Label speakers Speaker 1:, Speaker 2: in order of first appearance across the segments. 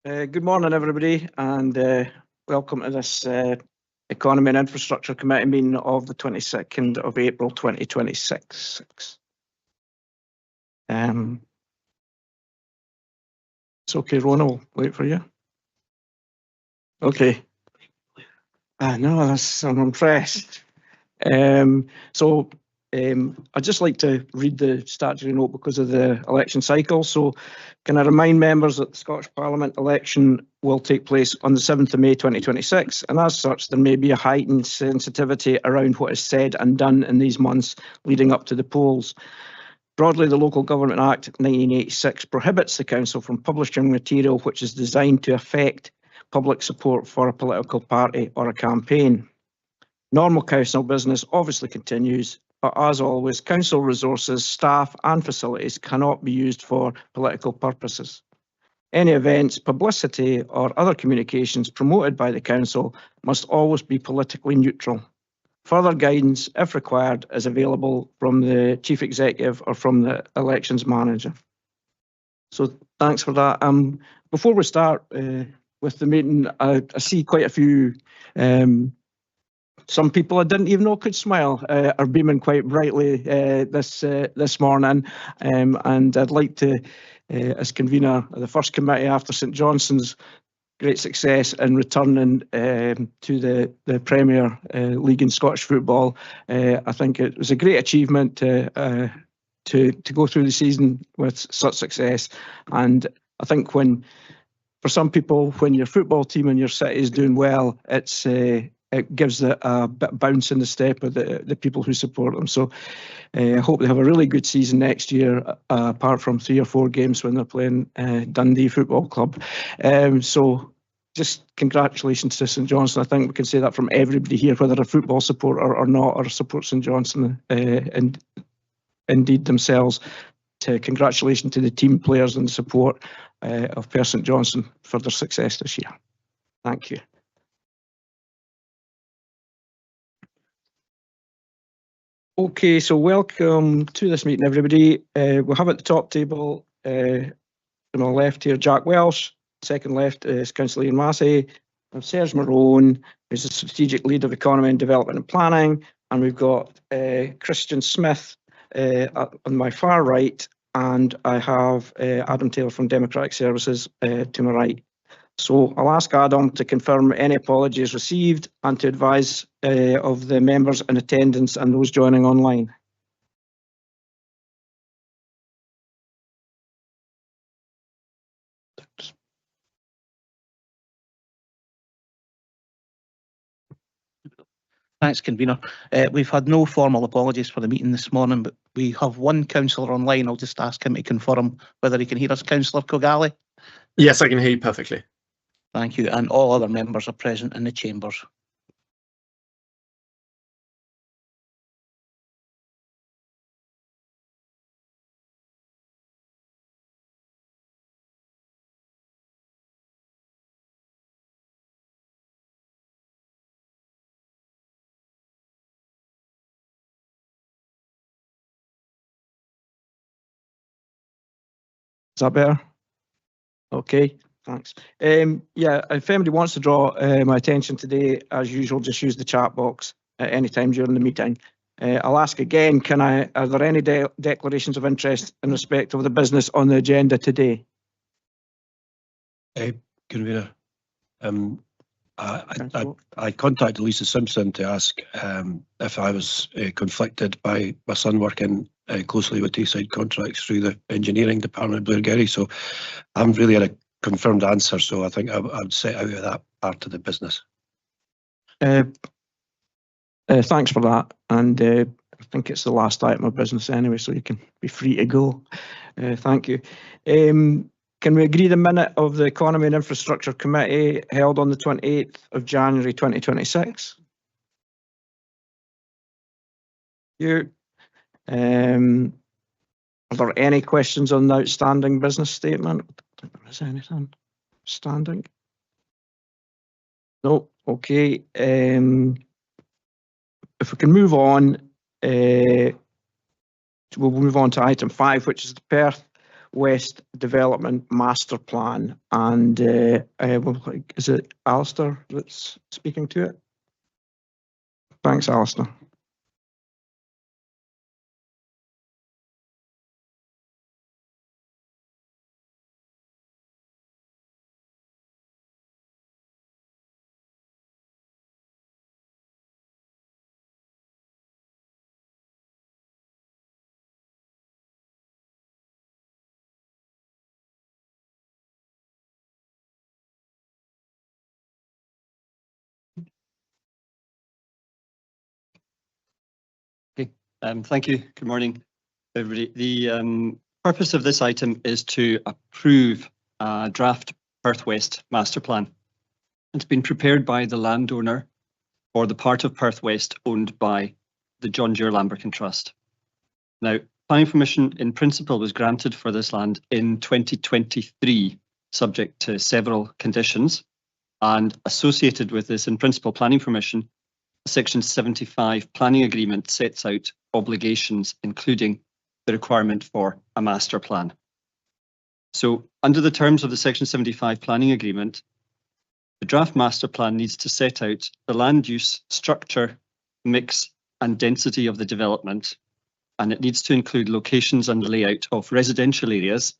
Speaker 1: Good morning, everybody, and welcome to this Economy and Infrastructure Committee meeting of the 22nd of April 2026. It's okay, Rona, we'll wait for you. Okay. I'm impressed. I'd just like to read the statutory note because of the election cycle. So can I remind members that the Scottish Parliament election will take place on the 7th of May 2026, and as such there may be a heightened sensitivity around what is said and done in these months leading up to the polls. Broadly, the Local Government Act 1986 prohibits the Council from publishing material which is designed to affect public support for a political party or a campaign. Normal council business obviously continues, but as always, council resources, staff and facilities cannot be used for political purposes. Any events, publicity or other communications promoted by the council must always be politically neutral. Further guidance, if required, is available from the Chief Executive or from the Elections Manager. So thanks for that. Before we start with the meeting, I see quite a few some people I didn't even know could smile are beaming quite brightly this morning, and I'd like to, as convener of the first committee after St Johnstone's great success in returning to the Premier League in Scottish football, I think it was a great achievement to go through the season with such success. And I think for some people, when your football team and your city is doing well, it gives a bit of bounce in the step of the people who support them. So I hope they have a really good season next year, apart from 3 or 4 games when they're playing Dundee Football Club. So just congratulations to St Johnstone. I think we can say that from everybody here, whether a football supporter or not, or support St Johnstone and indeed themselves. Congratulations to the team players and the support of Per St Johnstone for their success this year. Thank you. Okay, so welcome to this meeting, everybody. We'll have at the top table, to my left here, Jack Welsh. Second left is Councillor Ian Massey. Serge Marone, who's the Strategic Lead of Economy and Development and Planning. And we've got Christian Smith on my far right, and I have Adam Taylor from Democratic Services to my right. So I'll ask Adam to confirm any apologies received and to advise of the members in attendance and those joining online.
Speaker 2: Thanks, convener. We've had no formal apologies for the meeting this morning, but we have one councillor online. I'll just ask him to confirm whether he can hear us. Councillor Kogali?
Speaker 3: Yes, I can hear you perfectly.
Speaker 2: Thank you. And all other members are present in the chambers.
Speaker 1: Is that better? Okay, thanks. Yeah, if anybody wants to draw my attention today, as usual, just use the chat box at any time during the meeting. I'll ask again, are there any declarations of interest in respect of the business on the agenda today?
Speaker 4: Convener, I contacted Lisa Simpson to ask if I was conflicted by my son working closely with Tayside Contracts through the engineering department of Blairgowrie. So I haven't really had a confirmed answer, so I think I'd set out of that part of the business.
Speaker 1: Thanks for that, and I think it's the last item of business anyway, so you can be free to go. Thank you. Can we agree the minute of the Economy and Infrastructure Committee held on the 28th of January 2026? You. Are there any questions on the outstanding business statement? I don't think there is anything standing. No. Okay. If we can move on, we'll move on to item 5, which is the Perth West Development Master Plan. And is it Alistair that's speaking to it? Thanks, Alistair.
Speaker 5: Thank you. Good morning, everybody. The purpose of this item is to approve a draft Perth West master plan. It's been prepared by the landowner for the part of Perth West owned by the John Deere Lamberkin Trust. Now, planning permission in principle was granted for this land in 2023, subject to several conditions, and associated with this in principle planning permission, Section 75 planning agreement sets out obligations, including the requirement for a master plan. So under the terms of the Section 75 planning agreement, the draft master plan needs to set out the land use, structure, mix and density of the development, and it needs to include locations and layout of residential areas,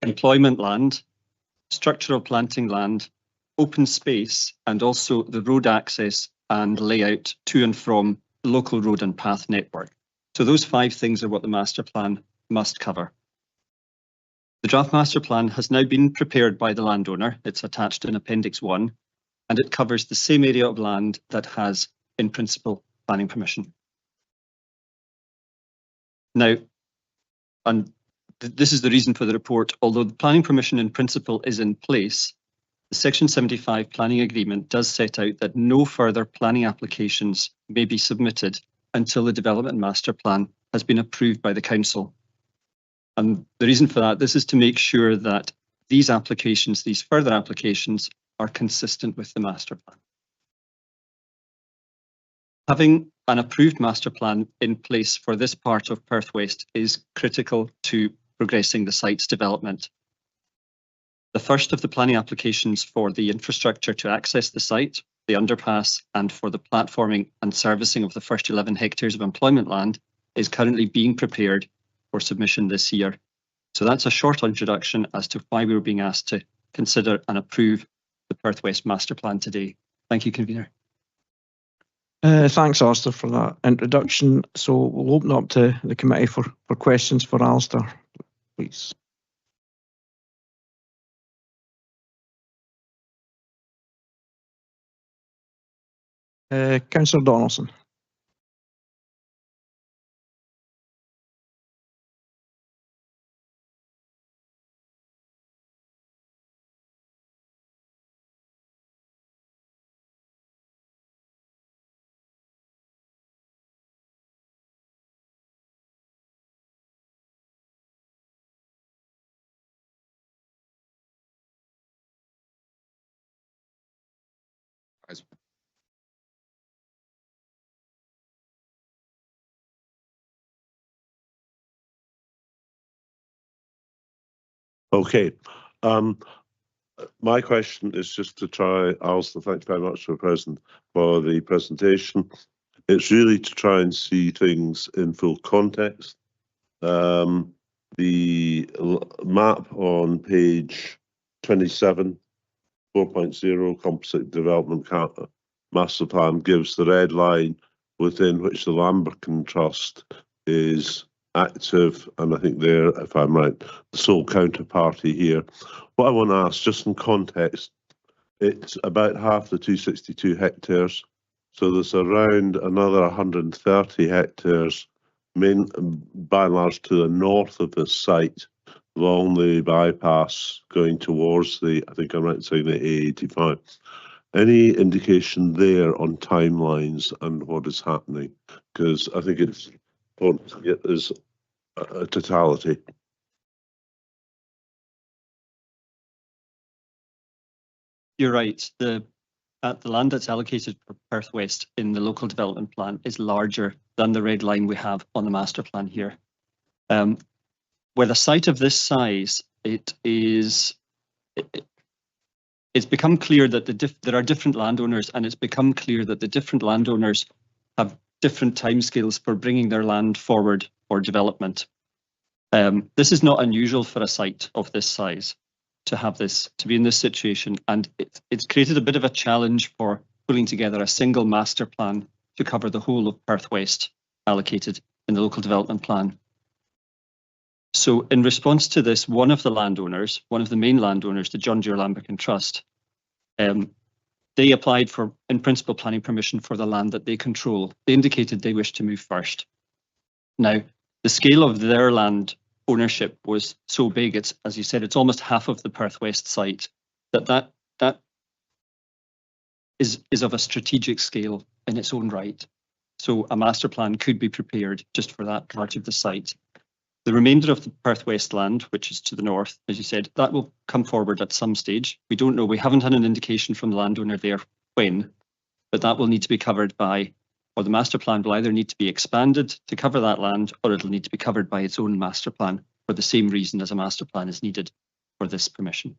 Speaker 5: employment land, structural planting land, open space, and also the road access and layout to and from the local road and path network. So those 5 things are what the master plan must cover. The draft master plan has now been prepared by the landowner. It's attached in Appendix 1, and it covers the same area of land that has, in principle, planning permission. Now, and this is the reason for the report, although the planning permission in principle is in place, the Section 75 planning agreement does set out that no further planning applications may be submitted until the development master plan has been approved by the council. And the reason for that, this is to make sure that these applications, these further applications, are consistent with the master plan. Having an approved master plan in place for this part of Perth West is critical to progressing the site's development. The first of the planning applications for the infrastructure to access the site, the underpass, and for the platforming and servicing of the first 11 hectares of employment land is currently being prepared for submission this year. So that's a short introduction as to why we were being asked to consider and approve the Perth West Master Plan today. Thank you, Convener.
Speaker 1: Thanks, Alistair, for that introduction. So we'll open up to the committee for questions for Alistair, please. Councillor Donaldson.
Speaker 6: Okay. My question is just to try, Alistair, thanks very much for the presentation. It's really to try and see things in full context. The map on page 27, 4.0, Composite Development Master Plan, gives the red line within which the Lamberkin Trust is active, and I think they're, if I'm right, the sole counterparty here. What I want to ask, just in context, it's about half the 262 hectares, so there's around another 130 hectares, by and large to the north of the site, along the bypass going towards the, I think I'm right in saying the A85. Any indication there on timelines and what is happening? Because I think it's important to get this a totality.
Speaker 5: You're right. The land that's allocated for Perth West in the local development plan is larger than the red line we have on the master plan here. with a site of this size, it's become clear that there are different landowners, and it's become clear that the different landowners have different timescales for bringing their land forward for development. This is not unusual for a site of this size to be in this situation, and it's created a bit of a challenge for pulling together a single master plan to cover the whole of Perth West allocated in the local development plan. So in response to this, one of the main landowners, the John Deere Lambican Trust, they applied for in-principle planning permission for the land that they control. They indicated they wished to move first. Now, the scale of their land ownership was so big, it's, as you said, it's almost half of the Perth West site, that is of a strategic scale in its own right. So a master plan could be prepared just for that part of the site. The remainder of the Perth West land, which is to the north, as you said, that will come forward at some stage. We don't know. We haven't had an indication from the landowner there when, but that will need to be covered by, or the master plan will either need to be expanded to cover that land, or it'll need to be covered by its own master plan for the same reason as a master plan is needed for this permission.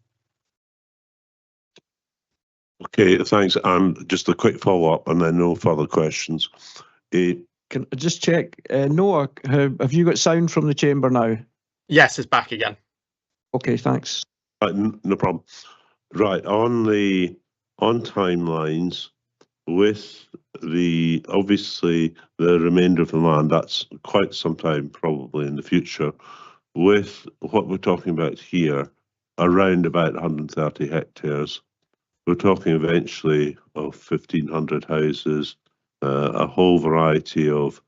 Speaker 6: Okay, thanks. And just a quick follow-up and then no further questions.
Speaker 1: Can I just check, Noah, have you got sound from the chamber now?
Speaker 3: Yes, it's back again.
Speaker 1: Okay, thanks.
Speaker 6: No problem. Right, on timelines, with obviously the remainder of the land, that's quite some time probably in the future. With what we're talking about here, around about 130 hectares, we're talking eventually of 1,500 houses, a whole variety of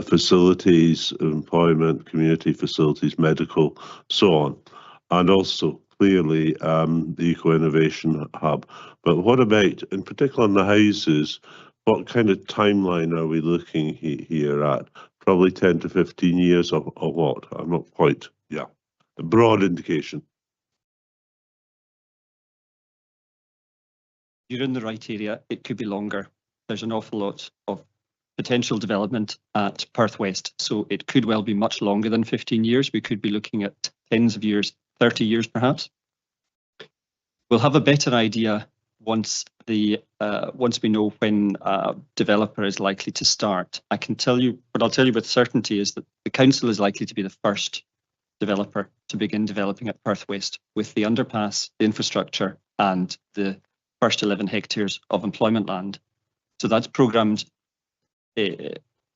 Speaker 6: facilities, employment, community facilities, medical, so on, and also clearly the Eco-Innovation Hub. But what about, in particular in the houses, what kind of timeline are we looking here at? Probably 10 to 15 years or what? I'm not quite, yeah, a broad indication.
Speaker 5: You're in the right area. It could be longer. There's an awful lot of potential development at Perth West, so it could well be much longer than 15 years. We could be looking at tens of years, 30 years perhaps. We'll have a better idea once we know when a developer is likely to start. I can tell you, what I'll tell you with certainty is that the council is likely to be the first developer to begin developing at Perth West with the underpass, the infrastructure, and the first 11 hectares of employment land. So that's programmed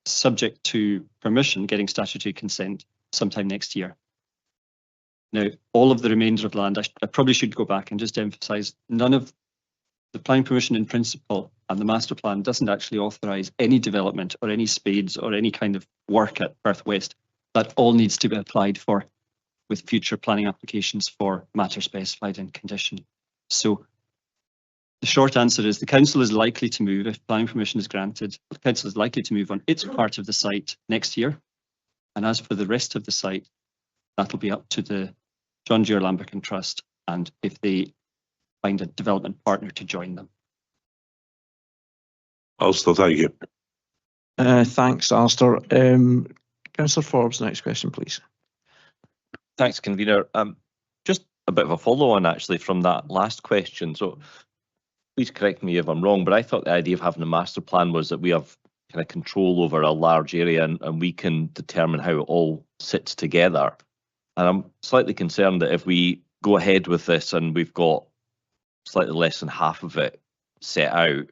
Speaker 5: subject to permission, getting statutory consent sometime next year. Now, all of the remainder of land, I probably should go back and just emphasise, none of the planning permission in principle and the master plan doesn't actually authorise any development or any spades or any kind of work at Perth West. That all needs to be applied for with future planning applications for matter specified in condition. So the short answer is the council is likely to move, if planning permission is granted, the council is likely to move on its part of the site next year. And as for the rest of the site, that'll be up to the John Deere Lambican Trust, and if they find a development partner to join them.
Speaker 6: Alistair, thank you.
Speaker 1: Thanks, Alistair. Councillor Forbes, next question, please.
Speaker 7: Thanks, convener. Just a bit of a follow-on actually from that last question. So please correct me if I'm wrong, but I thought the idea of having a master plan was that we have kind of control over a large area and we can determine how it all sits together. And I'm slightly concerned that if we go ahead with this and we've got slightly less than half of it set out,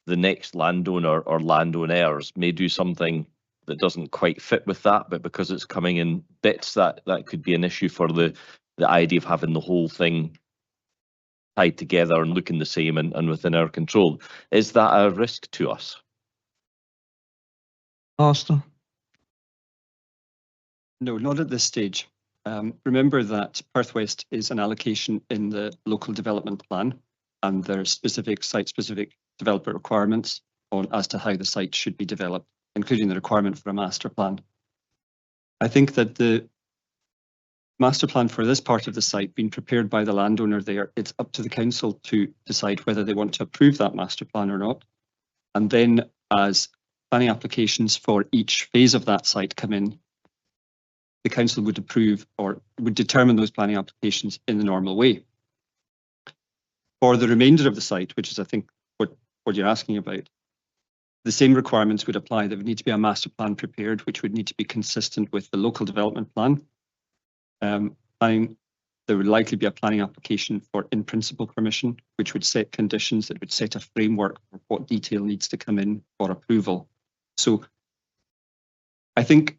Speaker 7: the next landowner or landowners may do something that doesn't quite fit with that, but because it's coming in bits, that could be an issue for the idea of having the whole thing tied together and looking the same and within our control. Is that a risk to us?
Speaker 1: Alistair?
Speaker 5: No, not at this stage. Remember that Perth West is an allocation in the local development plan, and there are specific site-specific developer requirements as to how the site should be developed, including the requirement for a master plan. I think that the master plan for this part of the site being prepared by the landowner there, it's up to the council to decide whether they want to approve that master plan or not. And then as planning applications for each phase of that site come in, the council would approve or would determine those planning applications in the normal way. For the remainder of the site, which is I think what you're asking about, the same requirements would apply. There would need to be a master plan prepared, which would need to be consistent with the local development plan. There would likely be a planning application for in-principle permission, which would set conditions, that would set a framework for what detail needs to come in for approval. So I think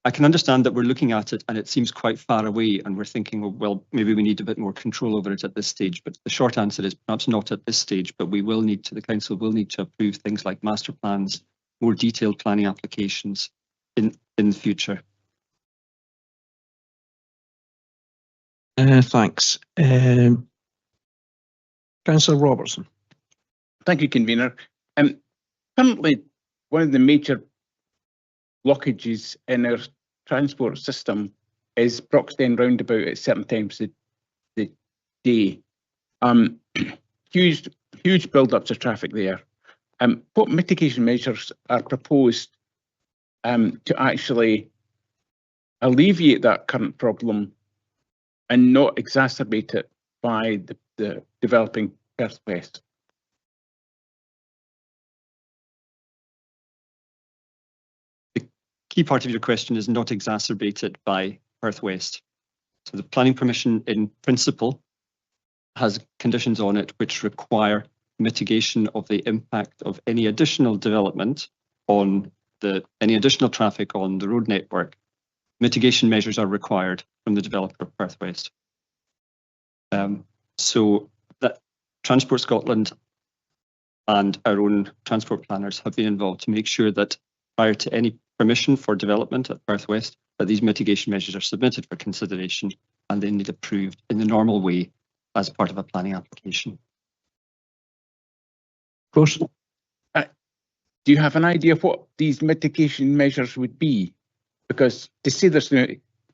Speaker 5: I can understand that we're looking at it and it seems quite far away and we're thinking, well, maybe we need a bit more control over it at this stage. But the short answer is perhaps not at this stage, but we will need to, the council will need to approve things like master plans, more detailed planning applications in the future.
Speaker 1: Thanks. Councillor Robertson.
Speaker 8: Thank you, convener. Currently, one of the major blockages in our transport system is Broxden roundabout at certain times of the day. Huge build-ups of traffic there. What mitigation measures are proposed to actually alleviate that current problem and not exacerbate it by the developing Perth West?
Speaker 5: The key part of your question is not exacerbated by Perth West. So the planning permission in principle has conditions on it which require mitigation of the impact of any additional development on any additional traffic on the road network. Mitigation measures are required from the developer of Perth West. So that Transport Scotland and our own transport planners have been involved to make sure that prior to any permission for development at Perth West, that these mitigation measures are submitted for consideration and then need approved in the normal way as part of a planning application.
Speaker 1: Of course.
Speaker 8: Do you have an idea of what these mitigation measures would be? Because to say there's no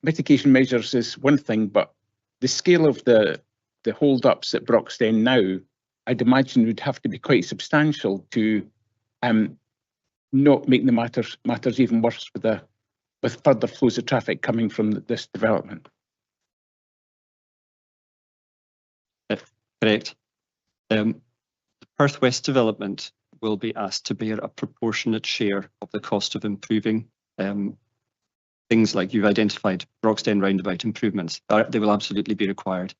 Speaker 8: mitigation measures is one thing, but the scale of the hold-ups at Broxden now, I'd imagine would have to be quite substantial to not make the matters even worse with further flows of traffic coming from this development.
Speaker 5: Correct. The Perth West development will be asked to bear a proportionate share of the cost of improving things like you've identified, Broxden roundabout improvements. They will absolutely be required.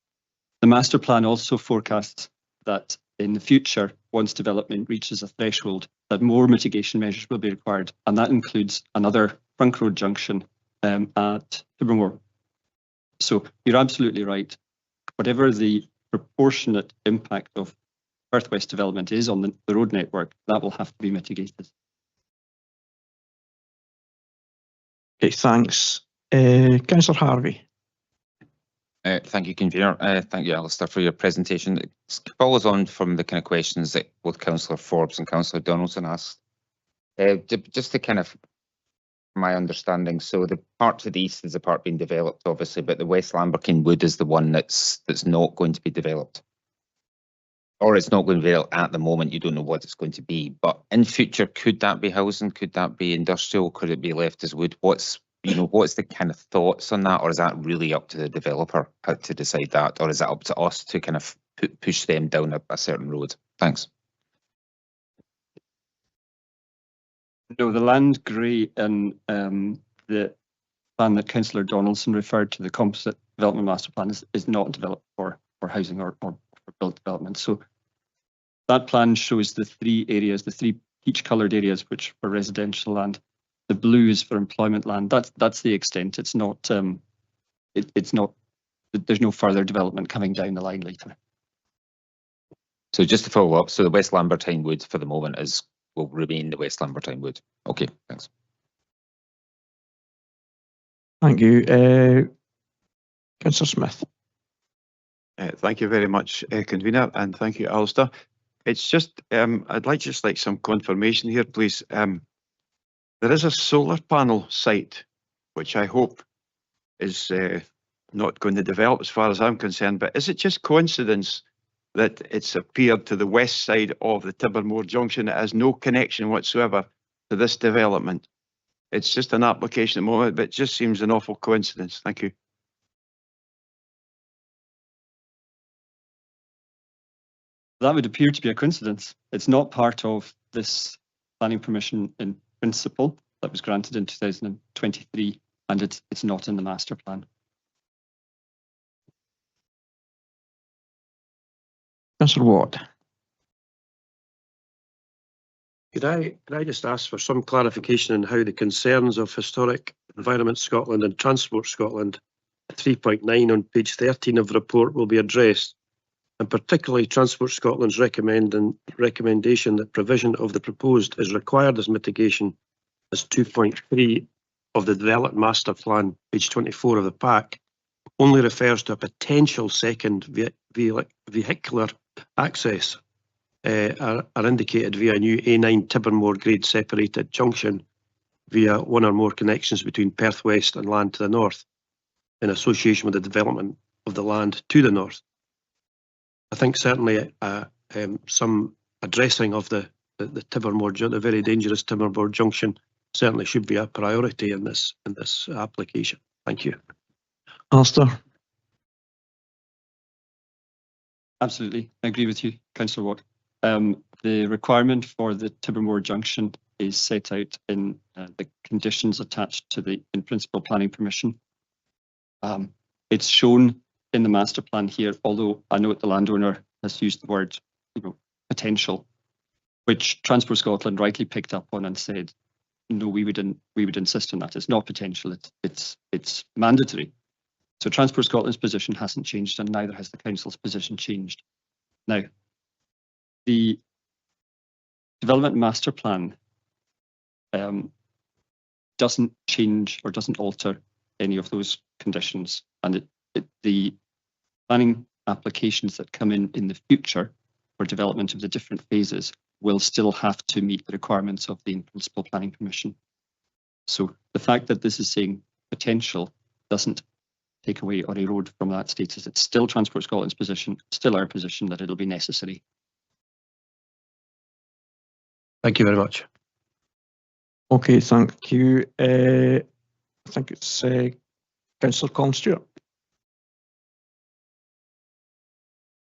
Speaker 5: The master plan also forecasts that in the future, once development reaches a threshold, that more mitigation measures will be required, and that includes another trunk road junction at Tobermoor. So you're absolutely right. Whatever the proportionate impact of Perth West development is on the road network, that will have to be mitigated.
Speaker 1: Okay, thanks. Councillor Harvey.
Speaker 9: Thank you, convener. Thank you, Alistair, for your presentation. It follows on from the kind of questions that both Councillor Forbes and Councillor Donaldson asked. Just to kind of my understanding, so the part to the east is the part being developed, obviously, but the West Lamberkin Wood is the one that's not going to be developed, or it's not going to be developed at the moment. You don't know what it's going to be, but in future, could that be housing? Could that be industrial? Could it be left as wood? What's the kind of thoughts on that, or is that really up to the developer to decide that, or is it up to us to kind of push them down a certain road? Thanks.
Speaker 5: No, the land grey in the plan that Councillor Donaldson referred to, the composite development master plan, is not developed for housing or for built development. So that plan shows the three areas, the three peach-coloured areas, which for residential land. The blue is for employment land. That's the extent. It's not. It's not. There's no further development coming down the line later.
Speaker 9: So just to follow up, so the West Lambertine Wood for the moment will remain the West Lambertine Wood. Okay, thanks.
Speaker 1: Thank you. Councillor Smith.
Speaker 10: Thank you very much, convener, and thank you, Alistair. It's just I'd like some confirmation here, please. There is a solar panel site, which I hope is not going to develop as far as I'm concerned, but is it just coincidence that it's appeared to the west side of the Tobermoor Junction? It has no connection whatsoever to this development. It's just an application at the moment, but it just seems an awful coincidence. Thank you.
Speaker 5: That would appear to be a coincidence. It's not part of this planning permission in principle that was granted in 2023, and it's not in the master plan.
Speaker 1: Councillor Watt.
Speaker 4: Could I just ask for some clarification on how the concerns of Historic Environment Scotland and Transport Scotland 3.9 on page 13 of the report will be addressed, and particularly Transport Scotland's recommendation that provision of the proposed is required as mitigation as 2.3 of the Development Master Plan, page 24 of the pack, only refers to a potential second vehicular access are indicated via a new A9 Tibbermore grade separated junction via one or more connections between Perth West and land to the north in association with the development of the land to the north. I think certainly some addressing of the Tibbermore, the very dangerous Tibbermore junction certainly should be a priority in this application. Thank you.
Speaker 1: Alistair.
Speaker 5: Absolutely, I agree with you, Councillor Watt. The requirement for the Tibbermore junction is set out in the conditions attached to the in-principle planning permission. It's shown in the master plan here, although I note the landowner has used the word, potential, which Transport Scotland rightly picked up on and said, no, we would insist on that. It's not potential, it's mandatory. So Transport Scotland's position hasn't changed, and neither has the council's position changed. Now, the development master plan doesn't change or doesn't alter any of those conditions, and the planning applications that come in the future for development of the different phases will still have to meet the requirements of the in-principle planning permission. So the fact that this is saying potential doesn't take away or erode from that status. It's still Transport Scotland's position, still our position that it'll be necessary.
Speaker 4: Thank you very much.
Speaker 1: Okay, thank you. I think it's Councillor Colin Stewart.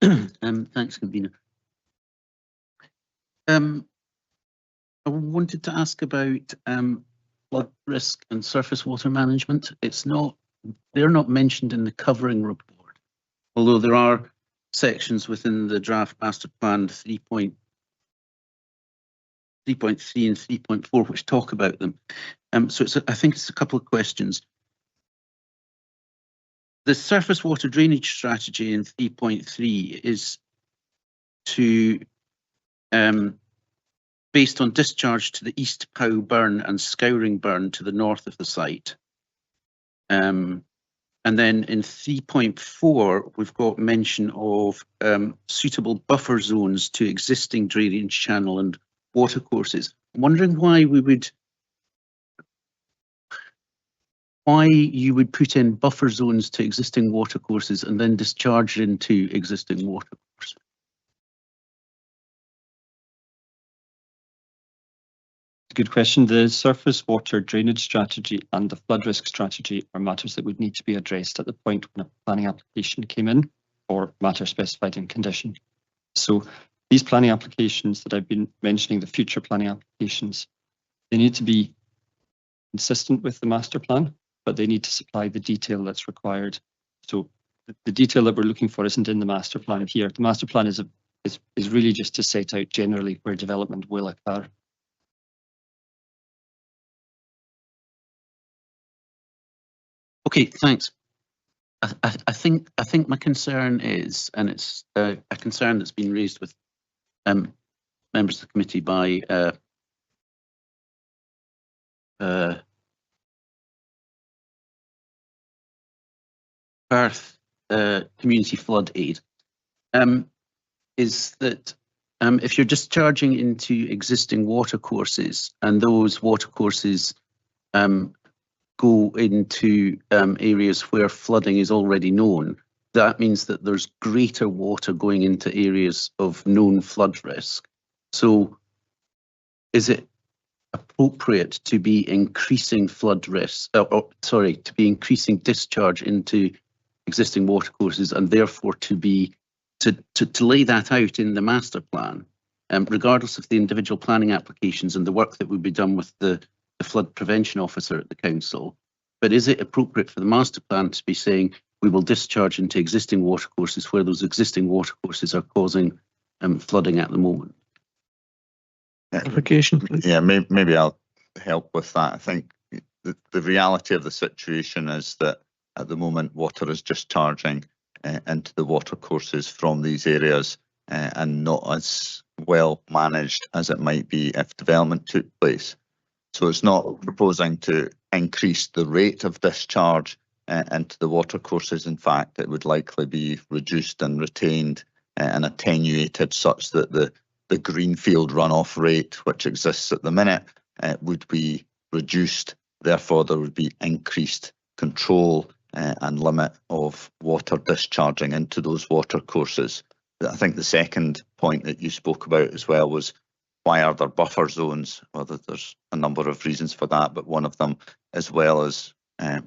Speaker 11: Thanks, convener. I wanted to ask about flood risk and surface water management. They're not mentioned in the covering report, although there are sections within the draft master plan 3.3 and 3.4 which talk about them. So I think it's a couple of questions. The surface water drainage strategy in 3.3 is to based on discharge to the East Pow Burn and Scouring Burn to the north of the site. And then in 3.4, we've got mention of suitable buffer zones to existing drainage channel and water courses. I'm wondering why you would put in buffer zones to existing water courses and then discharge into existing water courses.
Speaker 5: Good question. The surface water drainage strategy and the flood risk strategy are matters that would need to be addressed at the point when a planning application came in or matter specified in condition. So these planning applications that I've been mentioning, the future planning applications, they need to be consistent with the master plan, but they need to supply the detail that's required. So the detail that we're looking for isn't in the master plan here. The master plan is really just to set out generally where development will occur.
Speaker 11: Okay, thanks. I think my concern is, and it's a concern that's been raised with members of the committee by Perth Community Flood Aid, is that if you're discharging into existing water courses and those water courses go into areas where flooding is already known, that means that there's greater water going into areas of known flood risk. So is it appropriate to be increasing flood risk, to be increasing discharge into existing watercourses, and therefore to lay that out in the master plan, regardless of the individual planning applications and the work that would be done with the flood prevention officer at the council. But is it appropriate for the master plan to be saying we will discharge into existing watercourses where those existing watercourses are causing flooding at the moment?
Speaker 1: Clarification, please.
Speaker 12: Yeah, maybe I'll help with that. I think the reality of the situation is that at the moment water is discharging into the watercourses from these areas and not as well managed as it might be if development took place. So it's not proposing to increase the rate of discharge into the watercourses. In fact, it would likely be reduced and retained and attenuated such that the greenfield runoff rate, which exists at the minute, would be reduced. Therefore, there would be increased control and limit of water discharging into those watercourses. I think the second point that you spoke about as well was, why are there buffer zones? Well, there's a number of reasons for that, but one of them, as well as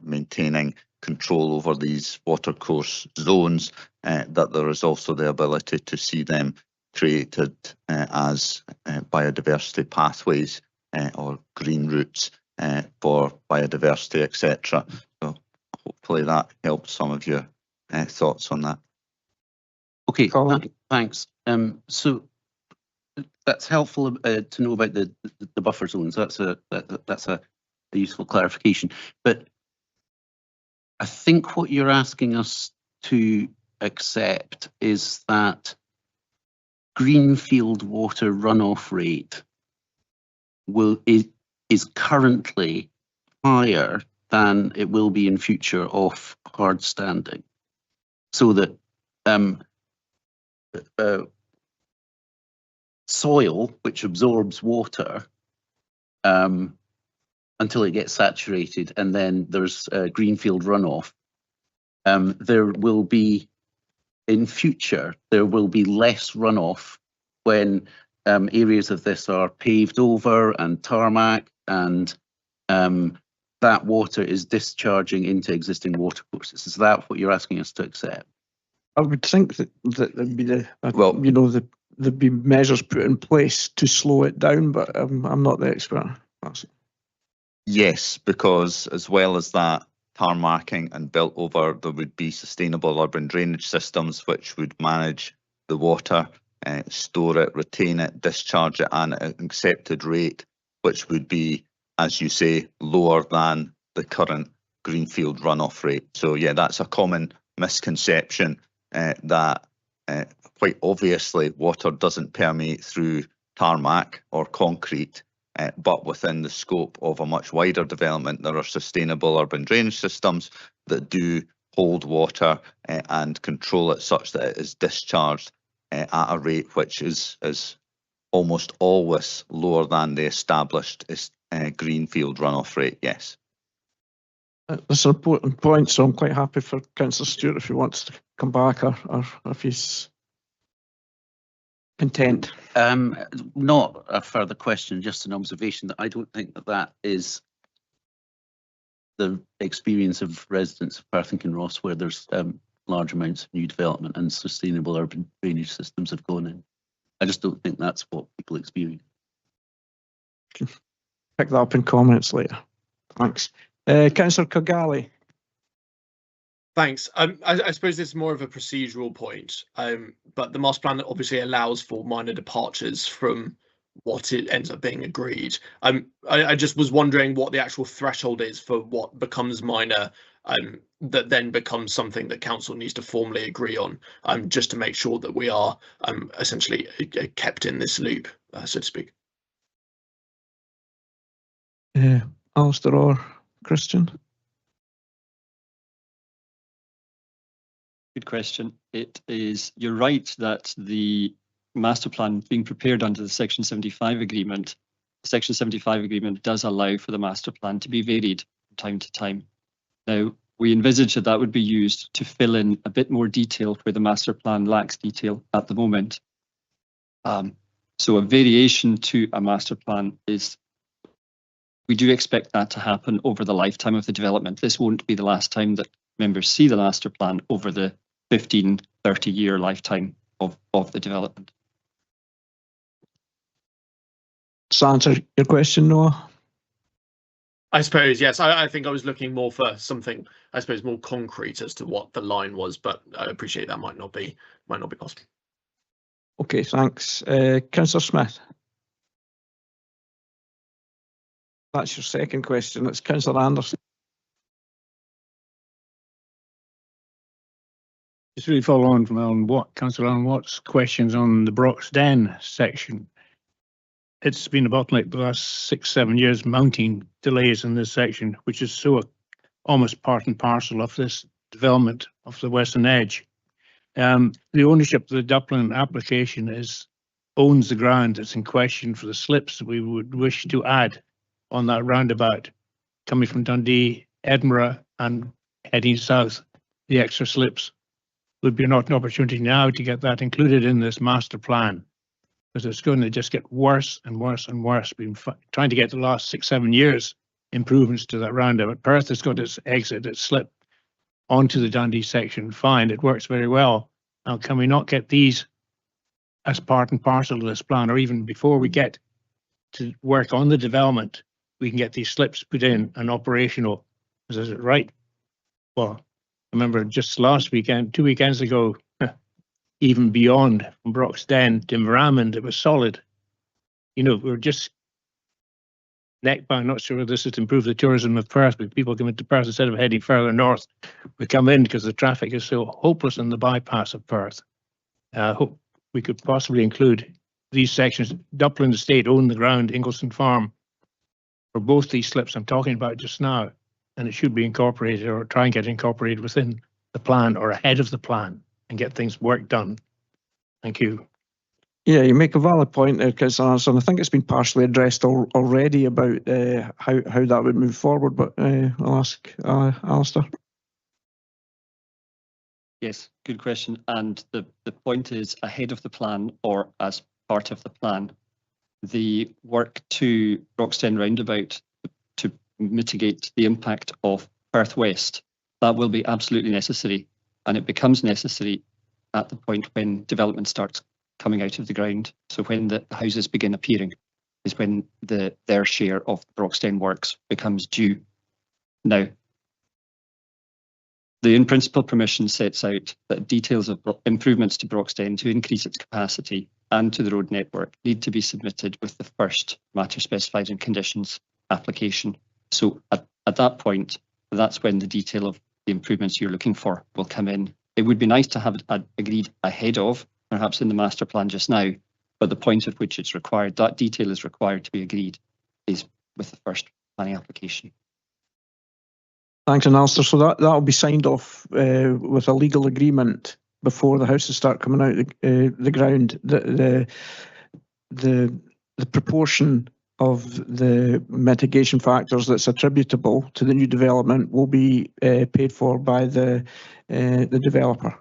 Speaker 12: maintaining control over these watercourse zones, that there is also the ability to see them created as biodiversity pathways or green routes for biodiversity, etc. So hopefully that helps some of your thoughts on that.
Speaker 11: Okay, thanks. So that's helpful to know about the buffer zones. That's a useful clarification. But I think what you're asking us to accept is that greenfield water runoff rate is currently higher than it will be in future off hard standing, so that soil, which absorbs water until it gets saturated, and then there's greenfield runoff, there will be, in future, there will be less runoff when areas of this are paved over and tarmac, and that water is discharging into existing watercourses. Is that what you're asking us to accept?
Speaker 1: I would think that there'd be there'd be measures put in place to slow it down, but I'm not the expert.
Speaker 12: Yes, because as well as that tarmacking and built over, there would be sustainable urban drainage systems which would manage the water, store it, retain it, discharge it at an accepted rate, which would be, as you say, lower than the current greenfield runoff rate. So yeah, that's a common misconception that quite obviously water doesn't permeate through tarmac or concrete, but within the scope of a much wider development, there are sustainable urban drainage systems that do hold water and control it such that it is discharged at a rate which is almost always lower than the established greenfield runoff rate, yes.
Speaker 1: That's an important point, so I'm quite happy for Councillor Stewart if he wants to come back or if he's content.
Speaker 11: Not a further question, just an observation that I don't think that is the experience of residents of Perth and Kinross, where there's large amounts of new development and sustainable urban drainage systems have gone in. I just don't think that's what people experience.
Speaker 1: Pick that up in comments later. Thanks. Councillor Kogali.
Speaker 3: Thanks. I suppose this is more of a procedural point, but the master plan obviously allows for minor departures from what it ends up being agreed. I just was wondering what the actual threshold is for what becomes minor, that then becomes something that council needs to formally agree on, just to make sure that we are essentially kept in this loop, so to speak.
Speaker 1: Alistair or Christian?
Speaker 5: Good question. It is, you're right that the master plan being prepared under the Section 75 agreement, the Section 75 agreement does allow for the master plan to be varied from time to time. Now, we envisage that that would be used to fill in a bit more detail where the master plan lacks detail at the moment. So a variation to a master plan is We do expect that to happen over the lifetime of the development. This won't be the last time that members see the master plan over the 15, 30-year lifetime of the development.
Speaker 1: Does that answer your question, Noah?
Speaker 3: I suppose, yes. I think I was looking more for something, I suppose, more concrete as to what the line was, but I appreciate that might not be possible.
Speaker 1: Okay, thanks. Councillor Smith. That's your second question. It's Councillor Anderson.
Speaker 13: Just really follow on from Councillor Alan Watt's questions on the Broxden section. It's been a bottleneck the last 6-7 years, mounting delays in this section, which is so almost part and parcel of this development of the Western Edge. The ownership of the Dublin application owns the ground that's in question for the slips that we would wish to add on that roundabout, coming from Dundee, Edinburgh, and heading south. The extra slips would be not an opportunity now to get that included in this master plan, because it's going to just get worse and worse and worse. We've been trying to get the last 6-7 years improvements to that roundabout. Perth has got its exit, its slip onto the Dundee section. Fine, it works very well. Now, can we not get these as part and parcel of this plan, or even before we get to work on the development, we can get these slips put in and operational? Is it right? Well, I remember just last weekend, 2 weekends ago, even beyond from Broxden to Moramond, it was solid. You know, we were just neckbound. Not sure whether this is to improve the tourism of Perth, but people come into Perth instead of heading further north. We come in because the traffic is so hopeless in the bypass of Perth. I hope we could possibly include these sections. Dublin Estate own the ground, Ingleston Farm, for both these slips I'm talking about just now, and it should be incorporated, or try and get incorporated within the plan or ahead of the plan, and get things work done. Thank you.
Speaker 1: Yeah, you make a valid point there, Councillor Anderson. I think it's been partially addressed already about how that would move forward, but I'll ask Alistair.
Speaker 5: Yes, good question. And the point is ahead of the plan or as part of the plan. The work to Broxden Roundabout to mitigate the impact of Perth West, that will be absolutely necessary. And it becomes necessary at the point when development starts coming out of the ground. So when the houses begin appearing is when their share of Broxden works becomes due. Now, the in-principle permission sets out that details of improvements to Broxden to increase its capacity and to the road network need to be submitted with the first matter specified in conditions application. So at that point, that's when the detail of the improvements you're looking for will come in. It would be nice to have it agreed ahead of, perhaps in the master plan just now, but the point at which it's required, that detail is required to be agreed, is with the first planning application.
Speaker 1: Thanks, Alistair. So that'll be signed off with a legal agreement before the houses start coming out the ground. The proportion of the mitigation factors that's attributable to the new development will be paid for by the developer.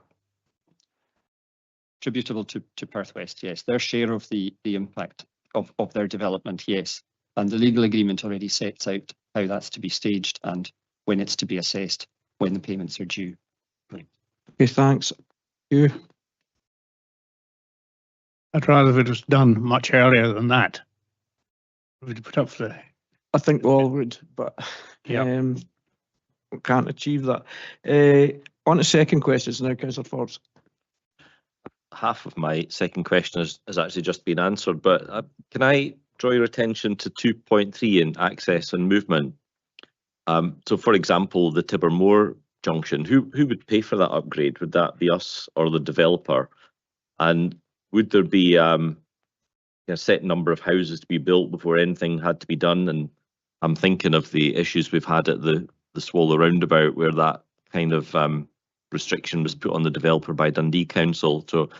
Speaker 5: Attributable to Perth West, yes. Their share of the impact of their development, yes. And the legal agreement already sets out how that's to be staged and when it's to be assessed, when the payments are due.
Speaker 1: Okay, thanks. You?
Speaker 13: I'd rather if it was done much earlier than that. We'd put up for the...
Speaker 1: I think we all would, but
Speaker 13: yeah,
Speaker 1: we can't achieve that. On to second questions now, Councillor Forbes.
Speaker 7: Half of my second question has actually just been answered, but can I draw your attention to 2.3 in access and movement? So, for example, the Tibermore junction, who would pay for that upgrade? Would that be us or the developer? And would there be a set number of houses to be built before anything had to be done? And I'm thinking of the issues we've had at the Swallow roundabout, where that kind of restriction was put on the developer by Dundee Council. So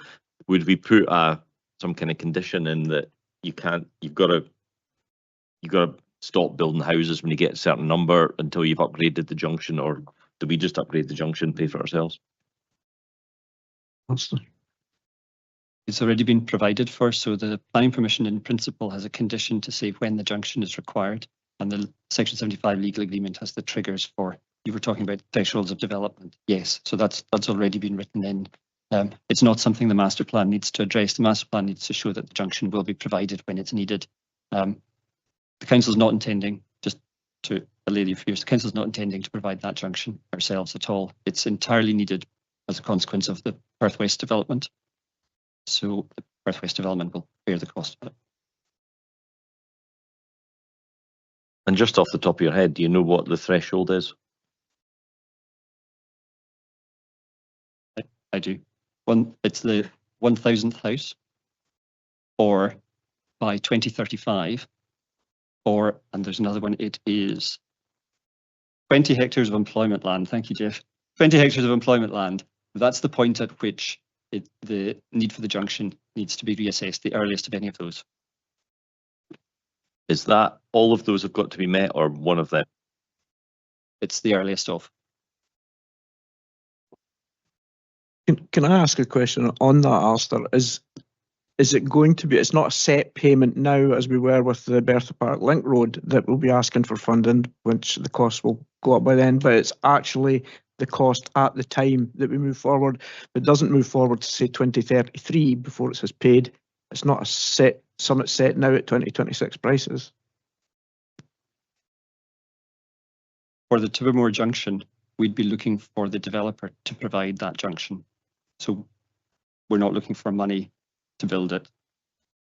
Speaker 7: would we put some kind of condition in that you've got to stop building houses when you get a certain number until you've upgraded the junction, or do we just upgrade the junction, pay for it ourselves?
Speaker 5: It's already been provided for, so the planning permission in principle has a condition to say when the junction is required. And the Section 75 legal agreement has the triggers for, you were talking about thresholds of development. Yes, so that's already been written in. It's not something the master plan needs to address. The master plan needs to show that the junction will be provided when it's needed. The council's not intending, just to allay the fears, the council's not intending to provide that junction ourselves at all. It's entirely needed as a consequence of the Perth West development. So the Perth West development will bear the cost of it.
Speaker 7: And just off the top of your head, do you know what the threshold is?
Speaker 5: I do. It's the 1,000th house, or by 2035, or, and there's another one, it is 20 hectares of employment land. Thank you, Jeff. 20 hectares of employment land. That's the point at which the need for the junction needs to be reassessed, the earliest of any of those.
Speaker 7: Is that all of those have got to be met, or one of them?
Speaker 5: It's the earliest of.
Speaker 1: Can I ask a question on that, Alistair? Is it going to be, it's not a set payment now as we were with the Bertha Park Link Road that we'll be asking for funding, which the cost will go up by then, but it's actually the cost at the time that we move forward. It doesn't move forward to say 2033 before it says paid. It's not a set sum, it's set now at 2026 prices.
Speaker 5: For the Tivermore junction, we'd be looking for the developer to provide that junction. So we're not looking for money to build it.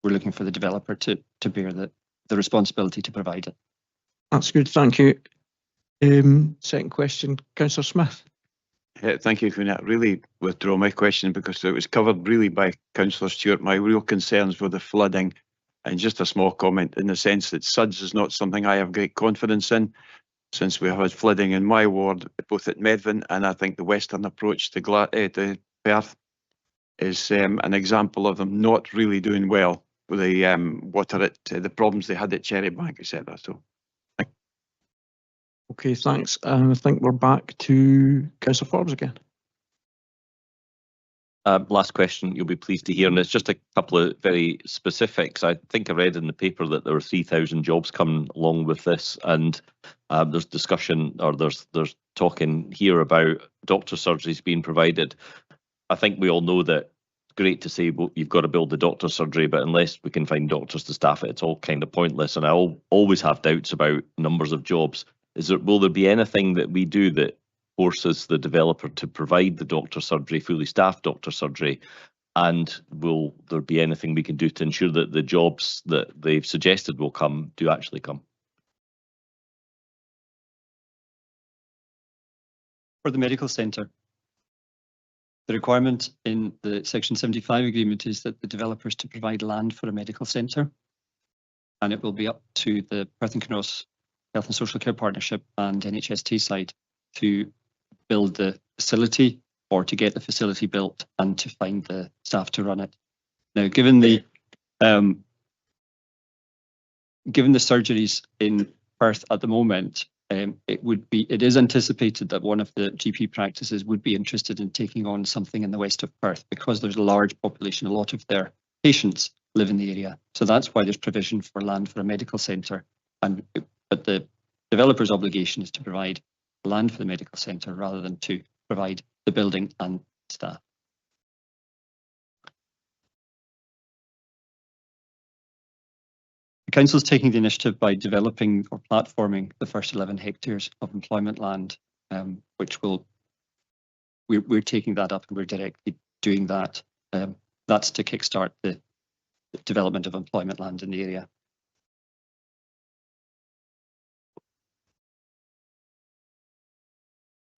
Speaker 5: We're looking for the developer to bear the responsibility to provide it.
Speaker 1: That's good, thank you. Second question, Councillor Smith.
Speaker 10: Thank you, Fiona. I really withdraw my question because it was covered really by Councillor Stewart. My real concerns were the flooding, and just a small comment in the sense that SUDS is not something I have great confidence in, since we have had flooding in my ward, both at Medvin and I think the western approach to Perth is an example of them not really doing well with the water at the problems they had at Cherrybank, etc. So.
Speaker 1: Okay, thanks. And I think we're back to Councillor Forbes again.
Speaker 7: Last question you'll be pleased to hear, and it's just a couple of very specifics. I think I read in the paper that there were 3,000 jobs coming along with this, and there's discussion, or there's talking here about doctor surgeries being provided. I think we all know that it's great to say, well, you've got to build the doctor surgery, but unless we can find doctors to staff it, it's all kind of pointless. And I always have doubts about numbers of jobs. Will there be anything that we do that forces the developer to provide the doctor surgery, fully staffed doctor surgery? And will there be anything we can do to ensure that the jobs that they've suggested will come do actually come?
Speaker 5: For the medical centre, the requirement in the Section 75 agreement is that the developers to provide land for a medical centre, and it will be up to the Perth and Kinross Health and Social Care Partnership and NHS Tayside to build the facility, or to get the facility built and to find the staff to run it. Now, given the surgeries in Perth at the moment, it is anticipated that one of the GP practices would be interested in taking on something in the west of Perth, because there's a large population, a lot of their patients live in the area. So that's why there's provision for land for a medical centre. But the developer's obligation is to provide land for the medical centre rather than to provide the building and staff. The council is taking the initiative by developing or platforming the first 11 hectares of employment land, which we're taking that up and we're directly doing that. That's to kickstart the development of employment land in the area.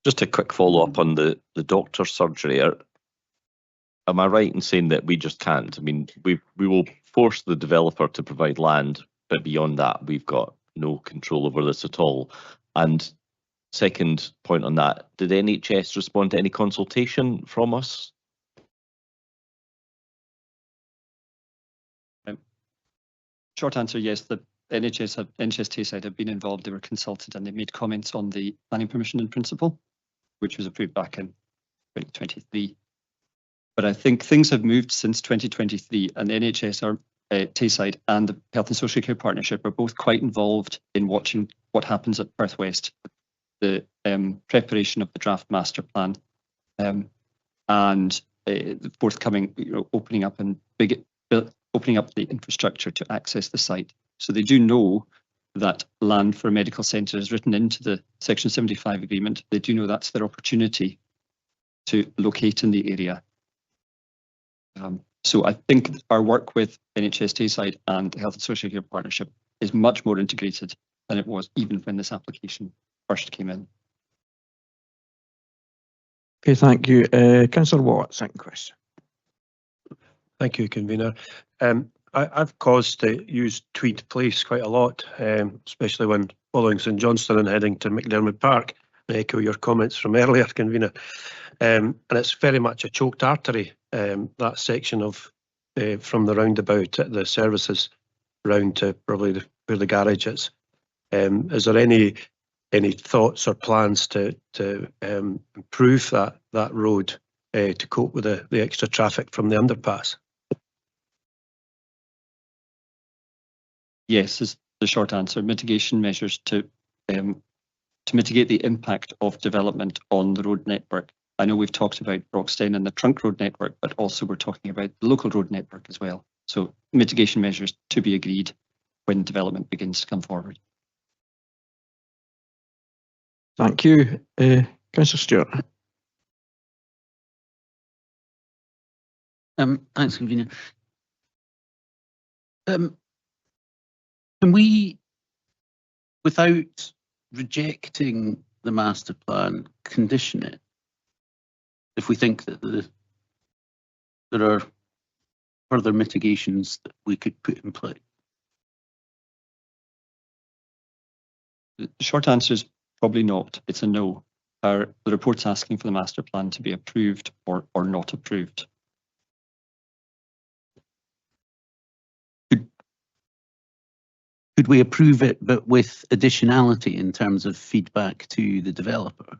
Speaker 7: Just a quick follow-up on the doctor surgery. Am I right in saying that we just can't? I mean, we will force the developer to provide land, but beyond that, we've got no control over this at all. And second point on that, did NHS respond to any consultation from us?
Speaker 5: Short answer, yes. The NHS Tayside have been involved. They were consulted and they made comments on the planning permission in principle, which was approved back in 2023. But I think things have moved since 2023, and the NHS are Tayside and the Health and Social Care Partnership are both quite involved in watching what happens at Perth West, the preparation of the draft master plan, and the forthcoming, opening up the infrastructure to access the site. So they do know that land for a medical centre is written into the Section 75 agreement. They do know that's their opportunity to locate in the area. So I think our work with NHS Tayside and the Health and Social Care Partnership is much more integrated than it was even when this application first came in.
Speaker 1: Okay, thank you. Councillor Watt, second question.
Speaker 4: Thank you, Convener. I've caused to use Tweed Place quite a lot, especially when following St Johnstone and heading to McDermott Park. I echo your comments from earlier, Convener. And it's very much a choked artery, that section of from the roundabout at the services round to probably where the garage is. Is there any thoughts or plans to improve that road to cope with the extra traffic from the underpass?
Speaker 5: Yes, is the short answer. Mitigation measures to mitigate the impact of development on the road network. I know we've talked about Broxden and the trunk road network, but also we're talking about the local road network as well. So mitigation measures to be agreed when development begins to come forward.
Speaker 1: Thank you. Councillor Stewart.
Speaker 11: Thanks, Convener. Can we, without rejecting the master plan, condition it if we think that there are further mitigations that we could put in place?
Speaker 5: The short answer is probably not. It's a no. The report's asking for the master plan to be approved or not approved.
Speaker 11: Could we approve it, but with additionality in terms of feedback to the developer?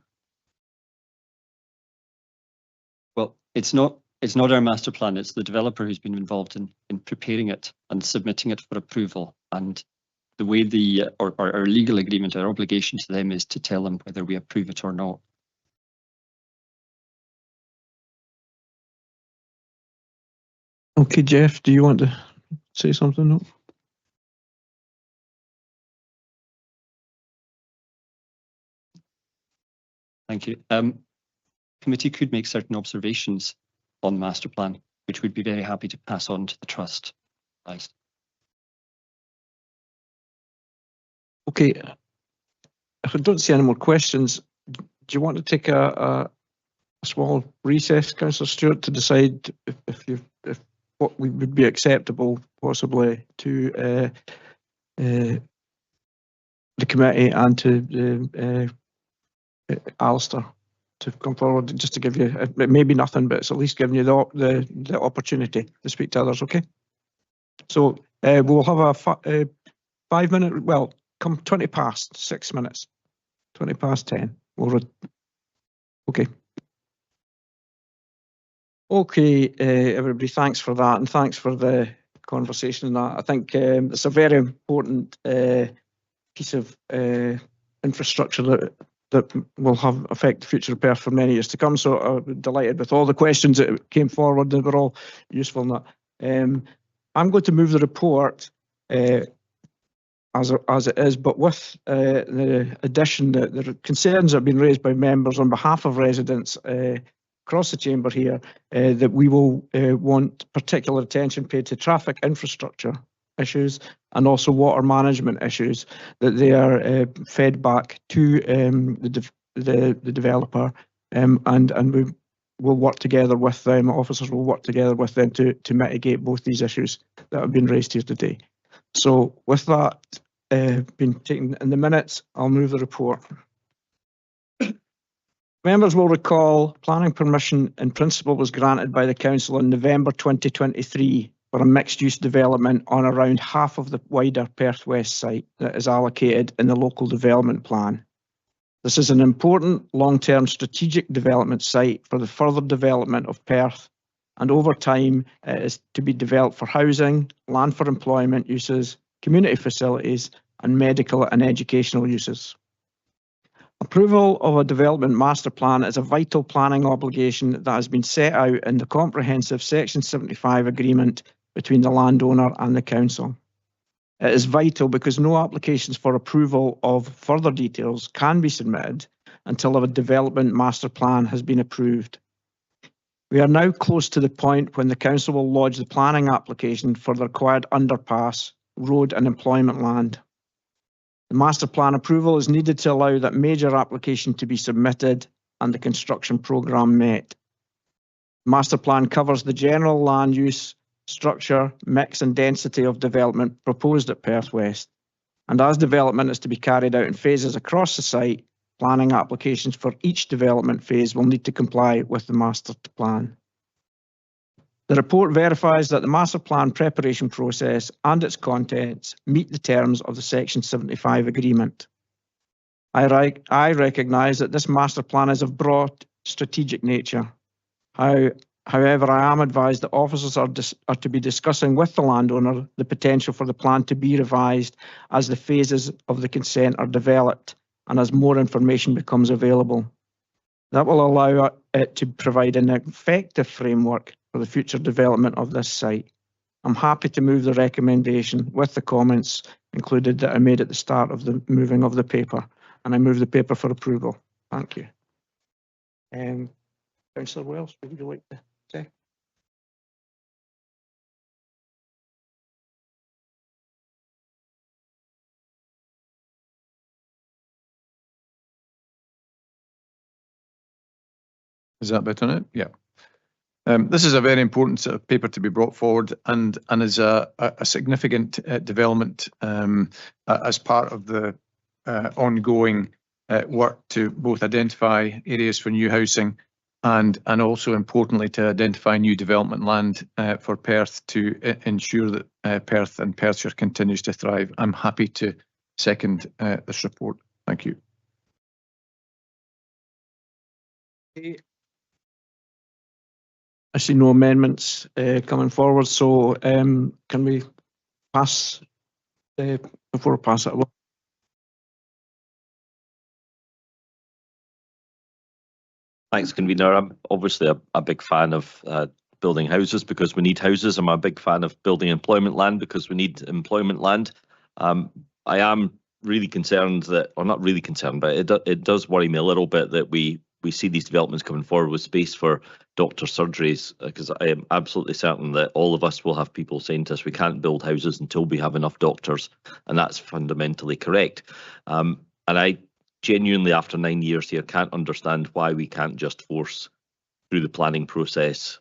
Speaker 5: Well, it's not our master plan. It's the developer who's been involved in preparing it and submitting it for approval. And the way our legal agreement, our obligation to them is to tell them whether we approve it or not.
Speaker 1: Okay, Jeff, do you want to say something? No?
Speaker 5: Thank you. Committee could make certain observations on the master plan, which we'd be very happy to pass on to the trust. Thanks.
Speaker 1: Okay. If I don't see any more questions, do you want to take a small recess, Councillor Stewart, to decide if what would be acceptable possibly to the committee and to Alistair to come forward, just to give you, maybe nothing, but it's at least giving you the opportunity to speak to others, okay? So we'll have a 5 minute, well, come 20 past 6 minutes, 20 past 10. Okay. Okay, everybody, thanks for that, and thanks for the conversation on that. I think it's a very important piece of infrastructure that will have affect the future of Perth for many years to come. So I'm delighted with all the questions that came forward. They were all useful in that. I'm going to move the report as it is, but with the addition that the concerns that have been raised by members on behalf of residents across the chamber here, that we will want particular attention paid to traffic infrastructure issues and also water management issues, that they are fed back to the developer, and we will work together with them. Officers will work together with them to mitigate both these issues that have been raised here today. So with that being taken in the minutes, I'll move the report. Members will recall planning permission in principle was granted by the Council in November 2023 for a mixed-use development on around half of the wider Perth West site that is allocated in the local development plan. This is an important long-term strategic development site for the further development of Perth and over time it is to be developed for housing, land for employment uses, community facilities, and medical and educational uses. Approval of a development master plan is a vital planning obligation that has been set out in the comprehensive Section 75 agreement between the landowner and the council. It is vital because no applications for approval of further details can be submitted until a development master plan has been approved. We are now close to the point when the council will lodge the planning application for the required underpass, road and employment land. The master plan approval is needed to allow that major application to be submitted and the construction programme met. The master plan covers the general land use, structure, mix and density of development proposed at Perth West. And as development is to be carried out in phases across the site, planning applications for each development phase will need to comply with the master plan. The report verifies that the master plan preparation process and its contents meet the terms of the Section 75 agreement. I recognise that this master plan is of broad strategic nature. However, I am advised that officers are to be discussing with the landowner the potential for the plan to be revised as the phases of the consent are developed and as more information becomes available. That will allow it to provide an effective framework for the future development of this site. I'm happy to move the recommendation with the comments included that I made at the start of the moving of the paper, and I move the paper for approval. Thank you. Councillor Wells, would you like to say?
Speaker 14: Is that better now? Yeah. This is a very important sort of paper to be brought forward and is a significant development as part of the ongoing work to both identify areas for new housing and also importantly to identify new development land for Perth to ensure that Perth and Perthshire continues to thrive. I'm happy to second this report. Thank you.
Speaker 1: I see no amendments coming forward, so can we pass before I pass it?
Speaker 7: Thanks, Convener. I'm obviously a big fan of building houses because we need houses. I'm a big fan of building employment land because we need employment land. I am really concerned that, or not really concerned, but it does worry me a little bit that we see these developments coming forward with space for doctor surgeries, because I am absolutely certain that all of us will have people saying to us, we can't build houses until we have enough doctors, and that's fundamentally correct. And I genuinely, after 9 years here, can't understand why we can't just force through the planning process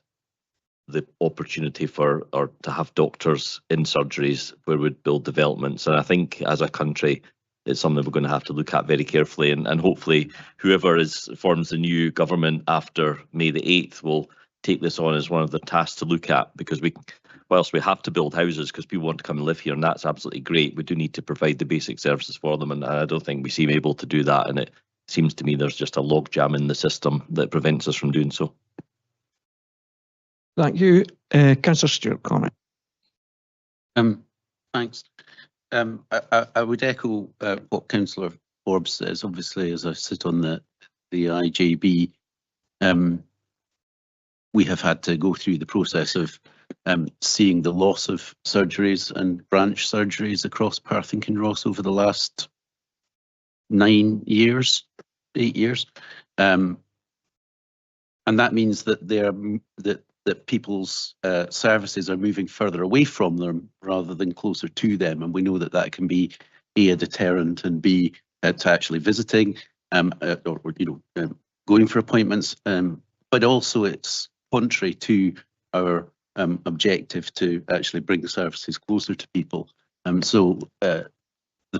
Speaker 7: the opportunity for or to have doctors in surgeries where we'd build developments. And I think as a country, it's something we're going to have to look at very carefully, and hopefully whoever forms the new government after May the 8th will take this on as one of the tasks to look at, because whilst we have to build houses because people want to come and live here, and that's absolutely great, we do need to provide the basic services for them, and I don't think we seem able to do that, and it seems to me there's just a logjam in the system that prevents us from doing so.
Speaker 1: Thank you. Councillor Stewart, comment.
Speaker 11: Thanks. I would echo what Councillor Forbes says. Obviously, as I sit on the IJB, we have had to go through the process of seeing the loss of surgeries and branch surgeries across Perth and Kinross over the last 8 years. And that means that that people's services are moving further away from them rather than closer to them, and we know that that can be A, a deterrent, and B, to actually visiting or going for appointments, but also it's contrary to our objective to actually bring the services closer to people. So the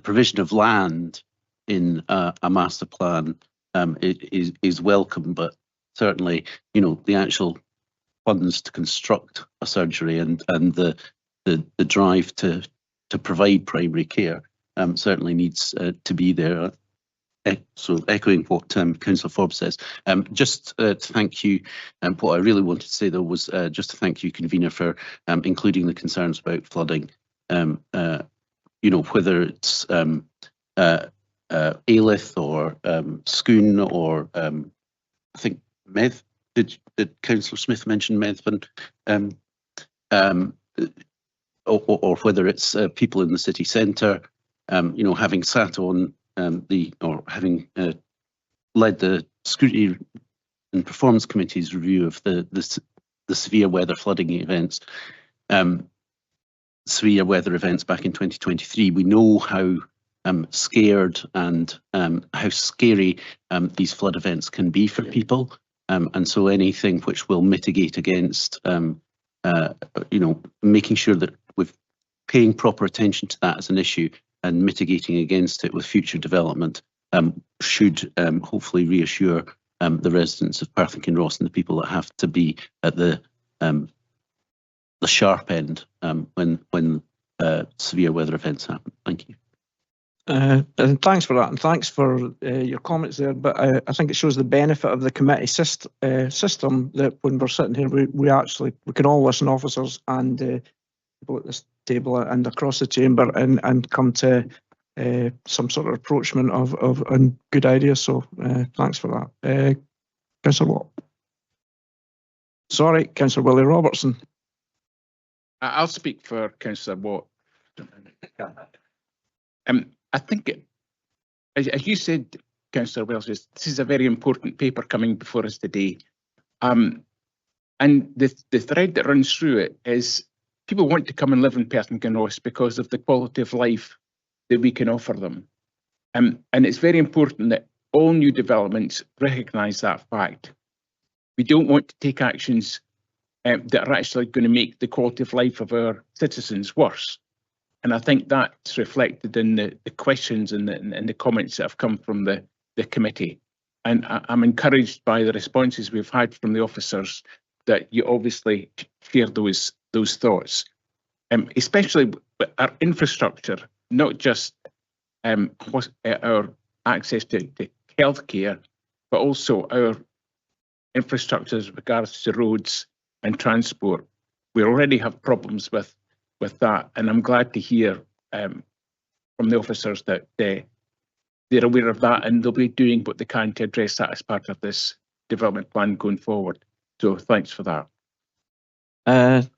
Speaker 11: provision of land in a master plan is welcome, but certainly the actual funds to construct a surgery and the drive to provide primary care certainly needs to be there. So echoing what Councillor Forbes says, just to thank you. What I really wanted to say though was just to thank you, convener, for including the concerns about flooding. You know, whether it's Alyth or Scone or I think Meth. Did Councillor Smith mention Methven? Or whether it's people in the city centre, you know, having sat on having led the scrutiny and performance committee's review of the severe weather flooding events, severe weather events back in 2023, we know how scared and how scary these flood events can be for people, and so anything which will mitigate against, you know, making sure that we're paying proper attention to that as an issue and mitigating against it with future development should hopefully reassure the residents of Perth and Kinross and the people that have to be at the sharp end when severe weather events happen. Thank you.
Speaker 1: And thanks for that, and thanks for your comments there. But I think it shows the benefit of the committee system that when we're sitting here, we can all listen, officers and people at this table and across the chamber, and come to some sort of approachment of good ideas. So thanks for that, Councillor Watt. Sorry, Councillor Willie Robertson.
Speaker 8: I'll speak for Councillor Watt. I think, as you said, Councillor Wells, this is a very important paper coming before us today. And the thread that runs through it is people want to come and live in Perth and Kinross because of the quality of life that we can offer them. And it's very important that all new developments recognise that fact. We don't want to take actions that are actually going to make the quality of life of our citizens worse. And I think that's reflected in the questions and the comments that have come from the committee. And I'm encouraged by the responses we've had from the officers that you obviously share those thoughts, especially with our infrastructure, not just our access to healthcare, but also our infrastructure with regards to roads and transport. We already have problems with that, and I'm glad to hear from the officers that they're aware of that and they'll be doing what they can to address that as part of this development plan going forward. So thanks for that.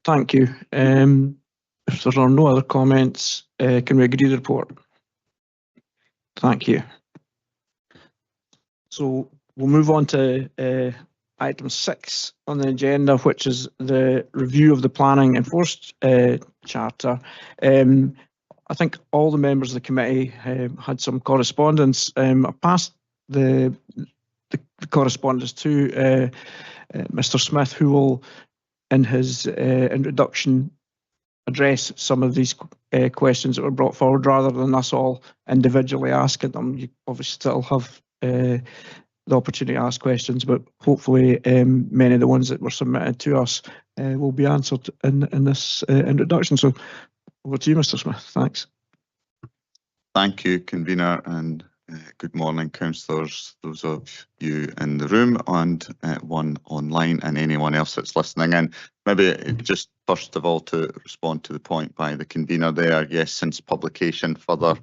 Speaker 1: Thank you. If there are no other comments, can we agree the report? Thank you. So we'll move on to item 6 on the agenda, which is the review of the planning enforced charter. I think all the members of the committee had some correspondence. I passed the correspondence to Mr. Smith, who will, in his introduction, address some of these questions that were brought forward rather than us all individually asking them. You obviously still have the opportunity to ask questions, but hopefully many of the ones that were submitted to us will be answered in this introduction. So over to you, Mr. Smith. Thanks.
Speaker 12: Thank you, convener, and good morning, councillors, those of you in the room and one online and anyone else that's listening in. Maybe just first of all to respond to the point by the convener there. Yes, since publication, further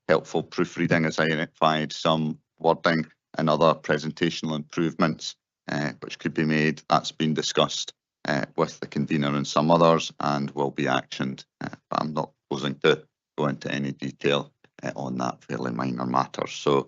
Speaker 12: helpful proofreading has identified some wording and other presentational improvements which could be made. That's been discussed with the convener and some others and will be actioned. But I'm not proposing to go into any detail on that fairly minor matter. So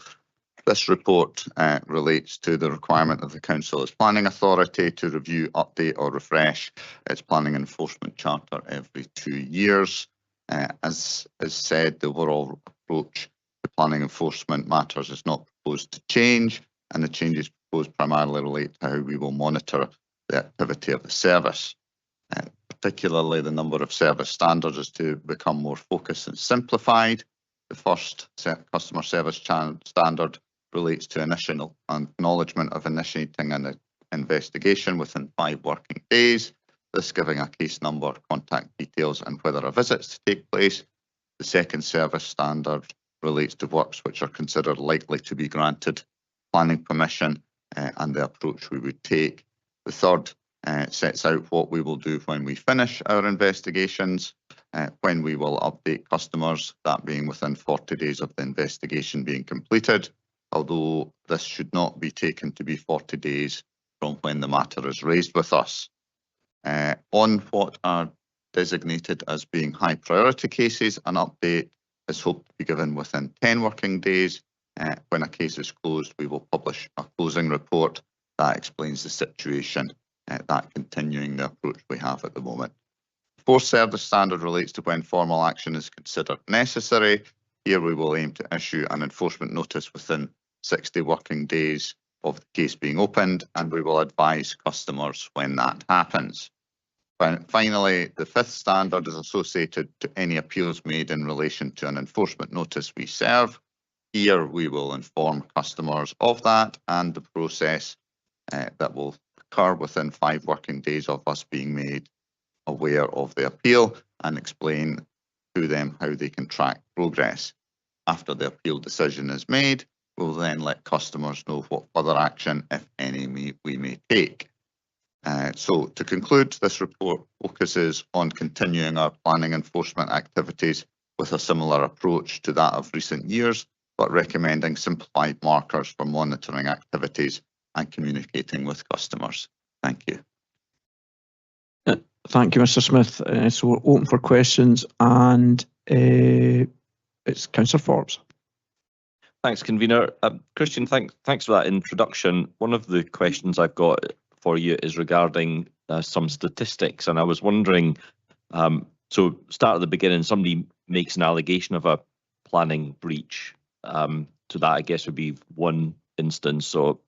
Speaker 12: this report relates to the requirement of the Council as Planning Authority to review, update or refresh its planning enforcement charter every 2 years. As said, the overall approach to planning enforcement matters is not proposed to change, and the changes proposed primarily relate to how we will monitor the activity of the service. Particularly the number of service standards is to become more focused and simplified. The first customer service standard relates to initial acknowledgement of initiating an investigation within 5 working days, this giving a case number, contact details and whether a visit is to take place. The second service standard relates to works which are considered likely to be granted planning permission and the approach we would take. The third sets out what we will do when we finish our investigations, when we will update customers, that being within 40 days of the investigation being completed, although this should not be taken to be 40 days from when the matter is raised with us. On what are designated as being high priority cases, an update is hoped to be given within 10 working days. When a case is closed, we will publish a closing report that explains the situation, that continuing the approach we have at the moment. Fourth service standard relates to when formal action is considered necessary. Here we will aim to issue an enforcement notice within 60 working days of the case being opened, and we will advise customers when that happens. Finally, the fifth standard is associated to any appeals made in relation to an enforcement notice we serve. Here we will inform customers of that and the process that will occur within 5 working days of us being made aware of the appeal, and explain to them how they can track progress. After the appeal decision is made, we'll then let customers know what further action, if any, we may take. So to conclude, this report focuses on continuing our planning enforcement activities with a similar approach to that of recent years, but recommending simplified markers for monitoring activities and communicating with customers. Thank you.
Speaker 1: Thank you, Mr. Smith. So we're open for questions, and it's Councillor Forbes.
Speaker 7: Thanks, Convener. Christian, thanks for that introduction. One of the questions I've got for you is regarding some statistics, and I was wondering, so start at the beginning, somebody makes an allegation of a planning breach. So that, I guess, would be one instance. So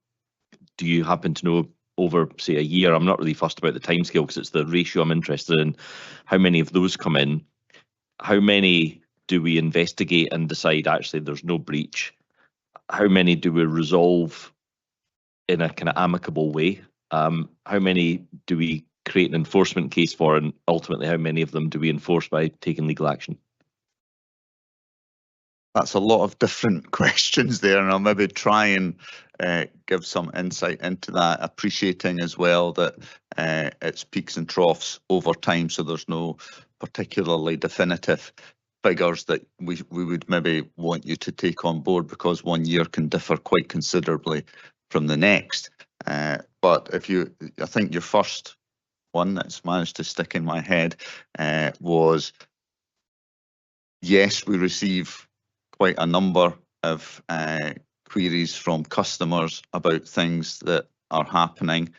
Speaker 7: do you happen to know, over, say, a year, I'm not really fussed about the timescale because it's the ratio I'm interested in, how many of those come in? How many do we investigate and decide actually there's no breach? How many do we resolve in a kind of amicable way? How many do we create an enforcement case for, and ultimately how many of them do we enforce by taking legal action?
Speaker 12: That's a lot of different questions there, and I'll maybe try and give some insight into that, appreciating as well that it's peaks and troughs over time, so there's no particularly definitive figures that we would maybe want you to take on board, because one year can differ quite considerably from the next. But I think your first one that's managed to stick in my head was, yes, we receive quite a number of queries from customers about things that are happening.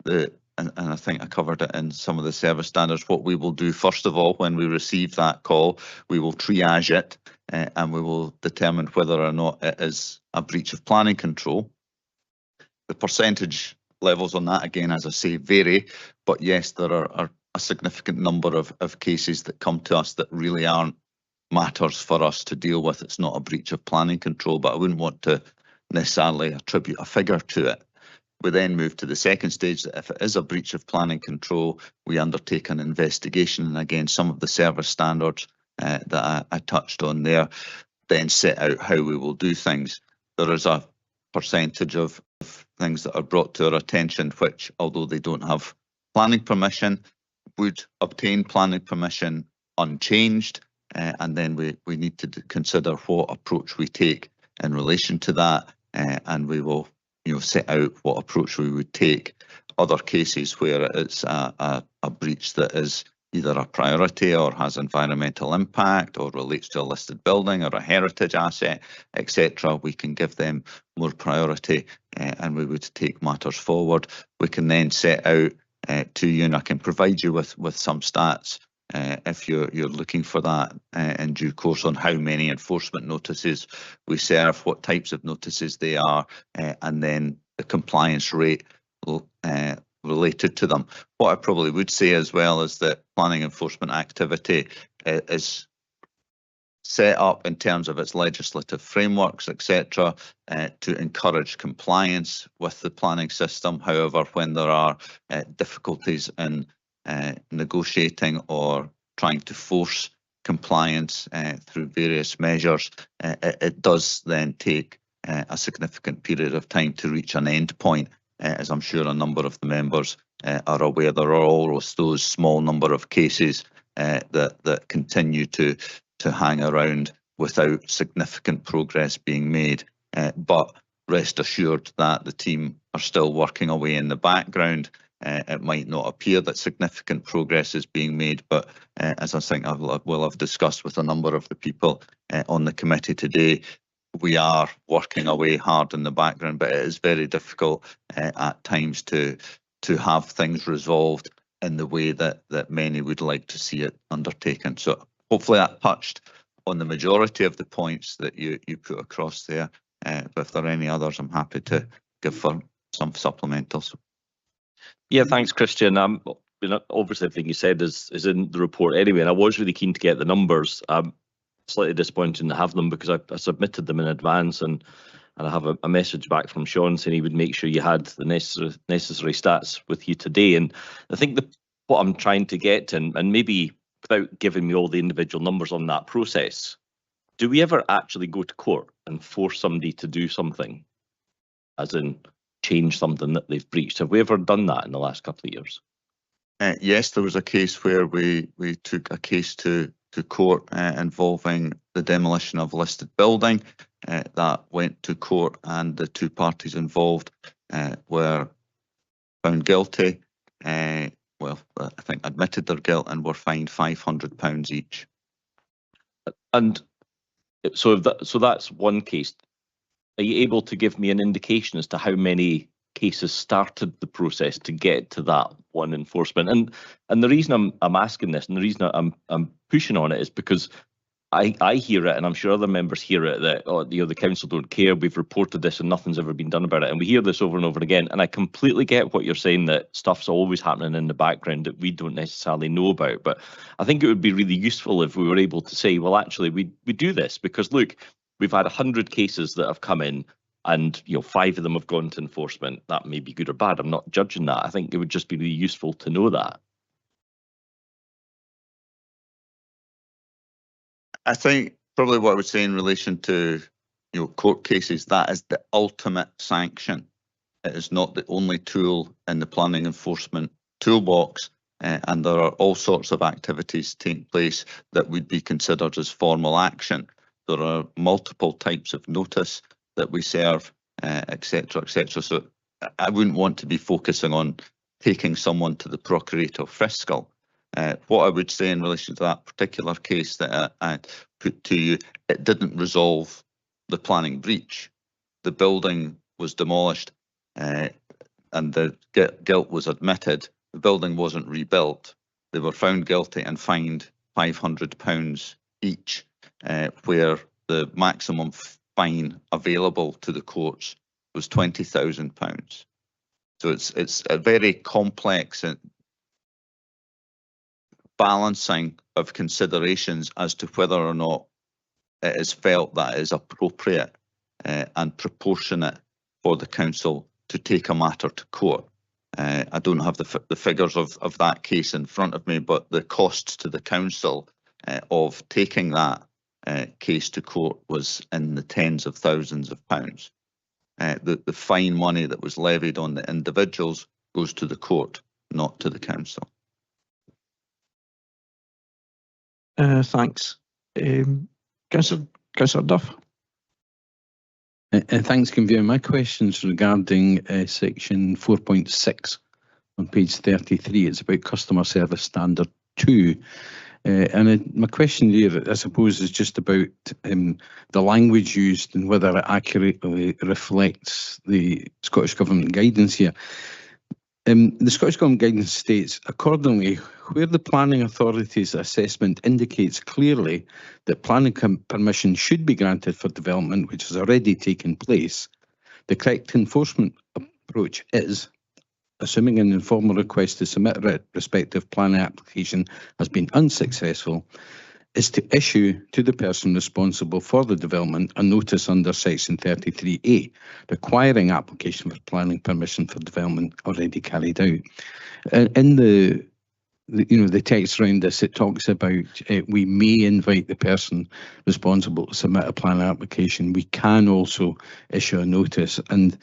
Speaker 12: And I think I covered it in some of the service standards. What we will do, first of all, when we receive that call, we will triage it and we will determine whether or not it is a breach of planning control. The percentage levels on that, again, as I say, vary, but yes, there are a significant number of cases that come to us that really aren't matters for us to deal with. It's not a breach of planning control, but I wouldn't want to necessarily attribute a figure to it. We then move to the second stage, that if it is a breach of planning control, we undertake an investigation, and again, some of the service standards that I touched on there then set out how we will do things. There is a percentage of things that are brought to our attention which, although they don't have planning permission, would obtain planning permission unchanged, and then we need to consider what approach we take in relation to that, and we will set out what approach we would take. Other cases where it's a breach that is either a priority or has environmental impact or relates to a listed building or a heritage asset, etc., we can give them more priority and we would take matters forward. We can then set out to you, and I can provide you with some stats if you're looking for that in due course, on how many enforcement notices we serve, what types of notices they are, and then the compliance rate related to them. What I probably would say as well is that planning enforcement activity is set up in terms of its legislative frameworks, etc., to encourage compliance with the planning system. However, when there are difficulties in negotiating or trying to force compliance through various measures, it does then take a significant period of time to reach an end point. As I'm sure a number of the members are aware, there are always those small number of cases that continue to hang around without significant progress being made. But rest assured that the team are still working away in the background. It might not appear that significant progress is being made, but as I think I will have discussed with a number of the people on the committee today, we are working away hard in the background, but it is very difficult at times to have things resolved in the way that many would like to see it undertaken. So hopefully that touched on the majority of the points that you put across there. But if there are any others, I'm happy to give for some supplementals.
Speaker 7: Yeah, thanks, Christian. Obviously, everything you said is in the report anyway, and I was really keen to get the numbers. Slightly disappointed to have them because I submitted them in advance, and I have a message back from Sean saying he would make sure you had the necessary stats with you today. And I think what I'm trying to get, and maybe without giving me all the individual numbers on that process, do we ever actually go to court and force somebody to do something, as in change something that they've breached? Have we ever done that in the last couple of years?
Speaker 12: Yes, there was a case where we took a case to court involving the demolition of a listed building. That went to court, and the two parties involved were found guilty. Well, I think admitted their guilt and were fined £500 each.
Speaker 7: And so that's one case. Are you able to give me an indication as to how many cases started the process to get to that one enforcement? And the reason I'm asking this, and the reason I'm pushing on it, is because I hear it, and I'm sure other members hear it, that the council don't care, we've reported this and nothing's ever been done about it, and we hear this over and over again. And I completely get what you're saying, that stuff's always happening in the background that we don't necessarily know about. But I think it would be really useful if we were able to say, well, actually, we do this because look, we've had 100 cases that have come in, and 5 of them have gone to enforcement. That may be good or bad. I'm not judging that. I think it would just be really useful to know that.
Speaker 12: I think probably what I would say in relation to court cases, that is the ultimate sanction. It is not the only tool in the planning enforcement toolbox, and there are all sorts of activities taking place that would be considered as formal action. There are multiple types of notice that we serve, etc., etc. So I wouldn't want to be focusing on taking someone to the Procurator Fiscal. What I would say in relation to that particular case that I put to you, it didn't resolve the planning breach. The building was demolished and the guilt was admitted. The building wasn't rebuilt. They were found guilty and fined £500 each, where the maximum fine available to the courts was £20,000. So it's a very complex balancing of considerations as to whether or not it is felt that it is appropriate and proportionate for the council to take a matter to court. I don't have the figures of that case in front of me, but the costs to the council of taking that case to court was in the tens of thousands of pounds. The fine money that was levied on the individuals goes to the court, not to the council.
Speaker 1: Thanks. Councillor Duff.
Speaker 11: Thanks, Convener. My question's regarding section 4.6 on page 33. It's about customer service standard 2. My question here, I suppose, is just about the language used and whether it accurately reflects the Scottish Government guidance here. The Scottish Government guidance states, accordingly, where the planning authority's assessment indicates clearly that planning permission should be granted for development which has already taken place, the correct enforcement approach is, assuming an informal request to submit a respective planning application has been unsuccessful, is to issue to the person responsible for the development a notice under section 33A, requiring application for planning permission for development already carried out. In the
Speaker 15: the text around this, it talks about we may invite the person responsible to submit a planning application. We can also issue a notice. And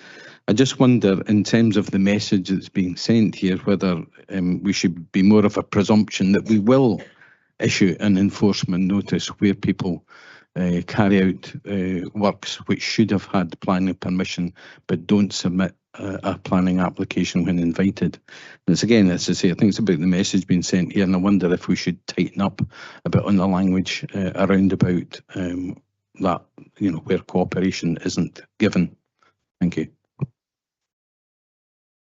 Speaker 15: I just wonder, in terms of the message that's being sent here, whether we should be more of a presumption that we will issue an enforcement notice where people carry out works which should have had planning permission but don't submit a planning application when invited. And it's again, as I say, I think it's about the message being sent here, and I wonder if we should tighten up a bit on the language around about that, where cooperation isn't given. Thank you.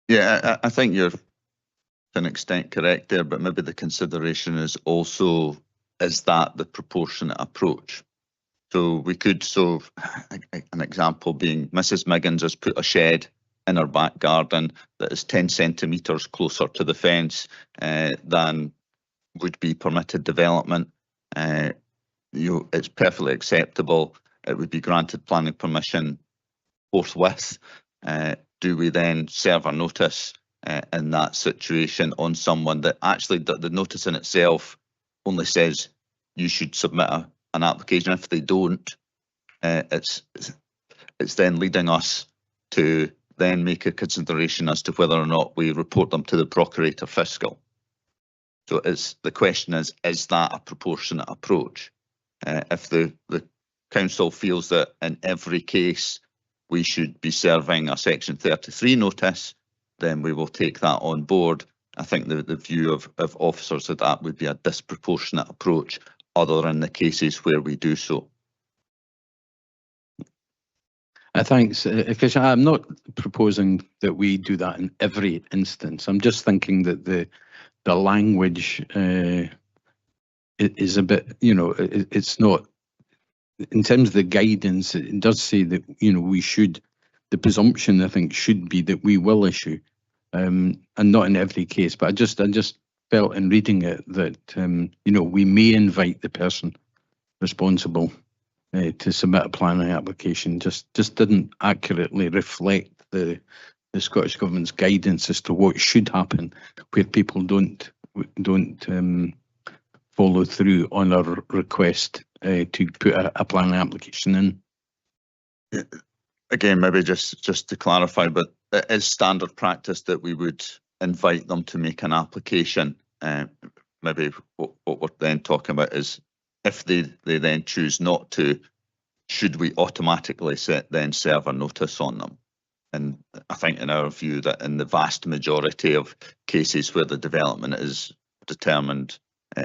Speaker 12: Yeah, I think you're to an extent correct there, but maybe the consideration is also, is that the proportionate approach? So we could, an example being Mrs. Miggins has put a shed in her back garden that is 10 centimetres closer to the fence than would be permitted development. It's perfectly acceptable. It would be granted planning permission forthwith. Do we then serve a notice in that situation on someone that actually the notice in itself only says you should submit an application? If they don't, it's then leading us to then make a consideration as to whether or not we report them to the Procurator Fiscal. So the question is that a proportionate approach? If the council feels that in every case we should be serving a Section 33 notice, then we will take that on board. I think the view of officers of that would be a disproportionate approach, other than the cases where we do so.
Speaker 15: Thanks, Kisha. I'm not proposing that we do that in every instance. I'm just thinking that the language is a bit, it's not, in terms of the guidance, it does say that, we should, the presumption, I think, should be that we will issue, and not in every case. But I just felt in reading it that, we may invite the person responsible to submit a planning application. Just didn't accurately reflect the Scottish Government's guidance as to what should happen where people don't follow through on a request to put a planning application in.
Speaker 12: Again, maybe just to clarify, but it is standard practice that we would invite them to make an application. Maybe what we're then talking about is, if they then choose not to, should we automatically then serve a notice on them? And I think in our view that in the vast majority of cases where the development is determined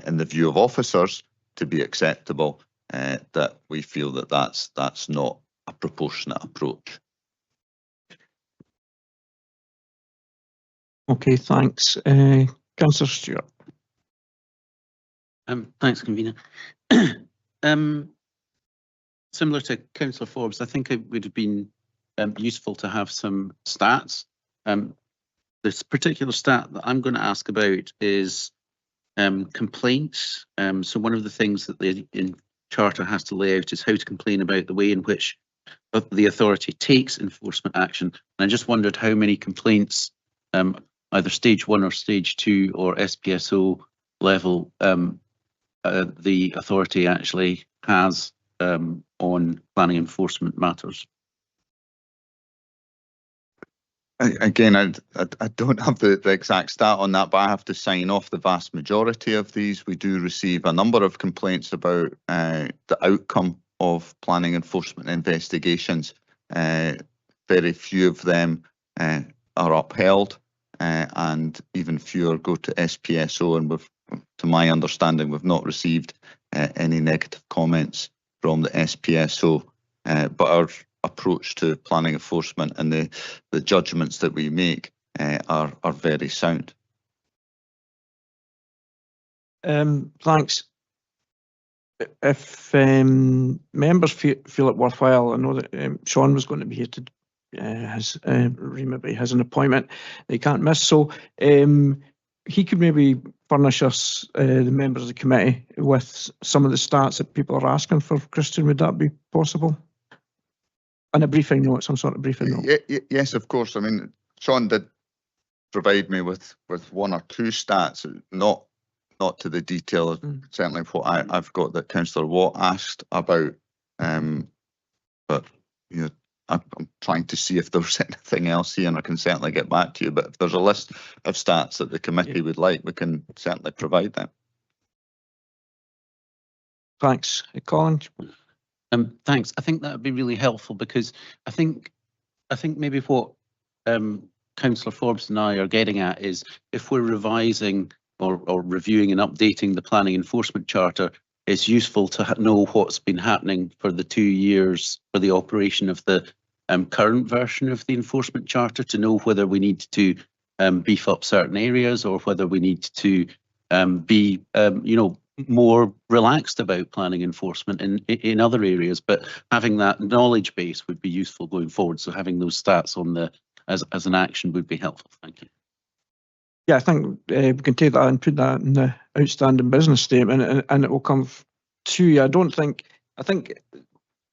Speaker 12: in the view of officers to be acceptable, that we feel that that's not a proportionate approach.
Speaker 1: Okay, thanks. Councillor Stewart.
Speaker 11: Thanks, Convener. Similar to Councillor Forbes, I think it would have been useful to have some stats. This particular stat that I'm going to ask about is complaints. So one of the things that the Charter has to lay out is how to complain about the way in which the authority takes enforcement action. And I just wondered how many complaints, either stage 1 or stage 2 or SPSO level, the authority actually has on planning enforcement matters.
Speaker 12: Again, I don't have the exact stat on that, but I have to sign off the vast majority of these. We do receive a number of complaints about the outcome of planning enforcement investigations. Very few of them are upheld, and even fewer go to SPSO, and to my understanding, we've not received any negative comments from the SPSO, but our approach to planning enforcement and the judgments that we make are very sound.
Speaker 1: Thanks. If members feel it worthwhile, I know that Sean was going to be here to has an appointment they can't miss, so he could maybe furnish us, the members of the committee, with some of the stats that people are asking for. Christian, would that be possible? And a briefing note, some sort of briefing note.
Speaker 12: Yes, of course. I mean, Sean did provide me with 1 or 2 stats, not not to the detail of certainly what I've got that Councillor Watt asked about. But you know, I'm trying to see if there's anything else here, and I can certainly get back to you. But if there's a list of stats that the committee would like, we can certainly provide them.
Speaker 1: Thanks. Colin?
Speaker 11: Thanks. I think that would be really helpful, because I think maybe what Councillor Forbes and I are getting at is, if we're revising or reviewing and updating the planning enforcement charter, it's useful to know what's been happening for the 2 years for the operation of the current version of the enforcement charter, to know whether we need to beef up certain areas, or whether we need to be more relaxed about planning enforcement in other areas. But having that knowledge base would be useful going forward. So having those stats on the as an action would be helpful. Thank you.
Speaker 1: Yeah, I think we can take that and put that in the outstanding business statement, and it will come to you. I think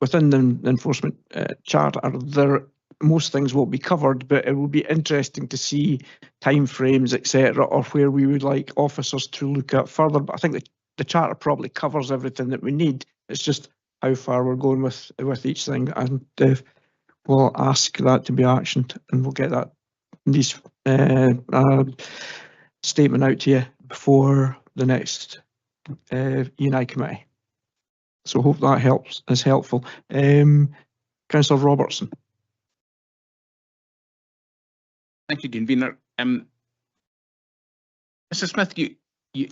Speaker 1: within the enforcement charter, most things will be covered, but it will be interesting to see timeframes, etc., or where we would like officers to look at further. But I think the charter probably covers everything that we need. It's just how far we're going with each thing, and we'll ask that to be actioned, and we'll get that statement out to you before the next E&I committee. So hope that is helpful. Councillor Robertson.
Speaker 8: Thank you, Convener. Mr. Smith, you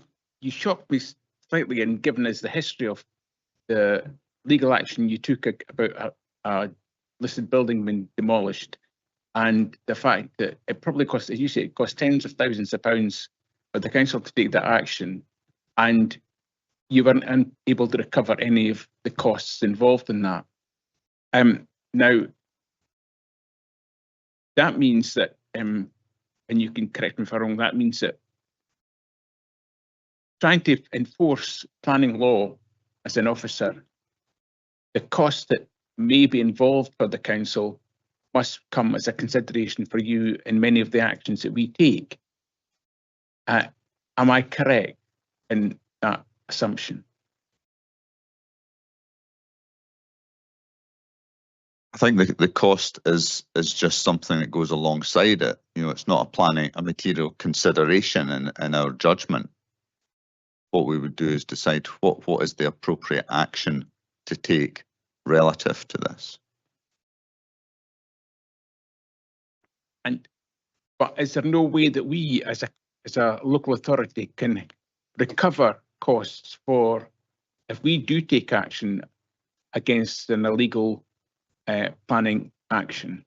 Speaker 8: shocked me slightly in giving us the history of the legal action you took about a listed building being demolished, and the fact that it probably cost, as you say, it cost tens of thousands of pounds for the council to take that action, and you weren't able to recover any of the costs involved in that. Now, that means that, and you can correct me if I'm wrong, that means that trying to enforce planning law as an officer, the cost that may be involved for the council must come as a consideration for you in many of the actions that we take. Am I correct in that assumption?
Speaker 12: I think the cost is just something that goes alongside it. You know, it's not a material consideration in our judgment. What we would do is decide what is the appropriate action to take relative to this.
Speaker 8: But is there no way that we, as a local authority, can recover costs for if we do take action against an illegal planning action?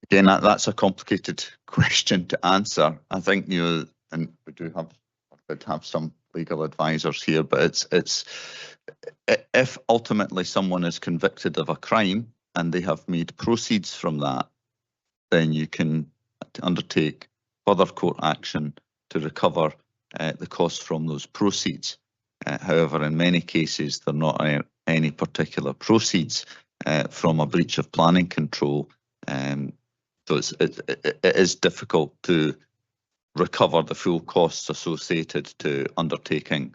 Speaker 12: Again, that's a complicated question to answer. I think, you know, and we do have some legal advisors here, but it's if ultimately someone is convicted of a crime and they have made proceeds from that, then you can undertake further court action to recover the costs from those proceeds. However, in many cases, there are not any particular proceeds from a breach of planning control. So it is difficult to recover the full costs associated to undertaking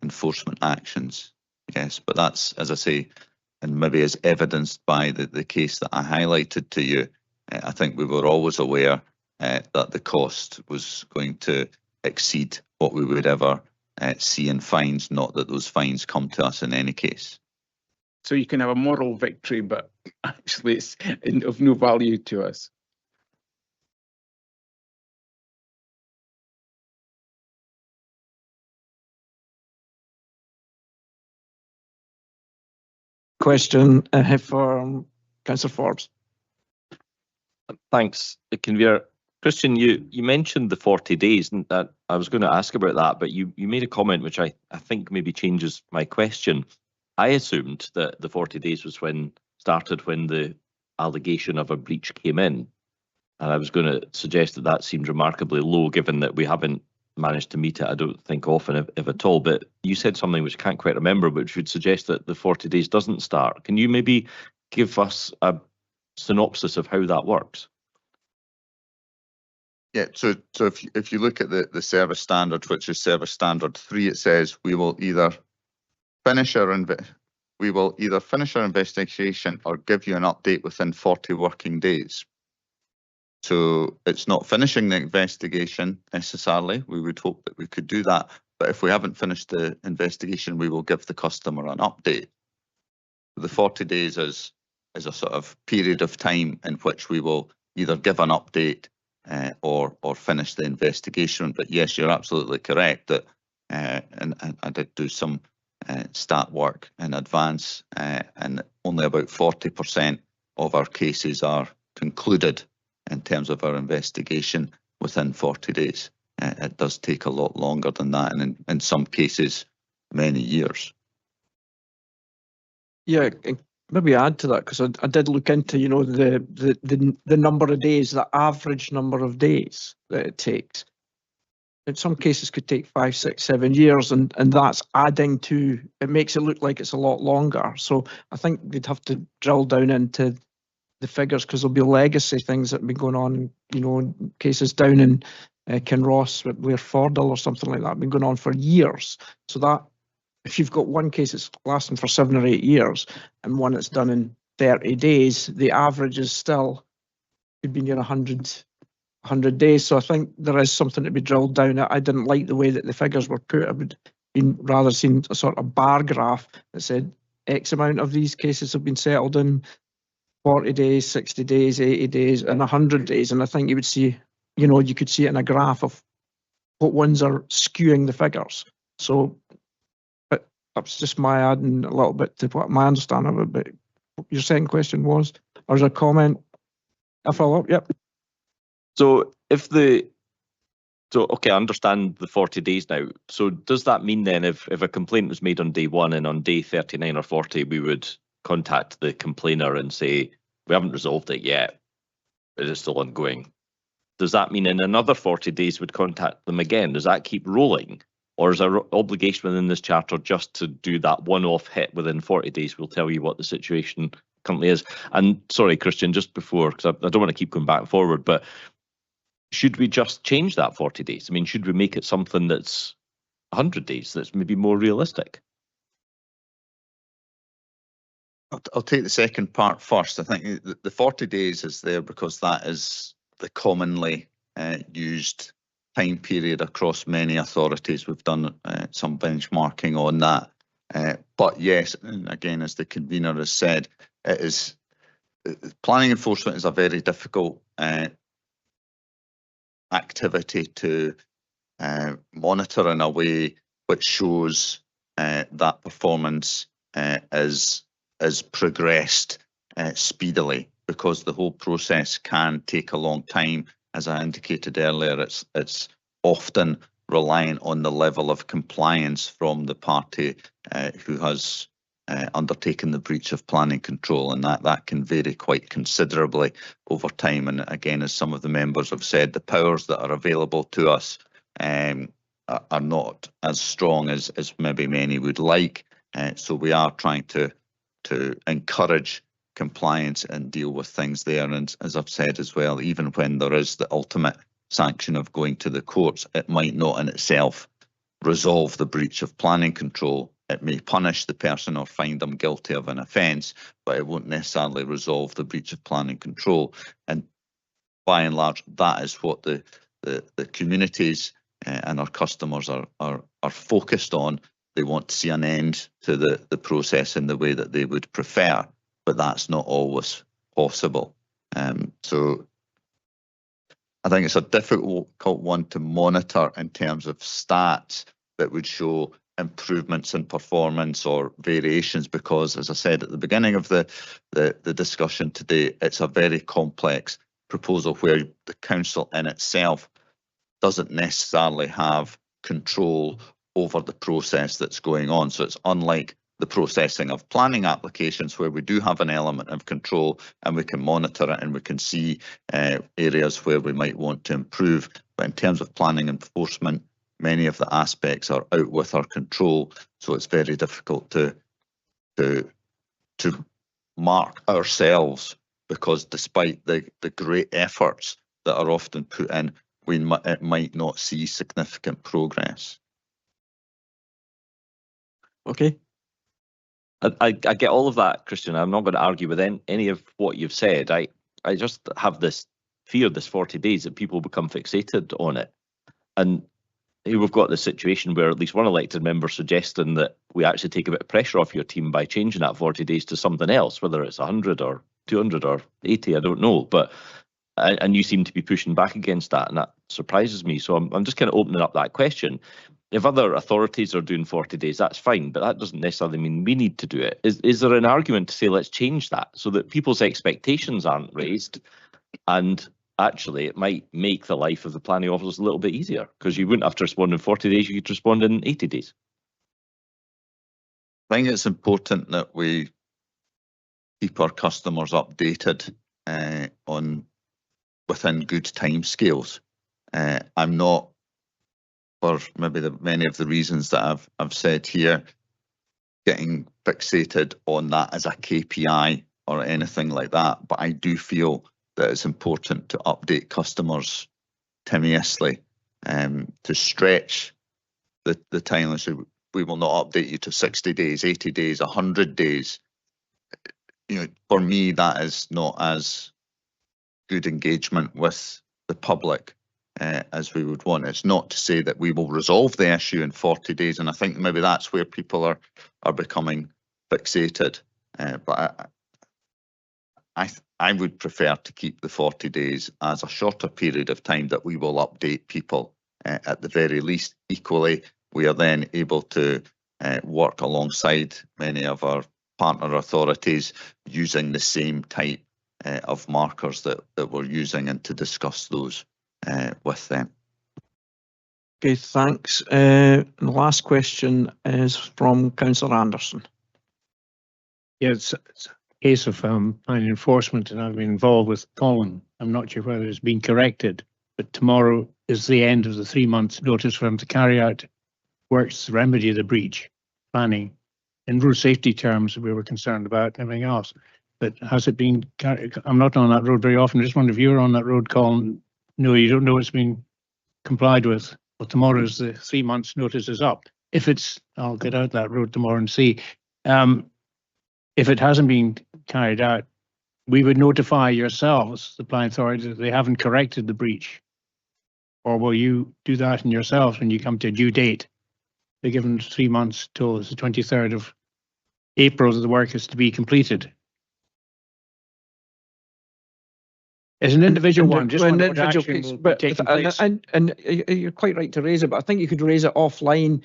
Speaker 12: enforcement actions. Yes, but that's, as I say, and maybe as evidenced by the case that I highlighted to you, I think we were always aware that the cost was going to exceed what we would ever see in fines, not that those fines come to us in any case.
Speaker 8: So you can have a moral victory, but actually it's of no value to us.
Speaker 1: Question for Councillor Forbes.
Speaker 7: Thanks, Convener. Christian, you mentioned the 40 days, and that I was going to ask about that, but you made a comment which I think maybe changes my question. I assumed that the 40 days was when the allegation of a breach came in, and I was going to suggest that seemed remarkably low, given that we haven't managed to meet it, I don't think, often, if at all. But you said something which I can't quite remember, which would suggest that the 40 days doesn't start. Can you maybe give us a synopsis of how that works?
Speaker 12: Yeah, so if you look at the service standard, which is service standard 3, it says we will either finish our investigation or give you an update within 40 working days. So it's not finishing the investigation necessarily. We would hope that we could do that, but if we haven't finished the investigation, we will give the customer an update. The 40 days is a sort of period of time in which we will either give an update or finish the investigation. But yes, you're absolutely correct that, and I did do some stat work in advance, and only about 40% of our cases are concluded in terms of our investigation within 40 days. It does take a lot longer than that, and in some cases, many years.
Speaker 1: Yeah, and maybe add to that, because I did look into, you know, the number of days, the average number of days that it takes. In some cases could take 5, 6, 7 years, and that's adding to, it makes it look like it's a lot longer. So I think they'd have to drill down into the figures, because there'll be legacy things that have been going on, you know, cases down in Kinross, where Fordle or something like that have been going on for years. So that, if you've got one case that's lasting for 7 or 8 years and one that's done in 30 days, the average is still could be near 100 days. So I think there is something to be drilled down at. I didn't like the way that the figures were put. I would rather seen a sort of bar graph that said X amount of these cases have been settled in 40 days, 60 days, 80 days, and 100 days. And I think you would see, you know, you could see it in a graph of what ones are skewing the figures. So that's just my adding a little bit to what my understanding of it. But your second question was, or is there a comment? A follow up? Yep.
Speaker 7: So okay, I understand the 40 days now. So does that mean then if a complaint was made on day 1 and on day 39 or 40, we would contact the complainer and say, we haven't resolved it yet, it is still ongoing? Does that mean in another 40 days we'd contact them again? Does that keep rolling? Or is our obligation within this charter just to do that one-off hit within 40 days? We'll tell you what the situation currently is. And sorry, Christian, just before, because I don't want to keep going back and forward, but should we just change that 40 days? I mean, should we make it something that's 100 days, that's maybe more realistic?
Speaker 12: I'll take the second part first. I think the 40 days is there because that is the commonly used time period across many authorities. We've done some benchmarking on that. But yes, and again, as the convener has said, it is planning enforcement is a very difficult activity to monitor in a way which shows that performance is progressed speedily, because the whole process can take a long time. As I indicated earlier, it's often reliant on the level of compliance from the party who has undertaken the breach of planning control, and that can vary quite considerably over time. And again, as some of the members have said, the powers that are available to us are not as strong as maybe many would like. So we are trying to encourage compliance and deal with things there. And as I've said as well, even when there is the ultimate sanction of going to the courts, it might not in itself resolve the breach of planning control. It may punish the person or find them guilty of an offence, but it won't necessarily resolve the breach of planning control. And by and large, that is what the communities and our customers are focused on. They want to see an end to the process in the way that they would prefer, but that's not always possible. So I think it's a difficult one to monitor in terms of stats that would show improvements in performance or variations, because, as I said at the beginning of the discussion today, it's a very complex proposal where the council in itself doesn't necessarily have control over the process that's going on. So it's unlike the processing of planning applications, where we do have an element of control and we can monitor it and we can see areas where we might want to improve. But in terms of planning enforcement, many of the aspects are out with our control, so it's very difficult to mark ourselves, because despite the great efforts that are often put in, it might not see significant progress.
Speaker 1: Okay.
Speaker 7: I get all of that, Christian. I'm not going to argue with any of what you've said. I just have this fear, this 40 days, that people become fixated on it. And here we've got the situation where at least one elected member suggesting that we actually take a bit of pressure off your team by changing that 40 days to something else, whether it's 100 or 200 or 80, I don't know. But and you seem to be pushing back against that, and that surprises me. So I'm just kind of opening up that question. If other authorities are doing 40 days, that's fine, but that doesn't necessarily mean we need to do it. Is there an argument to say let's change that so that people's expectations aren't raised, and actually it might make the life of the planning officers a little bit easier, because you wouldn't have to respond in 40 days, you could respond in 80 days.
Speaker 12: I think it's important that we keep our customers updated on within good timescales. I'm not, for maybe many of the reasons that I've said here, getting fixated on that as a KPI or anything like that, but I do feel that it's important to update customers continuously, to stretch the timeline. So we will not update you to 60 days, 80 days, 100 days. You know, for me, that is not as good engagement with the public as we would want. It's not to say that we will resolve the issue in 40 days, and I think maybe that's where people are becoming fixated. But I would prefer to keep the 40 days as a shorter period of time that we will update people at the very least. Equally, we are then able to work alongside many of our partner authorities using the same type of markers that we're using, and to discuss those with them.
Speaker 1: Okay, thanks. The last question is from Councillor Anderson.
Speaker 13: Yeah, it's a case of planning enforcement, and I've been involved with Colin. I'm not sure whether it's been corrected, but tomorrow is the end of the 3 months notice for him to carry out works to remedy the breach. Planning in road safety terms, we were concerned about everything else. But has it been carried? I'm not on that road very often. I just wonder if you're on that road, Colin. No, you don't know it's been complied with. Well, tomorrow is the 3 months notice is up. If it's, I'll get out that road tomorrow and see. If it hasn't been carried out, we would notify yourselves, the planning authority, that they haven't corrected the breach. Or will you do that in yourselves when you come to a due date? They're given 3 months till the 23rd of April that the work is to be completed. As an individual one, just
Speaker 1: an
Speaker 13: one
Speaker 1: individual case, but and you're quite right to raise it, but I think you could raise it offline,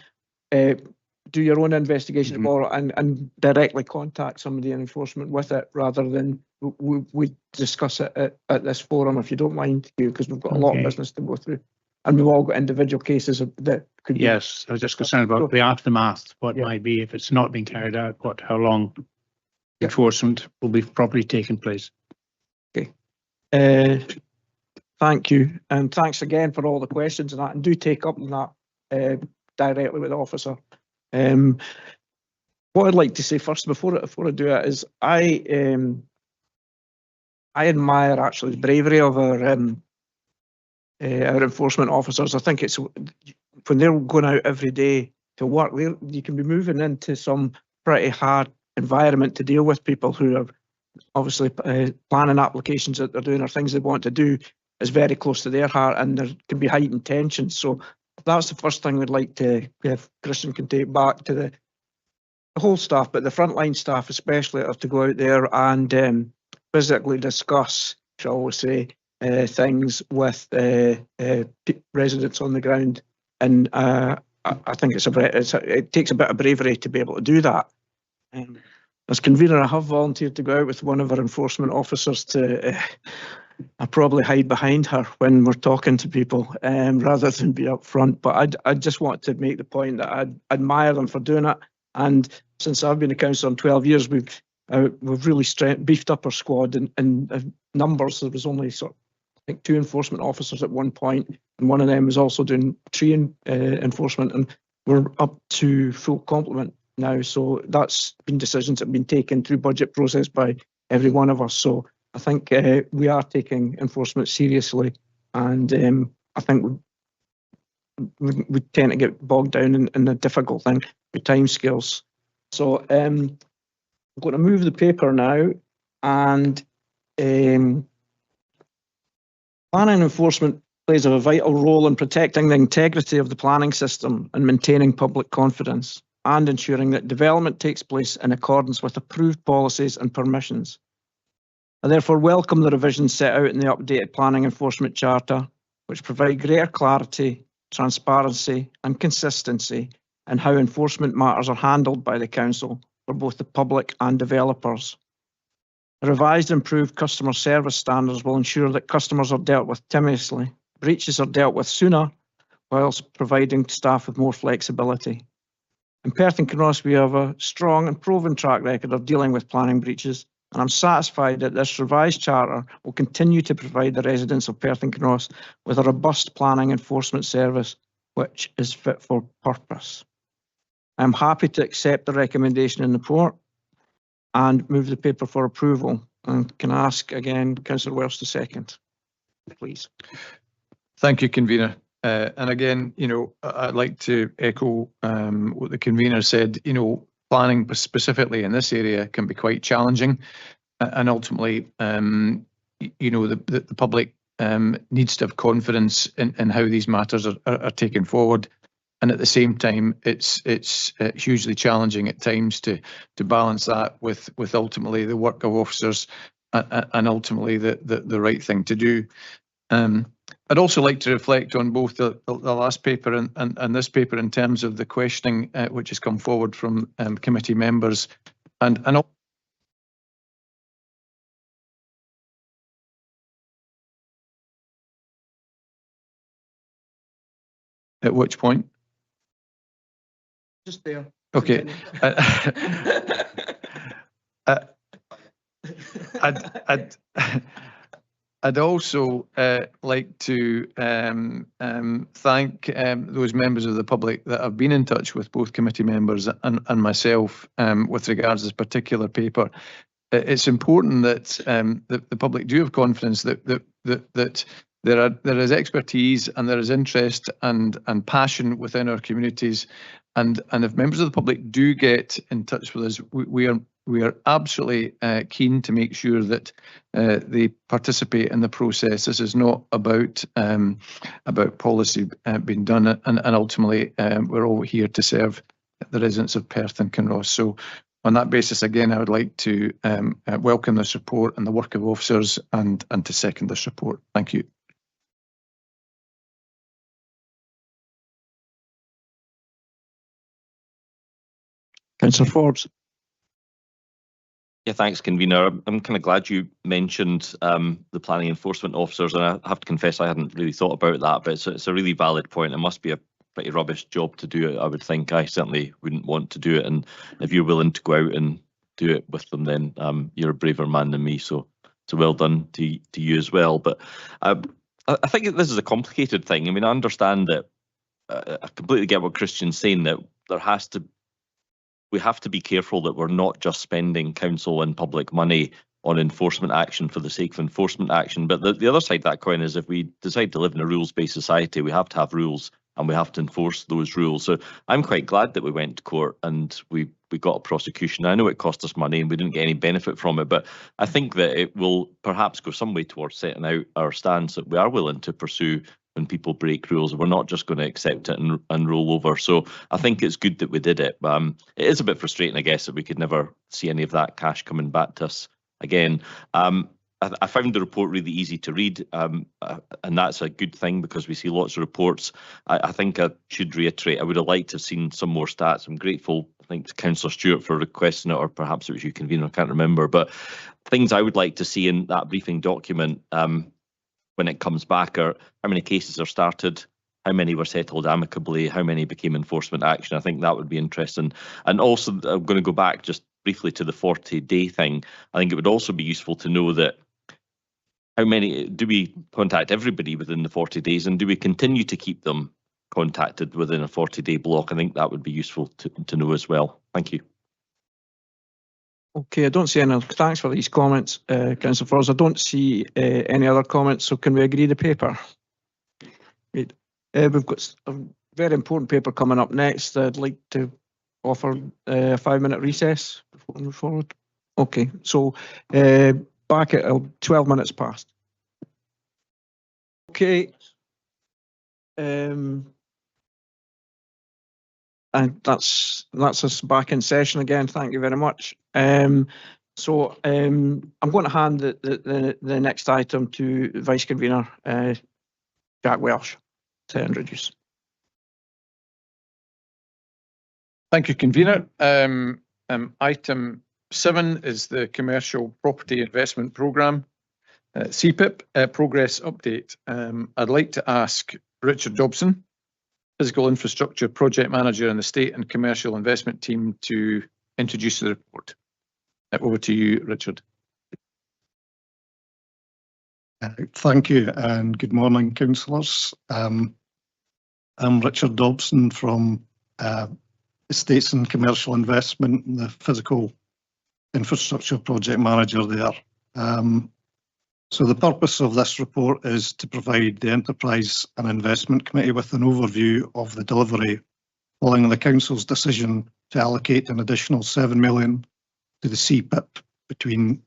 Speaker 1: do your own investigation tomorrow, and directly contact somebody in enforcement with it, rather than we discuss it at this forum, if you don't mind, because we've got a lot of business to go through, and we've all got individual cases that could be.
Speaker 13: Yes, I was just concerned about the aftermath. What might be if it's not been carried out? How long enforcement will be properly taking place?
Speaker 1: Okay. Thank you, and thanks again for all the questions and that, and do take up on that directly with the officer. What I'd like to say first before I do it is I admire actually the bravery of our enforcement officers. I think it's when they're going out every day to work, you can be moving into some pretty hard environment to deal with people who are obviously planning applications that they're doing or things they want to do is very close to their heart, and there can be heightened tension. So that's the first thing we'd like to, if Christian can take back to the whole staff, but the frontline staff especially, have to go out there and physically discuss, shall we say, things with residents on the ground. And I think it takes a bit of bravery to be able to do that. As convener, I have volunteered to go out with one of our enforcement officers to I probably hide behind her when we're talking to people rather than be up front. But I just want to make the point that I admire them for doing it. And since I've been a councillor in 12 years, we've really beefed up our squad in numbers. There was only I think 2 enforcement officers at one point, and one of them was also doing tree enforcement, and we're up to full complement now. So that's been decisions that have been taken through budget process by every one of us. So I think we are taking enforcement seriously, and I think we tend to get bogged down in the difficult thing with timescales. So I'm going to move the paper now, and planning enforcement plays a vital role in protecting the integrity of the planning system and maintaining public confidence, and ensuring that development takes place in accordance with approved policies and permissions. I therefore welcome the revisions set out in the updated Planning Enforcement Charter, which provide greater clarity, transparency and consistency in how enforcement matters are handled by the Council for both the public and developers. The revised improved customer service standards will ensure that customers are dealt with timely, breaches are dealt with sooner, whilst providing staff with more flexibility. In Perth and Kinross, we have a strong and proven track record of dealing with planning breaches, and I'm satisfied that this revised charter will continue to provide the residents of Perth and Kinross with a robust planning enforcement service which is fit for purpose. I'm happy to accept the recommendation in the report and move the paper for approval. And can I ask again Councillor Welsh to second, please?
Speaker 14: Thank you, Convener. And again, I'd like to echo what the convener said. Planning specifically in this area can be quite challenging, and ultimately, the public needs to have confidence in how these matters are taken forward. And at the same time, it's hugely challenging at times to balance that with ultimately the work of officers and ultimately the right thing to do. I'd also like to reflect on both the last paper and this paper in terms of the questioning which has come forward from committee members, and at which point?
Speaker 1: Just there.
Speaker 14: Okay. I'd also like to thank those members of the public that have been in touch with both committee members and myself with regards to this particular paper. It's important that the public do have confidence that there is expertise and there is interest and passion within our communities. And if members of the public do get in touch with us, we are absolutely keen to make sure that they participate in the process. This is not about policy being done, and ultimately we're all here to serve the residents of Perth and Kinross. So on that basis, again, I would like to welcome this report and the work of officers and to second this report. Thank you.
Speaker 1: Councillor Forbes.
Speaker 7: Yeah, thanks, Convener. I'm kind of glad you mentioned the planning enforcement officers, and I have to confess I hadn't really thought about that, but it's a really valid point. It must be a pretty rubbish job to do it, I would think. I certainly wouldn't want to do it, and if you're willing to go out and do it with them, then you're a braver man than me, so well done to you as well. But I think that this is a complicated thing. I mean, I understand that I completely get what Christian's saying, that we have to be careful that we're not just spending council and public money on enforcement action for the sake of enforcement action. But the other side of that coin is, if we decide to live in a rules-based society, we have to have rules and we have to enforce those rules. So I'm quite glad that we went to court and we got a prosecution. I know it cost us money and we didn't get any benefit from it, but I think that it will perhaps go some way towards setting out our stance that we are willing to pursue when people break rules. We're not just going to accept it and roll over. So I think it's good that we did it. It is a bit frustrating, I guess, that we could never see any of that cash coming back to us again. I found the report really easy to read, and that's a good thing because we see lots of reports. I think I should reiterate, I would have liked to have seen some more stats. I'm grateful, I think, to Councillor Stewart for requesting it, or perhaps it was you, Convener, I can't remember. But things I would like to see in that briefing document when it comes back are how many cases are started, how many were settled amicably, how many became enforcement action. I think that would be interesting. And also, I'm going to go back just briefly to the 40-day thing. I think it would also be useful to know that how many, do we contact everybody within the 40 days, and do we continue to keep them contacted within a 40-day block? I think that would be useful to know as well. Thank you.
Speaker 1: Okay, I don't see any. Thanks for these comments, Councillor Forbes. I don't see any other comments, so can we agree the paper? We've got a very important paper coming up next. I'd like to offer a 5-minute recess before we move forward. Okay, so back at 12 minutes past. Okay. And that's us back in session again. Thank you very much. So I'm going to hand the next item to Vice Convener Jack Welsh to introduce.
Speaker 14: Thank you, Convener. Item 7 is the Commercial Property Investment Programme, CPIP progress update. I'd like to ask Richard Dobson, Physical Infrastructure Project Manager in the State and Commercial Investment Team, to introduce the report. Over to you, Richard.
Speaker 16: Thank you and good morning, councillors. I'm Richard Dobson from Estates and Commercial Investment, the Physical Infrastructure Project Manager there. So the purpose of this report is to provide the Enterprise and Investment Committee with an overview of the delivery following the Council's decision to allocate an additional £7 million to the CPIP between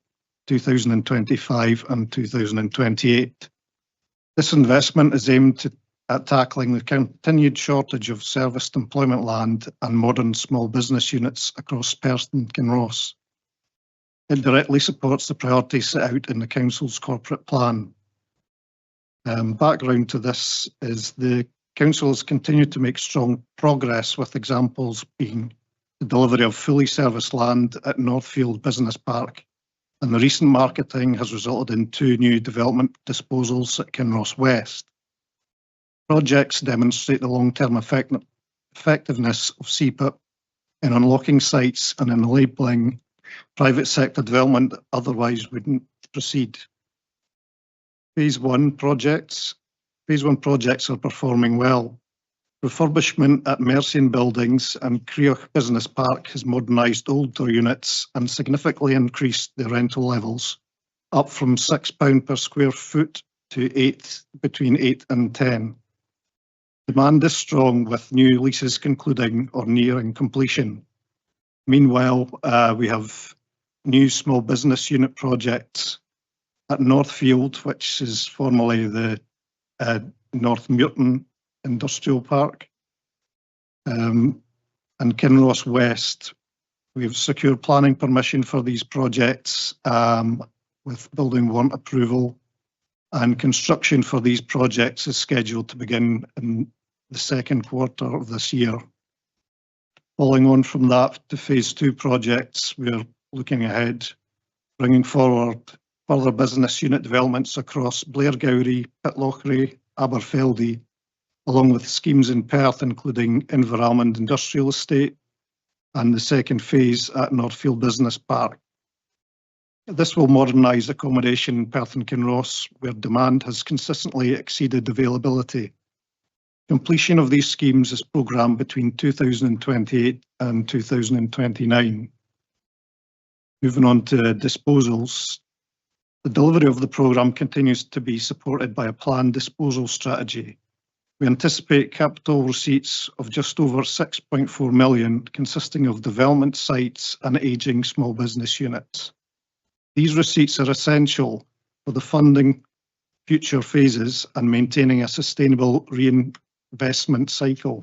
Speaker 16: 2025 and 2028. This investment is aimed at tackling the continued shortage of serviced employment land and modern small business units across Perth and Kinross. It directly supports the priorities set out in the Council's corporate plan. Background to this is the Council has continued to make strong progress, with examples being the delivery of fully serviced land at Northfield Business Park, and the recent marketing has resulted in 2 new development disposals at Kinross West. Projects demonstrate the long-term effectiveness of CPIP in unlocking sites and enabling private sector development that otherwise wouldn't proceed. Phase 1 projects are performing well. Refurbishment at Mercian Buildings and Creoch Business Park has modernised older units and significantly increased the rental levels, up from £6 per square foot to between 8 and 10. Demand is strong, with new leases concluding or nearing completion. Meanwhile, we have new small business unit projects at Northfield, which is formerly the North Muirton Industrial Park, and Kinross West. We've secured planning permission for these projects with building warrant approval, and construction for these projects is scheduled to begin in the second quarter of this year. Following on from that to phase 2 projects, we're looking ahead, bringing forward further business unit developments across Blairgowrie, Pitlochry, Aberfeldy, along with schemes in Perth, including Inveralmond Industrial Estate and the second phase at Northfield Business Park. This will modernise accommodation in Perth and Kinross, where demand has consistently exceeded availability. Completion of these schemes is programmed between 2028 and 2029. Moving on to disposals. The delivery of the programme continues to be supported by a planned disposal strategy. We anticipate capital receipts of just over £6.4 million, consisting of development sites and ageing small business units. These receipts are essential for the funding future phases and maintaining a sustainable reinvestment cycle.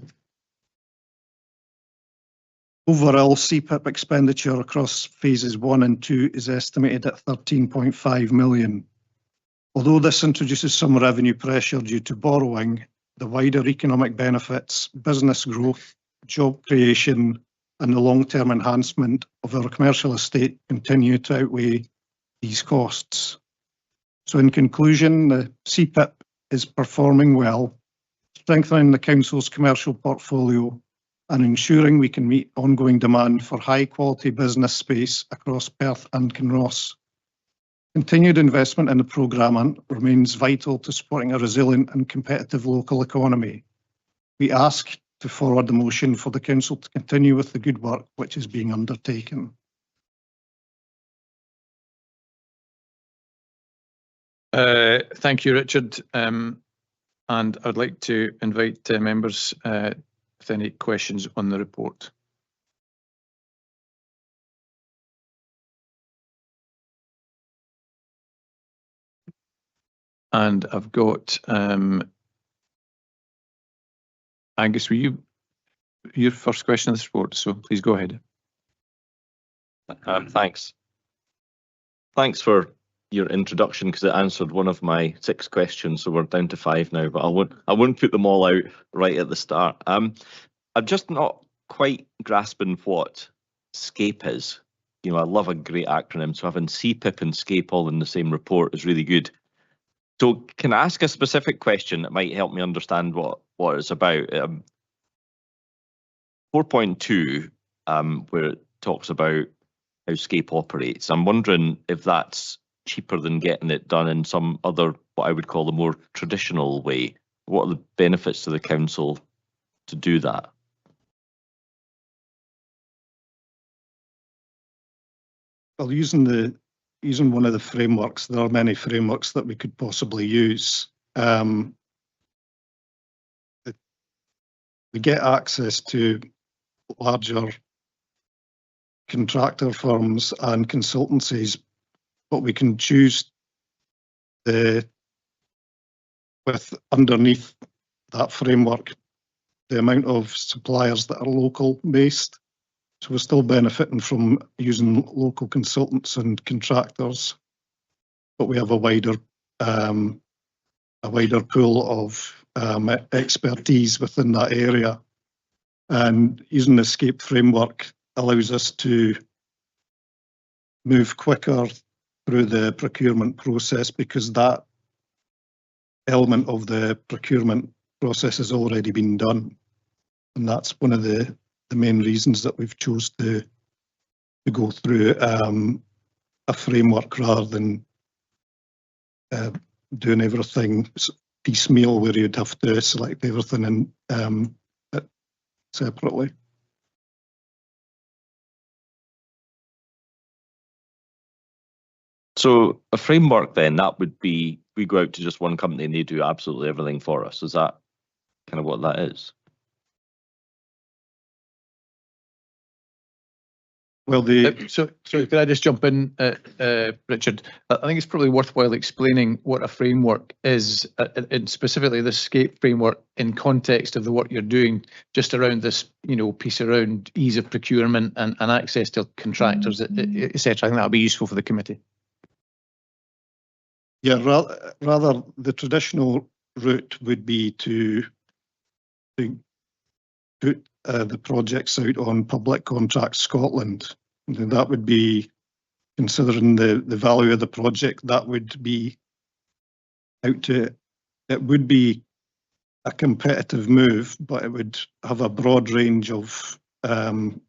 Speaker 16: Overall, CPIP expenditure across phases 1 and 2 is estimated at £13.5 million. Although this introduces some revenue pressure due to borrowing, the wider economic benefits, business growth, job creation, and the long-term enhancement of our commercial estate continue to outweigh these costs. So in conclusion, the CPIP is performing well, strengthening the Council's commercial portfolio and ensuring we can meet ongoing demand for high-quality business space across Perth and Kinross. Continued investment in the programme remains vital to supporting a resilient and competitive local economy. We ask to forward the motion for the Council to continue with the good work which is being undertaken.
Speaker 14: Thank you, Richard. And I'd like to invite members with any questions on the report. And I've got Angus, were you your first question on this report? So please go ahead.
Speaker 7: Thanks. Thanks for your introduction, because it answered one of my 6 questions, so we're down to 5 now. But I won't put them all out right at the start. I'm just not quite grasping what SCAPE is. You know, I love a great acronym, so having CPIP and SCAPE all in the same report is really good. So can I ask a specific question that might help me understand what it's about? 4.2, where it talks about how SCAPE operates. I'm wondering if that's cheaper than getting it done in some other, what I would call the more traditional way. What are the benefits to the council to do that?
Speaker 16: Well, using one of the frameworks, there are many frameworks that we could possibly use. We get access to larger contractor firms and consultancies, but we can choose with underneath that framework the amount of suppliers that are local based. So we're still benefiting from using local consultants and contractors, but we have a wider pool of expertise within that area. And using the SCAPE framework allows us to move quicker through the procurement process, because that element of the procurement process has already been done. And that's one of the main reasons that we've chose to go through a framework rather than doing everything piecemeal, where you'd have to select everything separately.
Speaker 7: So a framework then, that would be, we go out to just one company and they do absolutely everything for us. Is that kind of what that is?
Speaker 16: Well,
Speaker 14: so could I just jump in, Richard? I think it's probably worthwhile explaining what a framework is, and specifically the SCAPE framework in context of the work you're doing, just around this, piece around ease of procurement and access to contractors, etc. I think that'll be useful for the committee.
Speaker 16: Yeah, rather the traditional route would be to put the projects out on Public Contracts Scotland. And that would be, considering the value of the project, that would be it would be a competitive move, but it would have a broad range of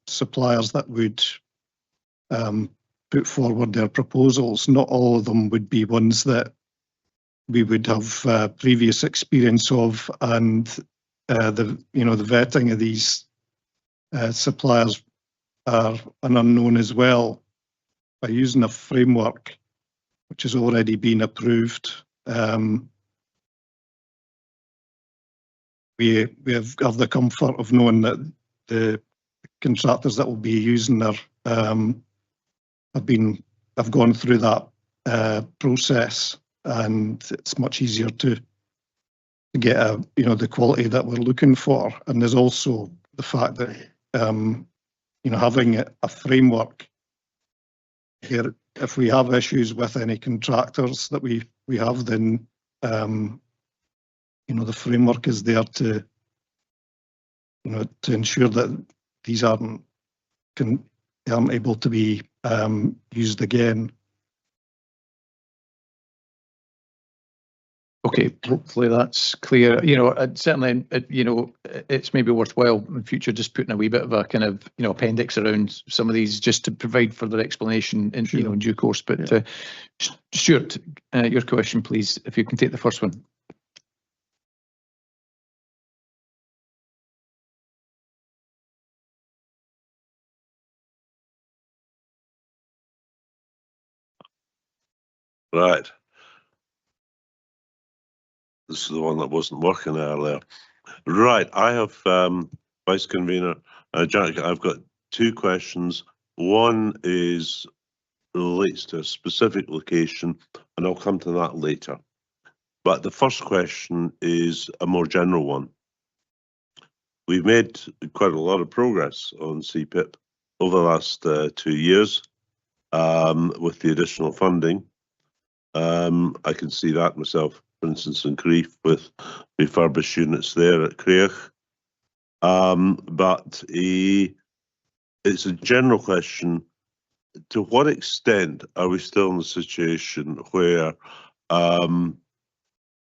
Speaker 16: suppliers that would put forward their proposals. Not all of them would be ones that we would have previous experience of, and the vetting of these suppliers are an unknown as well. By using a framework which has already been approved, we have the comfort of knowing that the contractors that will be using their have gone through that process, and it's much easier to get the quality that we're looking for. And there's also the fact that having a framework here, if we have issues with any contractors that we have, then the framework is there to ensure that these aren't able to be used again.
Speaker 14: Okay, hopefully that's clear. Certainly, it's maybe worthwhile in future just putting a wee bit of a kind of, appendix around some of these, just to provide further explanation in, in due course. But Stuart, your question, please, if you can take the first one.
Speaker 6: Right. This is the one that wasn't working earlier. Right, I have, Vice Convener, Jack, I've got two questions. One relates to a specific location, and I'll come to that later. But the first question is a more general one. We've made quite a lot of progress on CPIP over the last 2 years with the additional funding. I can see that myself, for instance, in Crieff with refurbished units there at Craig. But it's a general question. To what extent are we still in a situation where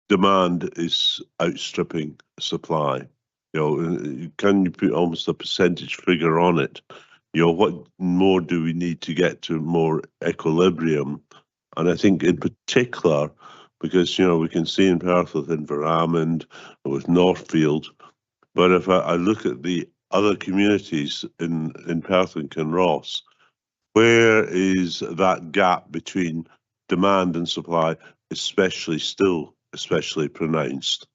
Speaker 6: demand is outstripping supply? You know, can you put almost a percentage figure on it? You know, what more do we need to get to more equilibrium? And I think in particular, because, you know, we can see in Perth with Inveramond, with Northfield, but if I look at the other communities in Perth and Kinross, where is that gap between demand and supply especially pronounced?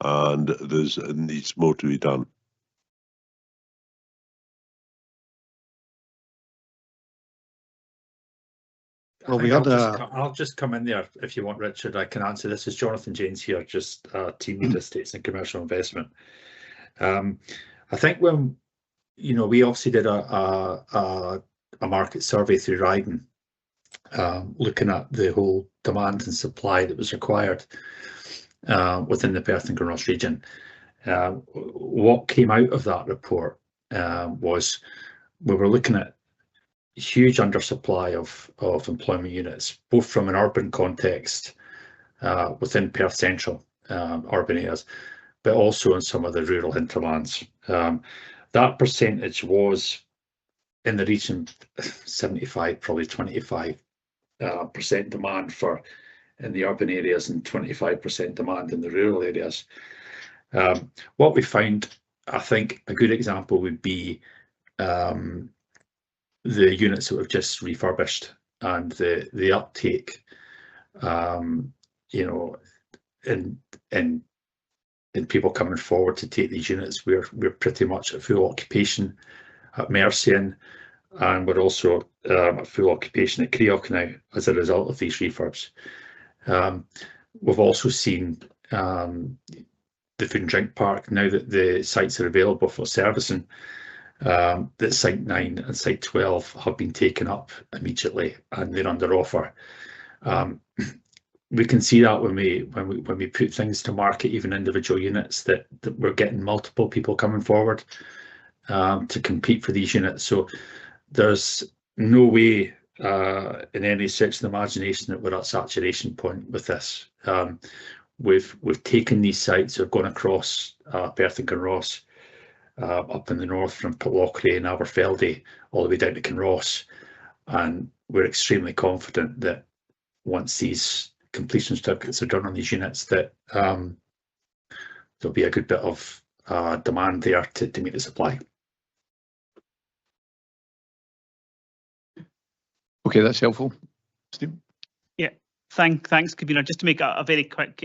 Speaker 6: And it needs more to be done.
Speaker 16: Well, we had
Speaker 17: I'll just come in there if you want, Richard. I can answer this. Is Jonathan James here, just Team Lead Estates and Commercial Investment. I think when, you know, we obviously did a market survey through Ryden, looking at the whole demand and supply that was required within the Perth and Kinross region. What came out of that report was we were looking at huge undersupply of employment units, both from an urban context within Perth Central urban areas, but also in some of the rural hinterlands. That percentage was in the region 75, probably 25% demand for in the urban areas and 25% demand in the rural areas. What we found, I think a good example would be the units that we've just refurbished and the uptake, you know, in people coming forward to take these units. We're pretty much at full occupation at Mercian, and we're also at full occupation at Creoch now as a result of these refurbs. We've also seen the food and drink park, now that the sites are available for servicing, that Site 9 and Site 12 have been taken up immediately and they're under offer. We can see that when we put things to market, even individual units, that we're getting multiple people coming forward to compete for these units. So there's no way in any stretch of the imagination that we're at saturation point with this. We've taken these sites, we've gone across Perth and Kinross, up in the north from Pitlochry and Aberfeldy all the way down to Kinross, and we're extremely confident that once these completion certificates are done on these units, that there'll be a good bit of demand there to meet the supply.
Speaker 14: Okay, that's helpful. Steve?
Speaker 2: Yeah, thanks, Convener. Just to make a very quick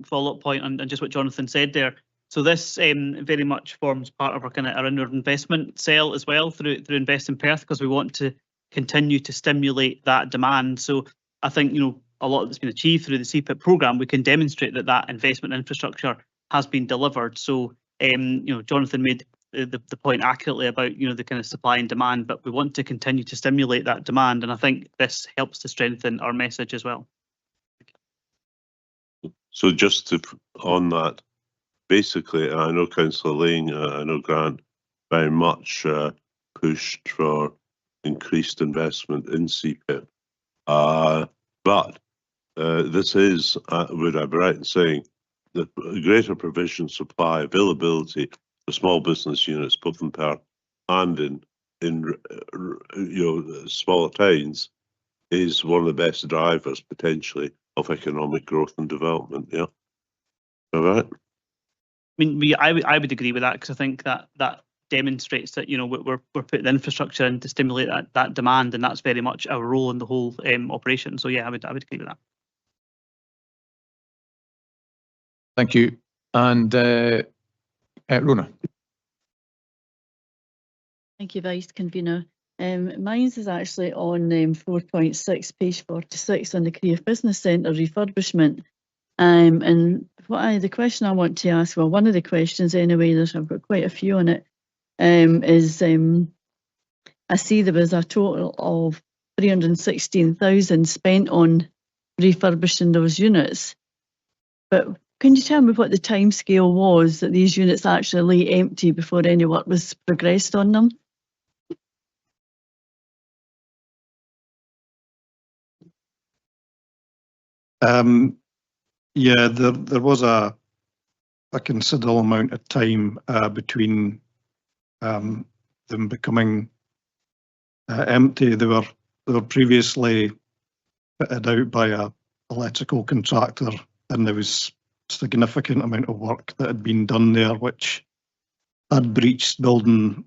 Speaker 2: follow-up point on just what Jonathan said there. So this very much forms part of our inward investment cell as well through Invest in Perth, because we want to continue to stimulate that demand. So I think, you know, a lot that's been achieved through the CPIP programme, we can demonstrate that investment infrastructure has been delivered. So you know, Jonathan made the point accurately about, you know, the kind of supply and demand, but we want to continue to stimulate that demand, and I think this helps to strengthen our message as well.
Speaker 6: So just on that, basically, I know Councillor Lane, I know Grant very much pushed for increased investment in CPIP, but this is, would I be right in saying, the greater provision, supply, availability for small business units, both in Perth and in you know, smaller towns, is one of the best drivers potentially of economic growth and development. Yeah, all right.
Speaker 2: I mean, I would agree with that, because I think that demonstrates that, you know, we're putting infrastructure in to stimulate that demand, and that's very much our role in the whole operation. So yeah, I would agree with that.
Speaker 14: Thank you. And Rona.
Speaker 18: Thank you, Vice Convener. Mine is actually on 4.6, page 46 on the Creative Business Centre refurbishment. And the question I want to ask, well, one of the questions anyway, I've got quite a few on it, is I see there was a total of 316,000 spent on refurbishing those units. But can you tell me what the timescale was that these units actually lay empty before any work was progressed on them?
Speaker 16: Yeah, there was a considerable amount of time between them becoming empty. They were previously fitted out by a electrical contractor, and there was significant amount of work that had been done there, which had breached building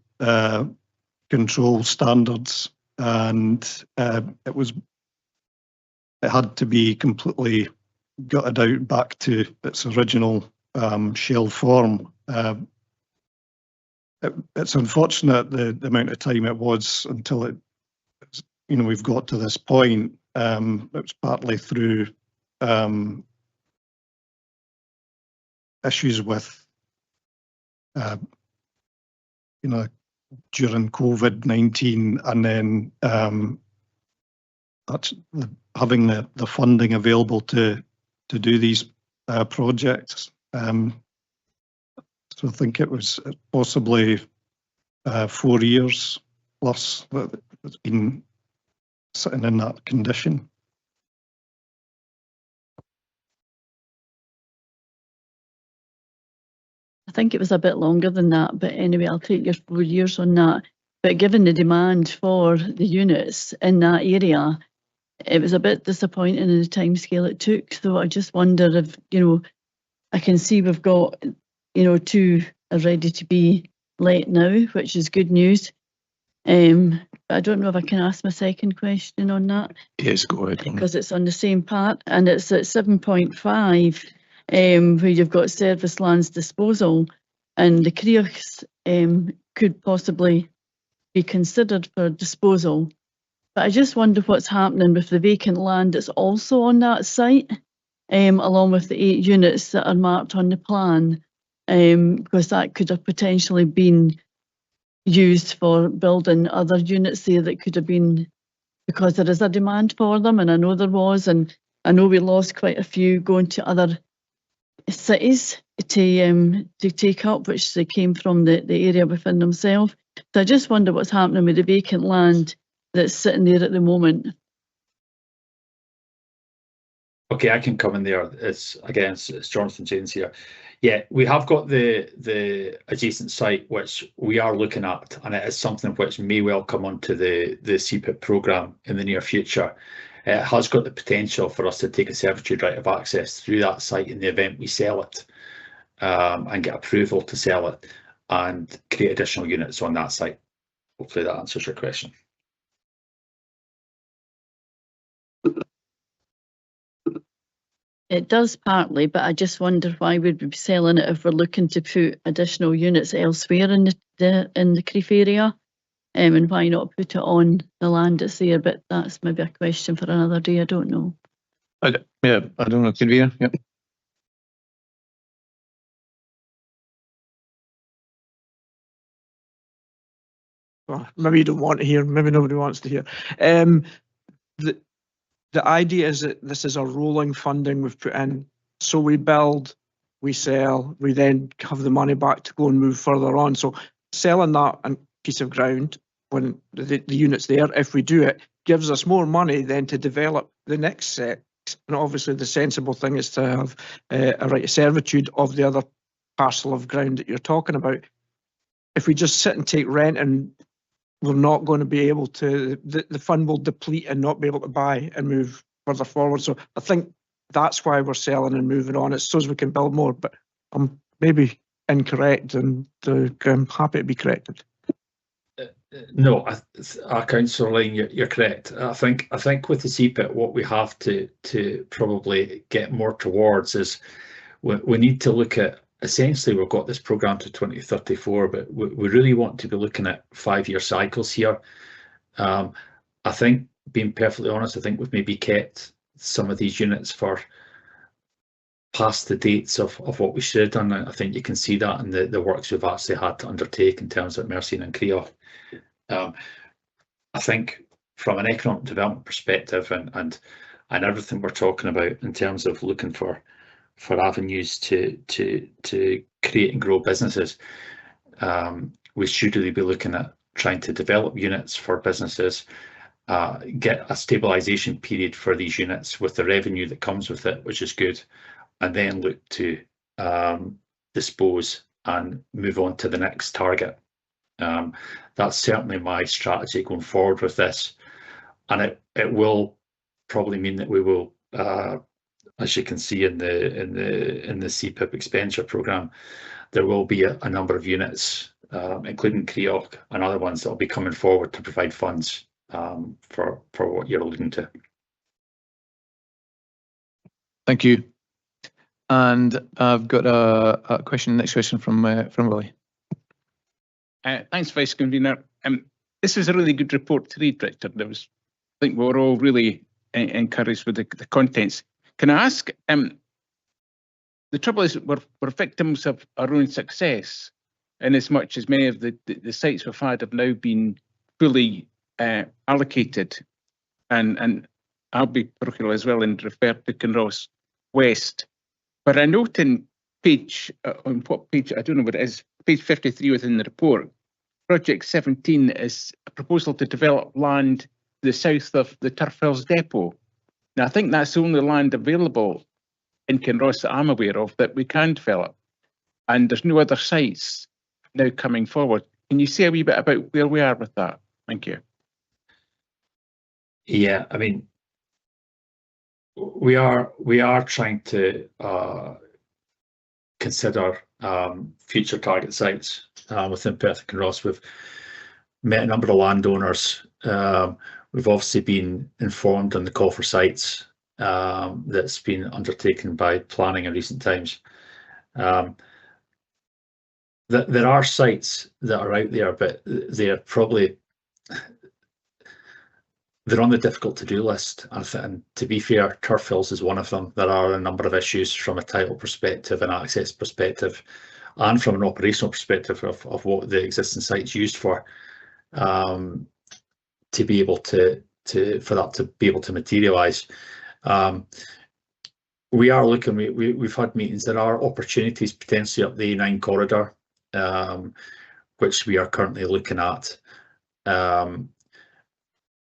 Speaker 16: control standards, and it had to be completely gutted out back to its original shell form. It's unfortunate the amount of time it was until we've got to this point. It was partly through issues with during COVID-19, and then that's having the funding available to do these projects. So I think it was possibly 4 years plus that it's been sitting in that condition.
Speaker 18: I think it was a bit longer than that, but anyway, I'll take your 4 years on that. But given the demand for the units in that area, it was a bit disappointing in the timescale it took. So I just wonder if, I can see we've got, 2 are ready to be let now, which is good news. I don't know if I can ask my second question on that.
Speaker 14: Yes, go ahead.
Speaker 18: Because it's on the same part, and it's at 7.5, where you've got service lands disposal, and the CREOs could possibly be considered for disposal. But I just wonder what's happening with the vacant land that's also on that site, along with the 8 units that are marked on the plan, because that could have potentially been used for building other units there that could have been, because there is a demand for them, and I know there was, and I know we lost quite a few going to other cities to take up, which they came from the area within themselves. So I just wonder what's happening with the vacant land that's sitting there at the moment.
Speaker 17: Okay, I can come in there. It's Jonathan James here. Yeah, we have got the adjacent site which we are looking at, and it is something which may well come onto the CPIP programme in the near future. It has got the potential for us to take a servitude right of access through that site in the event we sell it, and get approval to sell it and create additional units on that site. Hopefully that answers your question.
Speaker 18: It does partly, but I just wonder why we'd be selling it if we're looking to put additional units elsewhere in the Crieff area, and why not put it on the land that's there? But that's maybe a question for another day. I don't know.
Speaker 14: I don't know. Convener. Yep.
Speaker 1: Well, maybe you don't want to hear. Maybe nobody wants to hear. The idea is that this is a rolling funding we've put in. So we build, we sell, we then have the money back to go and move further on. So selling that piece of ground when the unit's there, if we do it, gives us more money then to develop the next set. And obviously the sensible thing is to have a right of servitude of the other parcel of ground that you're talking about. If we just sit and take rent, and we're not going to be able to, the fund will deplete and not be able to buy and move further forward. So I think that's why we're selling and moving on. It's so as we can build more, but I'm maybe incorrect, and I'm happy to be corrected.
Speaker 17: No, Councillor Lane, you're correct. I think with the CPIP, what we have to probably get more towards is we need to look at, essentially we've got this programme to 2034, but we really want to be looking at 5-year cycles here. I think, being perfectly honest, I think we've maybe kept some of these units for past the dates of what we should have done. I think you can see that in the works we've actually had to undertake in terms of Mercian and Creoch. I think from an economic development perspective and everything we're talking about in terms of looking for avenues to create and grow businesses, we should really be looking at trying to develop units for businesses, get a stabilisation period for these units with the revenue that comes with it, which is good, and then look to dispose and move on to the next target. That's certainly my strategy going forward with this, and it will probably mean that we will, as you can see in the CPIP expenditure programme, there will be a number of units, including Creoch and other ones that will be coming forward to provide funds for what you're alluding to.
Speaker 14: Thank you. And I've got a question, next question from Willie.
Speaker 8: Thanks, Vice Convener. This was a really good report to read, Richard. I think we were all really encouraged with the contents. Can I ask, the trouble is we're victims of our own success, in as much as many of the sites we've had have now been fully allocated, and I'll be parochial as well and refer to Kinross West. But I note in page, on what page, I don't know what it is, page 53 within the report, Project 17 is a proposal to develop land to the south of the Turf Hills Depot. Now, I think that's the only land available in Kinross that I'm aware of that we can develop, and there's no other sites now coming forward. Can you say a wee bit about where we are with that? Thank you.
Speaker 17: Yeah, I mean, we are trying to consider future target sites within Perth and Kinross. We've met a number of landowners. We've obviously been informed on the call for sites that's been undertaken by planning in recent times. There are sites that are out there, but they're on the difficult to-do list. And to be fair, Turf Hills is one of them. There are a number of issues from a title perspective, an access perspective, and from an operational perspective of what the existing site's used for, to be able for that to be able to materialise. We are looking, we've had meetings. There are opportunities potentially up the A9 corridor, which we are currently looking at.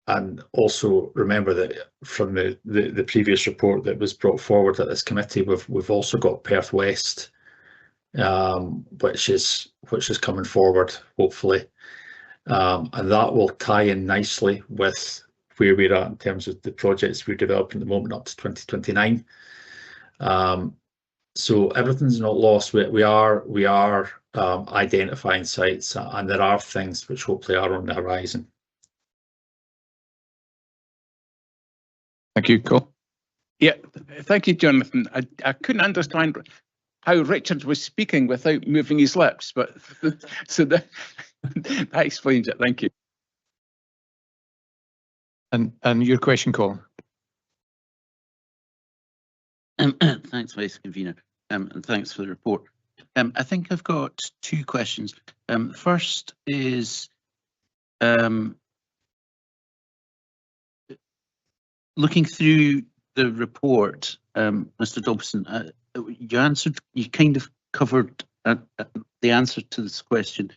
Speaker 17: And also remember that from the previous report that was brought forward at this committee, we've also got Perth West, which is coming forward, hopefully, and that will tie in nicely with where we're at in terms of the projects we're developing at the moment up to 2029. So everything's not lost. We are identifying sites, and there are things which hopefully are on the horizon.
Speaker 14: Thank you, Cole.
Speaker 8: Yeah, thank you, Jonathan. I couldn't understand how Richard was speaking without moving his lips, but so that explains it. Thank you.
Speaker 14: And your question, Colin.
Speaker 11: Thanks, Vice Convener, and thanks for the report. I think I've got two questions. First is looking through the report, Mr. Dobson, you kind of covered the answer to this question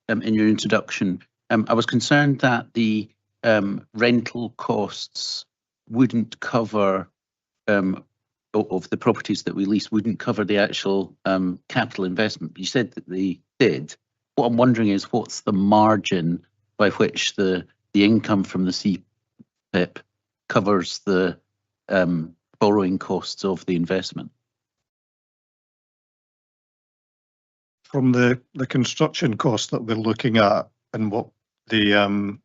Speaker 11: in your introduction. I was concerned that the rental costs wouldn't cover, of the properties that we lease, wouldn't cover the actual capital investment. You said that they did. What I'm wondering is, what's the margin by which the income from the CPIP covers the borrowing costs of the investment?
Speaker 16: From the construction cost that we're looking at, and what the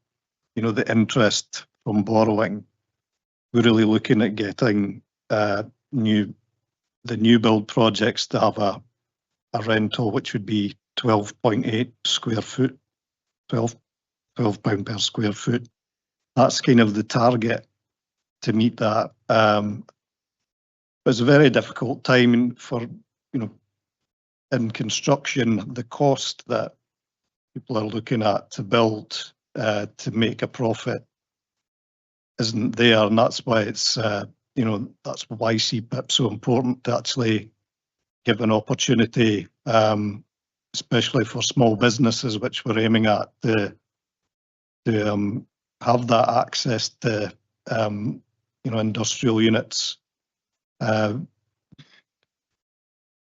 Speaker 16: the interest from borrowing, we're really looking at getting new the new build projects to have a rental which would be 12.8 square foot, 12 pound per square foot. That's kind of the target to meet that. It's a very difficult time for, you know, in construction, the cost that people are looking at to build to make a profit isn't there, and that's why it's you know, that's why CPIP's so important, to actually give an opportunity, especially for small businesses, which we're aiming at, to have that access to you know, industrial units.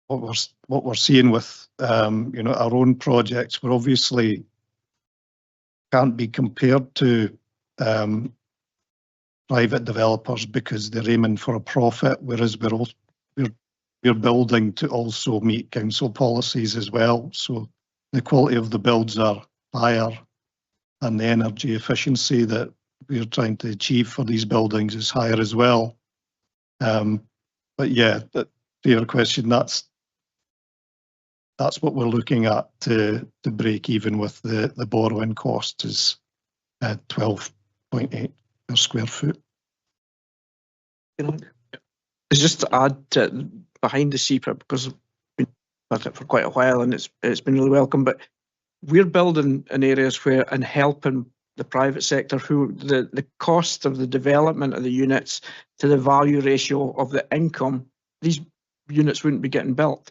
Speaker 16: What we're seeing with you know, our own projects, we're obviously can't be compared to private developers because they're aiming for a profit, whereas we're building to also meet council policies as well. So the quality of the builds are higher, and the energy efficiency that we're trying to achieve for these buildings is higher as well. But yeah, to your question, that's what we're looking at to break even with the borrowing cost is 12.8 per square foot.
Speaker 1: It's just to add to behind the CPIP, because we've been at it for quite a while and it's been really welcome, but we're building in areas where, and helping the private sector, who the cost of the development of the units to the value ratio of the income, these units wouldn't be getting built.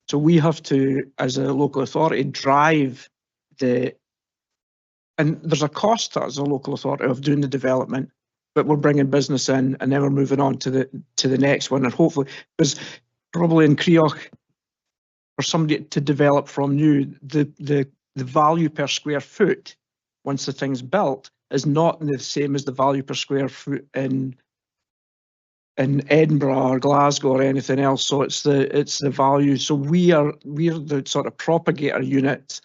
Speaker 1: So we have to, as a local authority, drive and there's a cost to us as a local authority of doing the development, but we're bringing business in and then we're moving on to the next one, and hopefully, because probably in Creoch, for somebody to develop from new, the value per square foot once the thing's built is not the same as the value per square foot in Edinburgh or Glasgow or anything else. So it's the value. So we're the sort of propagator unit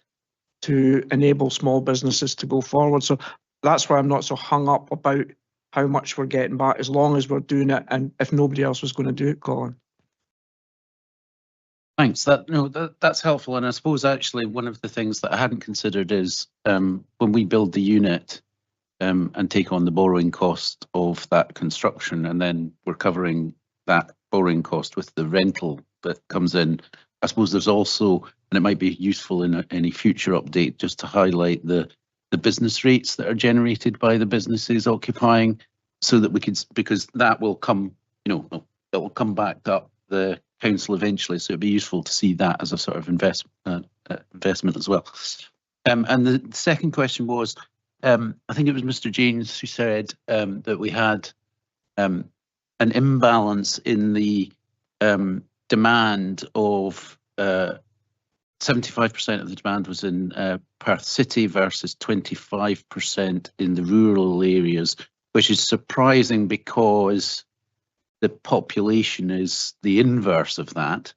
Speaker 1: to enable small businesses to go forward. So that's why I'm not so hung up about how much we're getting back, as long as we're doing it, and if nobody else was going to do it, Colin.
Speaker 11: Thanks. That's helpful. And I suppose actually one of the things that I hadn't considered is when we build the unit and take on the borrowing cost of that construction, and then we're covering that borrowing cost with the rental that comes in. I suppose there's also, and it might be useful in any future update, just to highlight the business rates that are generated by the businesses occupying, so that we could, because that will come, you know, that will come back up the council eventually. So it'd be useful to see that as a sort of investment as well. And the second question was, I think it was Mr. James who said that we had an imbalance in the demand of 75% of the demand was in Perth City versus 25% in the rural areas, which is surprising because the population is the inverse of that.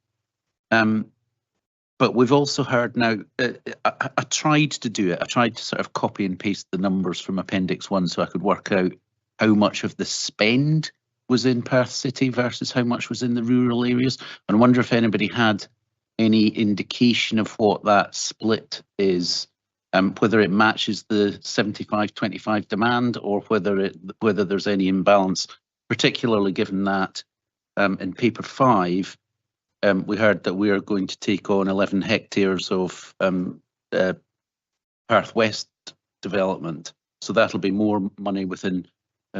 Speaker 11: But we've also heard now, I tried to do it. I tried to sort of copy and paste the numbers from Appendix 1 so I could work out how much of the spend was in Perth City versus how much was in the rural areas. And I wonder if anybody had any indication of what that split is, whether it matches the 75-25 demand, or whether there's any imbalance, particularly given that in paper 5, we heard that we are going to take on 11 hectares of Perth West development. So that'll be more money within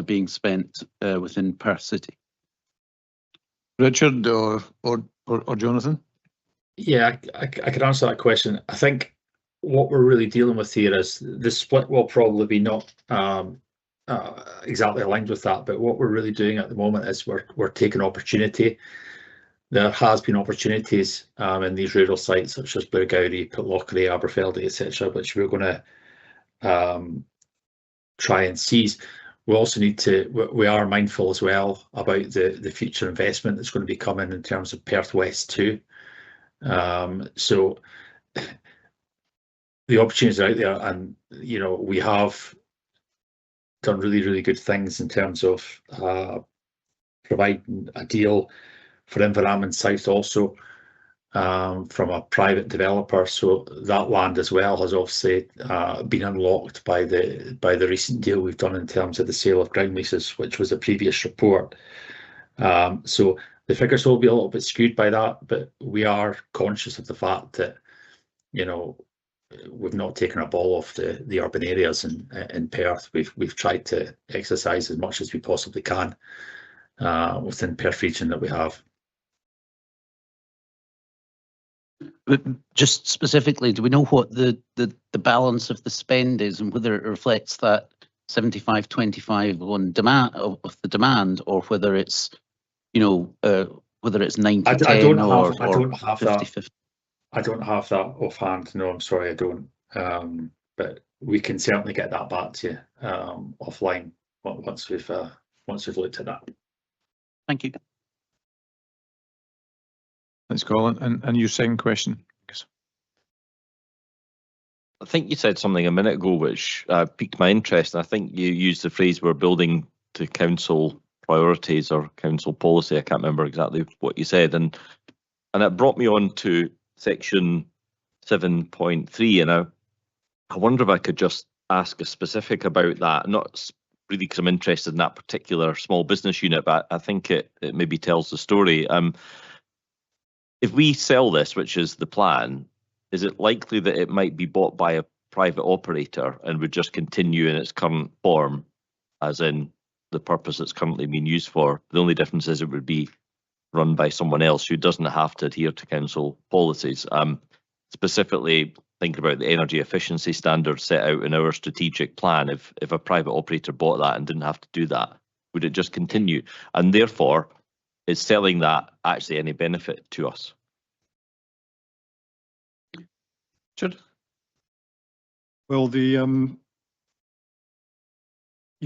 Speaker 11: being spent within Perth City.
Speaker 14: Richard or Jonathan?
Speaker 17: Yeah, I could answer that question. I think what we're really dealing with here is the split will probably be not exactly aligned with that, but what we're really doing at the moment is we're taking opportunity. There has been opportunities in these rural sites such as Blairgowrie, Pitlochry, Aberfeldy, etc., which we're going to try and seize. We also need to, we are mindful as well about the future investment that's going to be coming in terms of Perth West too. So the opportunities are out there, and you know, we have done really good things in terms of providing a deal Inverarmond South also, from a private developer. So that land as well has obviously been unlocked by the recent deal we've done in terms of the sale of ground leases, which was a previous report. So the figures will be a little bit skewed by that, but we are conscious of the fact that, you know, we've not taken up all of the urban areas in Perth. We've tried to exercise as much as we possibly can within Perth region that we have.
Speaker 11: But just specifically, do we know what the balance of the spend is and whether it reflects that 75-25 on demand of the demand, or whether it's, you know, whether it's 90-10 or 50-50?
Speaker 17: I don't have that offhand. No, I'm sorry, I don't. But we can certainly get that back to you offline once we've looked at that.
Speaker 11: Thank you.
Speaker 14: Thanks, Colin. And your second question?
Speaker 7: I think you said something a minute ago which piqued my interest. I think you used the phrase "we're building to council priorities" or council policy. I can't remember exactly what you said, and it brought me on to section 7.3, and I wonder if I could just ask a specific about that. Not really because I'm interested in that particular small business unit, but I think it maybe tells the story. If we sell this, which is the plan, is it likely that it might be bought by a private operator and would just continue in its current form, as in the purpose it's currently being used for? The only difference is it would be run by someone else who doesn't have to adhere to council policies. Specifically, think about the energy efficiency standards set out in our strategic plan. If a private operator bought that and didn't have to do that, would it just continue? And therefore, is selling that actually any benefit to us?
Speaker 14: Richard?
Speaker 16: Well, you're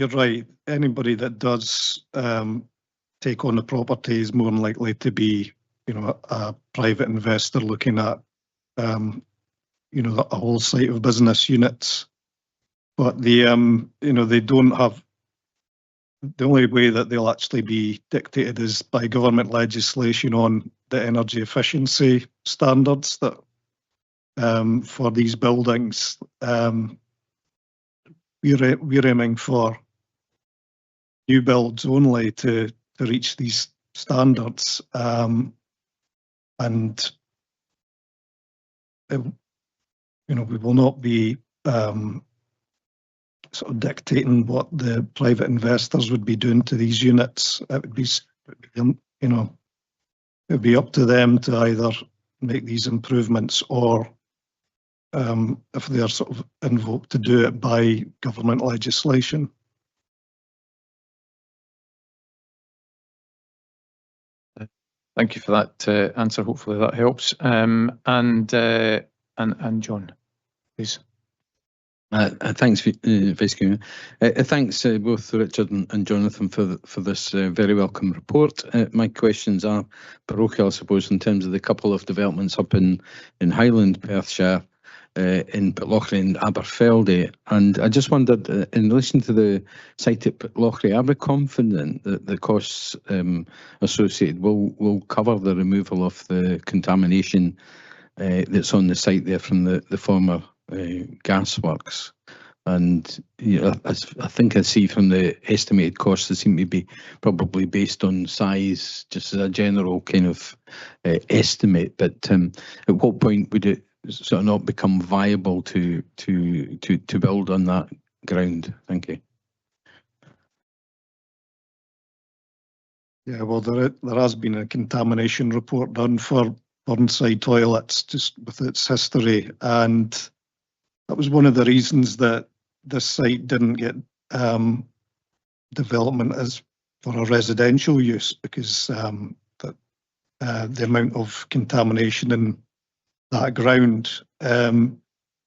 Speaker 16: right. Anybody that does take on the property is more than likely to be, you know, a private investor looking at, you know, a whole site of business units. But you know, they don't have. The only way that they'll actually be dictated is by government legislation on the energy efficiency standards that for these buildings. We're aiming for new builds only to reach these standards, and you know, we will not be sort of dictating what the private investors would be doing to these units. It would be, you know, it would be up to them to either make these improvements or, if they are sort of invoked, to do it by government legislation.
Speaker 14: Thank you for that answer. Hopefully that helps. And John, please.
Speaker 15: Thanks, Vice Chairman. Thanks both Richard and Jonathan for this very welcome report. My questions are parochial, I suppose, in terms of the couple of developments up in Highland, Perthshire, in Pitlochry and Aberfeldy. And I just wondered, in relation to the site at Pitlochry, are we confident that the costs associated will cover the removal of the contamination that's on the site there from the former gas works? And you know, I think I see from the estimated costs, they seem to be probably based on size, just as a general kind of estimate. But at what point would it sort of not become viable to build on that ground? Thank you.
Speaker 16: Yeah, well, there has been a contamination report done for Burnside toilets, just with its history, and that was one of the reasons that this site didn't get development as for a residential use, because the amount of contamination in that ground. The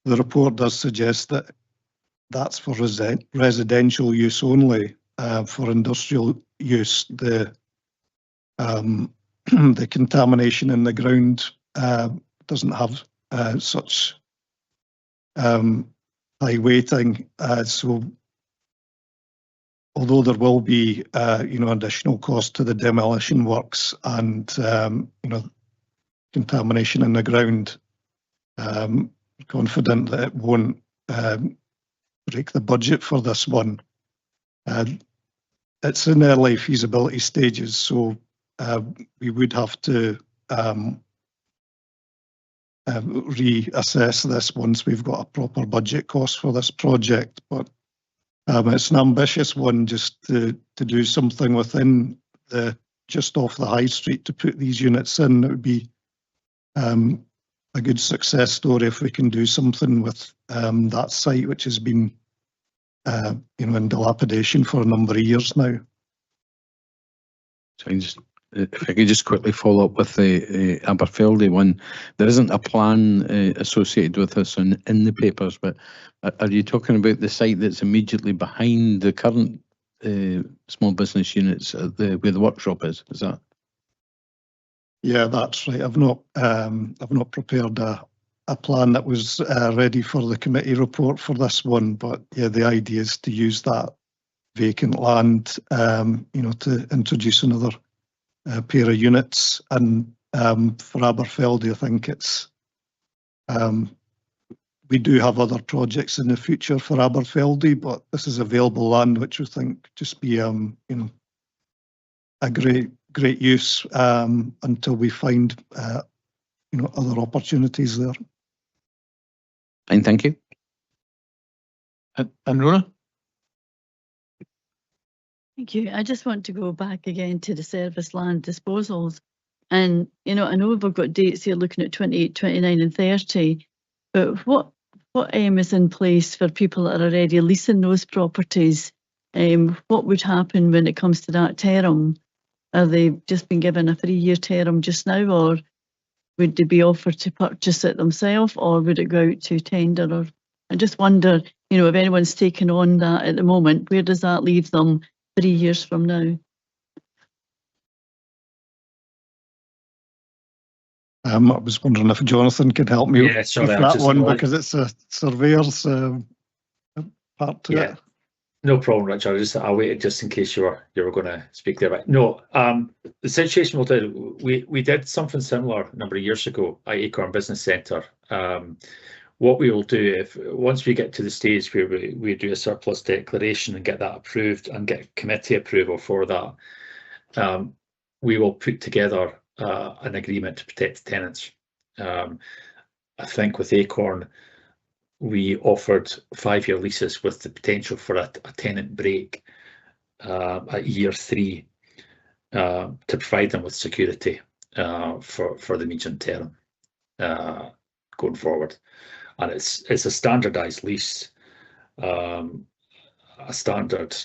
Speaker 16: report does suggest that that's for residential use only. For industrial use, the contamination in the ground doesn't have such high weighting. So although there will be, additional cost to the demolition works and, contamination in the ground, confident that it won't break the budget for this one. It's in early feasibility stages, so we would have to reassess this once we've got a proper budget cost for this project. But it's an ambitious one, just to do something within just off the high street to put these units in. It would be a good success story if we can do something with that site, which has been in dilapidation for a number of years now.
Speaker 15: So if I could just quickly follow up with the Aberfeldy one, there isn't a plan associated with this in the papers, but are you talking about the site that's immediately behind the current small business units at where the workshop is? Is that?
Speaker 16: Yeah, that's right. I've not prepared a plan that was ready for the committee report for this one, but yeah, the idea is to use that vacant land, to introduce another pair of units. And for Aberfeldy, I think it's we do have other projects in the future for Aberfeldy, but this is available land which we think just be a great use until we find other opportunities there.
Speaker 15: And thank you.
Speaker 14: And Rona?
Speaker 18: Thank you. I just want to go back again to the service land disposals. And, I know we've got dates here looking at 28, 29 and 30, but what is in place for people that are already leasing those properties? What would happen when it comes to that term? Are they just been given a 3-year term just now, or would they be offered to purchase it themselves, or would it go out to tender? Or I just wonder, if anyone's taken on that at the moment, where does that leave them 3 years from now?
Speaker 16: I was wondering if Jonathan could help me with that one, because it's a surveyor's part to it.
Speaker 17: No problem, Richard. I waited just in case you were going to speak there. But no, the situation we did something similar a number of years ago at Acorn Business Centre. What we will do, once we get to the stage where we do a surplus declaration and get that approved and get committee approval for that, we will put together an agreement to protect the tenants. I think with Acorn, we offered 5-year leases with the potential for a tenant break at year 3 to provide them with security for the medium term going forward. And it's a standardised lease, a standard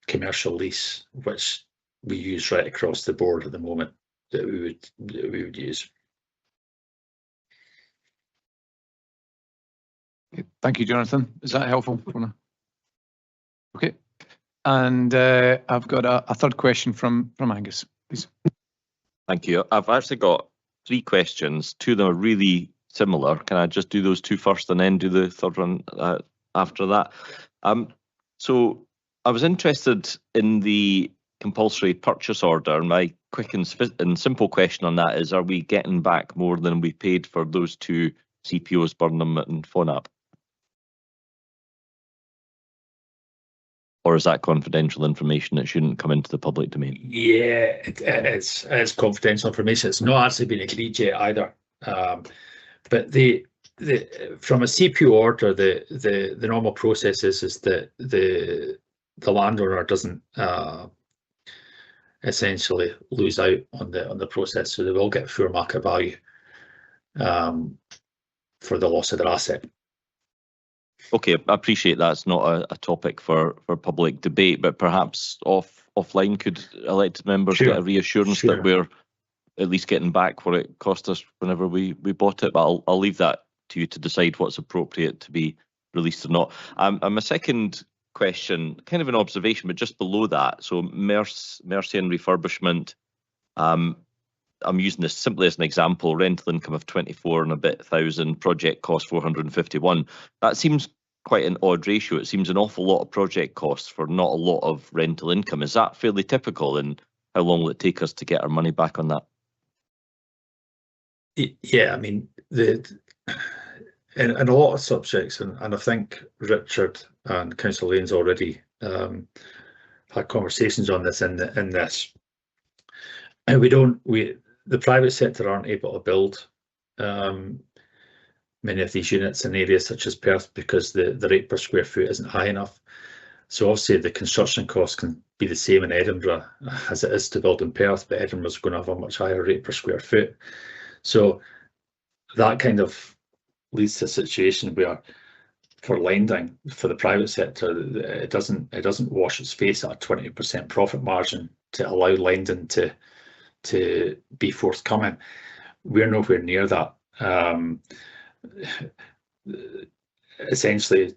Speaker 17: commercial lease, which we use right across the board at the moment that we would use.
Speaker 14: Thank you, Jonathan. Is that helpful? Okay. And I've got a third question from Angus, please.
Speaker 7: Thank you. I've actually got 3 questions. 2 of them are really similar. Can I just do those 2 first and then do the third one after that? So I was interested in the compulsory purchase order. And my quick and simple question on that is, are we getting back more than we paid for those 2 CPOs, Burnham and Fonap? Or is that confidential information that shouldn't come into the public domain?
Speaker 17: Yeah, it's confidential information. It's not actually been agreed yet either. But from a CPO order, the normal process is that the landowner doesn't essentially lose out on the process, so they will get fair market value for the loss of their asset.
Speaker 7: Okay, I appreciate that's not a topic for public debate, but perhaps offline could elected members get a reassurance that we're at least getting back what it cost us whenever we bought it. But I'll leave that to you to decide what's appropriate to be released or not. And my second question, kind of an observation, but just below that. So Mercian refurbishment. I'm using this simply as an example. Rental income of 24 and a bit thousand, project cost 451. That seems quite an odd ratio. It seems an awful lot of project costs for not a lot of rental income. Is that fairly typical, and how long will it take us to get our money back on that?
Speaker 17: Yeah, I mean, in a lot of subjects, and I think Richard and Councillor Lane's already had conversations on this in this. And the private sector aren't able to build many of these units in areas such as Perth because the rate per square foot isn't high enough. So obviously the construction cost can be the same in Edinburgh as it is to build in Perth, but Edinburgh's going to have a much higher rate per square foot. So that kind of leads to a situation where for lending for the private sector, it doesn't wash its face at a 20% profit margin to allow lending to be forthcoming. We're nowhere near that. Essentially,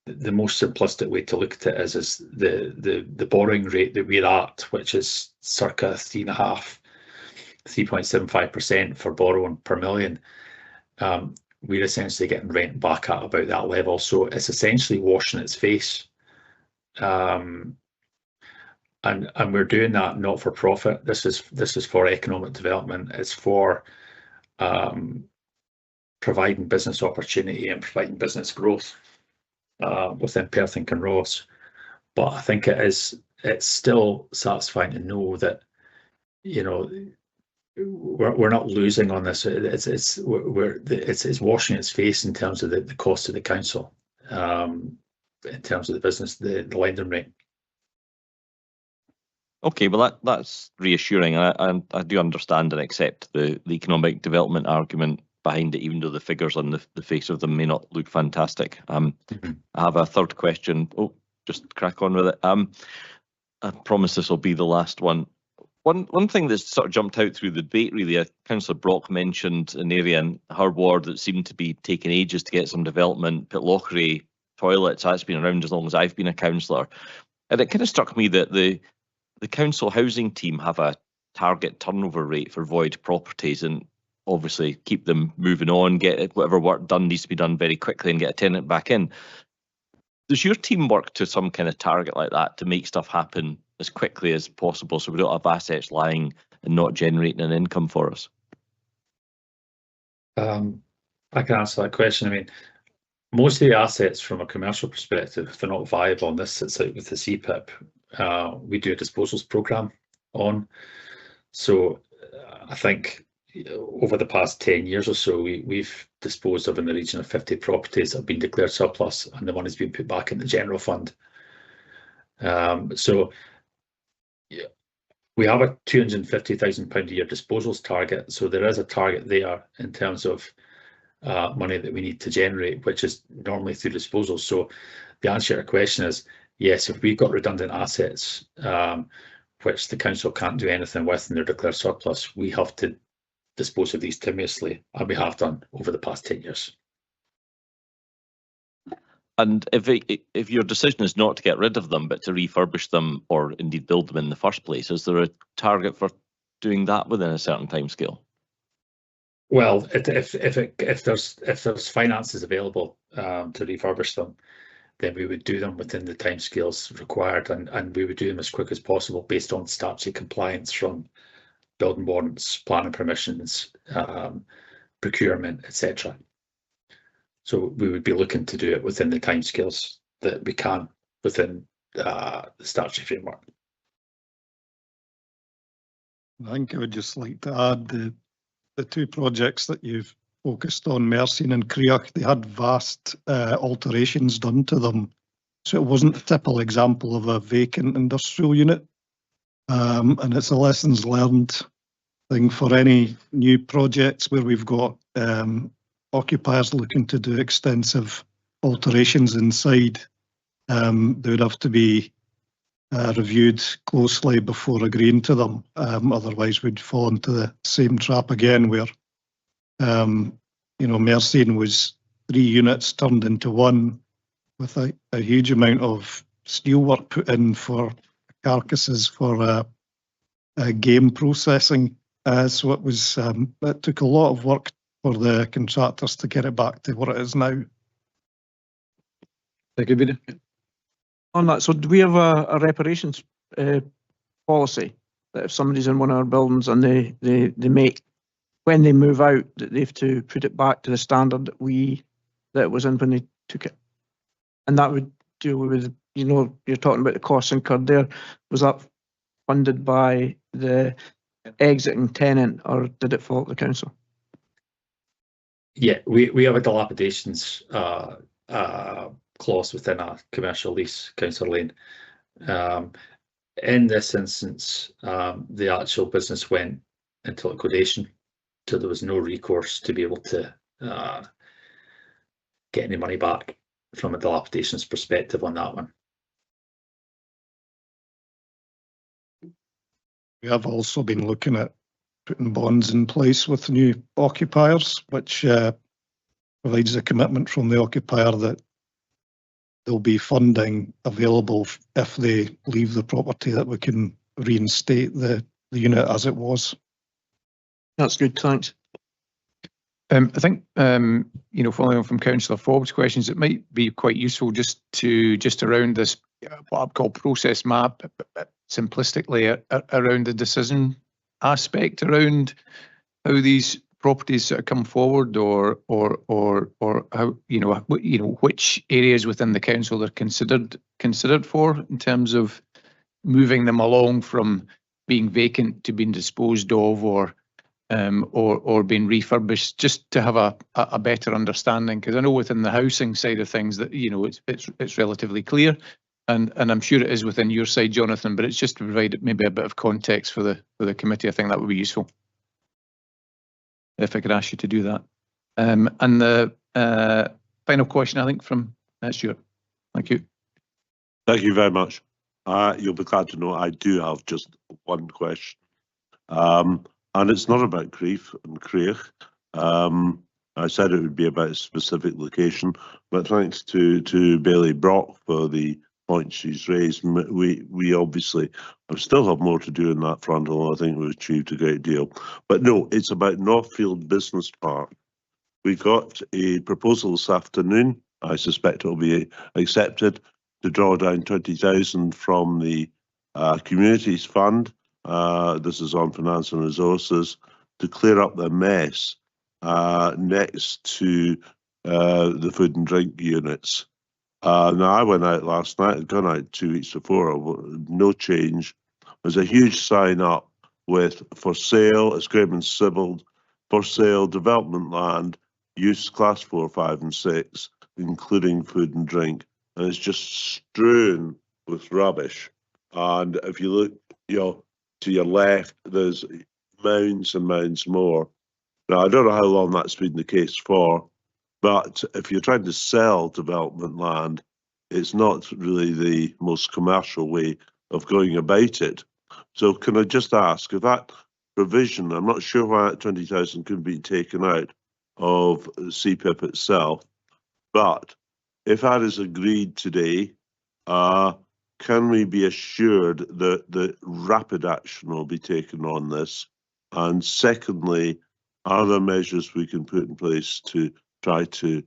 Speaker 17: the most simplistic way to look at it is the borrowing rate that we're at, which is circa 3.75% for borrowing per million. We're essentially getting rent back at about that level, so it's essentially washing its face. And we're doing that not for profit. This is for economic development. It's for providing business opportunity and providing business growth within Perth and Kinross. But I think it's still satisfying to know that, you know, we're not losing on this. It's washing its face in terms of the cost of the council, in terms of the business, the lending rate.
Speaker 7: Okay, well that's reassuring, and I do understand and accept the economic development argument behind it, even though the figures on the face of them may not look fantastic. I have a third question. Oh, just crack on with it. I promise this will be the last one. One thing that's sort of jumped out through the debate, really, Councillor Brock mentioned an area in her ward that seemed to be taking ages to get some development, Pitlochry toilets. That's been around as long as I've been a councillor. And it kind of struck me that the council housing team have a target turnover rate for void properties, and obviously keep them moving on, get whatever work done needs to be done very quickly and get a tenant back in. Does your team work to some kind of target like that to make stuff happen as quickly as possible so we don't have assets lying and not generating an income for us?
Speaker 17: I can answer that question. I mean, most of the assets from a commercial perspective, if they're not viable, and this sits out with the CPIP, we do a disposals programme on. So I think over the past 10 years or so, we've disposed of in the region of 50 properties that have been declared surplus, and the money's been put back in the general fund. So yeah, we have a £250,000 a year disposals target. So there is a target there in terms of money that we need to generate, which is normally through disposals. So the answer to your question is yes, if we've got redundant assets, which the council can't do anything with and they're declared surplus, we have to dispose of these timely, and we have done over the past 10 years.
Speaker 7: And if your decision is not to get rid of them, but to refurbish them or indeed build them in the first place, is there a target for doing that within a certain timescale?
Speaker 17: Well, if there's finances available to refurbish them, then we would do them within the timescales required, and we would do them as quick as possible based on statutory compliance from building warrants, planning permissions, procurement, etc. So we would be looking to do it within the timescales that we can within the statutory framework.
Speaker 16: I think I would just like to add the two projects that you've focused on, Mercian and Creach, they had vast alterations done to them. So it wasn't a typical example of a vacant industrial unit. And it's a lessons learned thing for any new projects where we've got occupiers looking to do extensive alterations inside. They would have to be reviewed closely before agreeing to them. Otherwise we'd fall into the same trap again where you know, Mercian was 3 units turned into 1 with a huge amount of steelwork put in for carcasses for game processing. So it was it took a lot of work for the contractors to get it back to what it is now.
Speaker 14: Convener.
Speaker 1: On that, so do we have a reparations policy that if somebody's in one of our buildings and they make, when they move out, that they have to put it back to the standard that it was in when they took it? And that would deal with, you know, you're talking about the costs incurred there. Was that funded by the exiting tenant, or did it fall to the council?
Speaker 17: Yeah, we have a dilapidations clause within our commercial lease, Councillor Lane. In this instance, the actual business went into liquidation, so there was no recourse to be able to get any money back from a dilapidations perspective on that one.
Speaker 16: We have also been looking at putting bonds in place with new occupiers, which provides a commitment from the occupier that there'll be funding available if they leave the property, that we can reinstate the unit as it was.
Speaker 1: That's good, thanks.
Speaker 14: I think, you know, following on from Councillor Forbes' questions, it might be quite useful just around this, what I'd call process map, simplistically around the decision aspect around how these properties sort of come forward, or how, you know, which areas within the council they're considered for in terms of moving them along from being vacant to being disposed of, or being refurbished, just to have a better understanding. Because I know within the housing side of things that, you know, it's relatively clear, and I'm sure it is within your side, Jonathan, but it's just to provide maybe a bit of context for the committee. I think that would be useful if I could ask you to do that. And the final question, I think, from Stuart. Thank you.
Speaker 6: Thank you very much. You'll be glad to know I do have just one question. And it's not about Crieff and Craig. I said it would be about a specific location, but thanks to Bailey Brock for the point she's raised. We obviously still have more to do in that front, although I think we've achieved a great deal. But no, it's about Northfield Business Park. We got a proposal this afternoon. I suspect it will be accepted to draw down 20,000 from the Communities Fund. This is on Finance and Resources, to clear up the mess next to the food and drink units. Now, I went out last night, I'd gone out 2 weeks before, no change. There's a huge sign up with for sale, as Graham and Sybil, for sale development land, use class 4, 5 and 6, including food and drink. And it's just strewn with rubbish. And if you look, you know, to your left, there's mounds and mounds more. Now, I don't know how long that's been the case for, but if you're trying to sell development land, it's not really the most commercial way of going about it. So can I just ask, if that provision, I'm not sure why that 20,000 can be taken out of CPIP itself, but if that is agreed today, can we be assured that the rapid action will be taken on this? And secondly, are there measures we can put in place to try to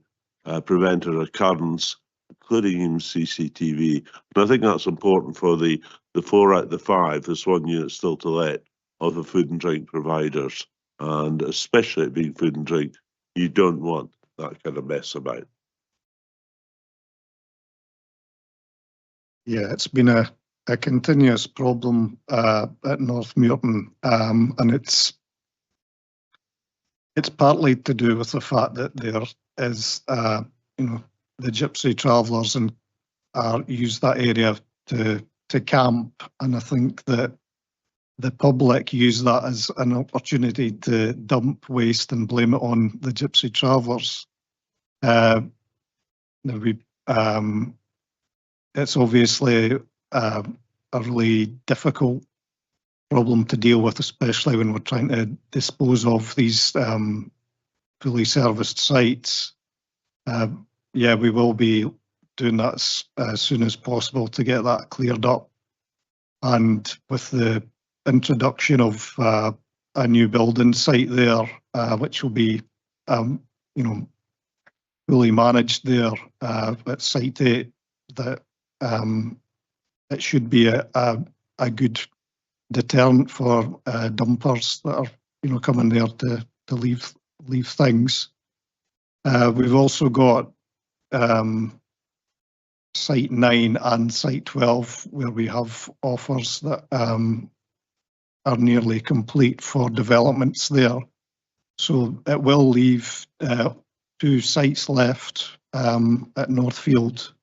Speaker 6: prevent a recurrence, including in CCTV? And I think that's important for the 4 out of the 5, there's 1 unit still to let, of the food and drink providers. And especially it being food and drink, you don't want that kind of mess about.
Speaker 16: Yeah, it's been a continuous problem at Northmuirton, and it's partly to do with the fact that there is, you know, the gypsy travellers and use that area to camp, and I think that the public use that as an opportunity to dump waste and blame it on the gypsy travellers. It's obviously a really difficult problem to deal with, especially when we're trying to dispose of these fully serviced sites. Yeah, we will be doing that as soon as possible to get that cleared up. And with the introduction of a new building site there, which will be, you know, fully managed there at Site 8, that it should be a good deterrent for dumpers that are coming there to leave things. We've also got Site 9 and Site 12 where we have offers that are nearly complete for developments there. So it will leave 2 sites left at Northfield.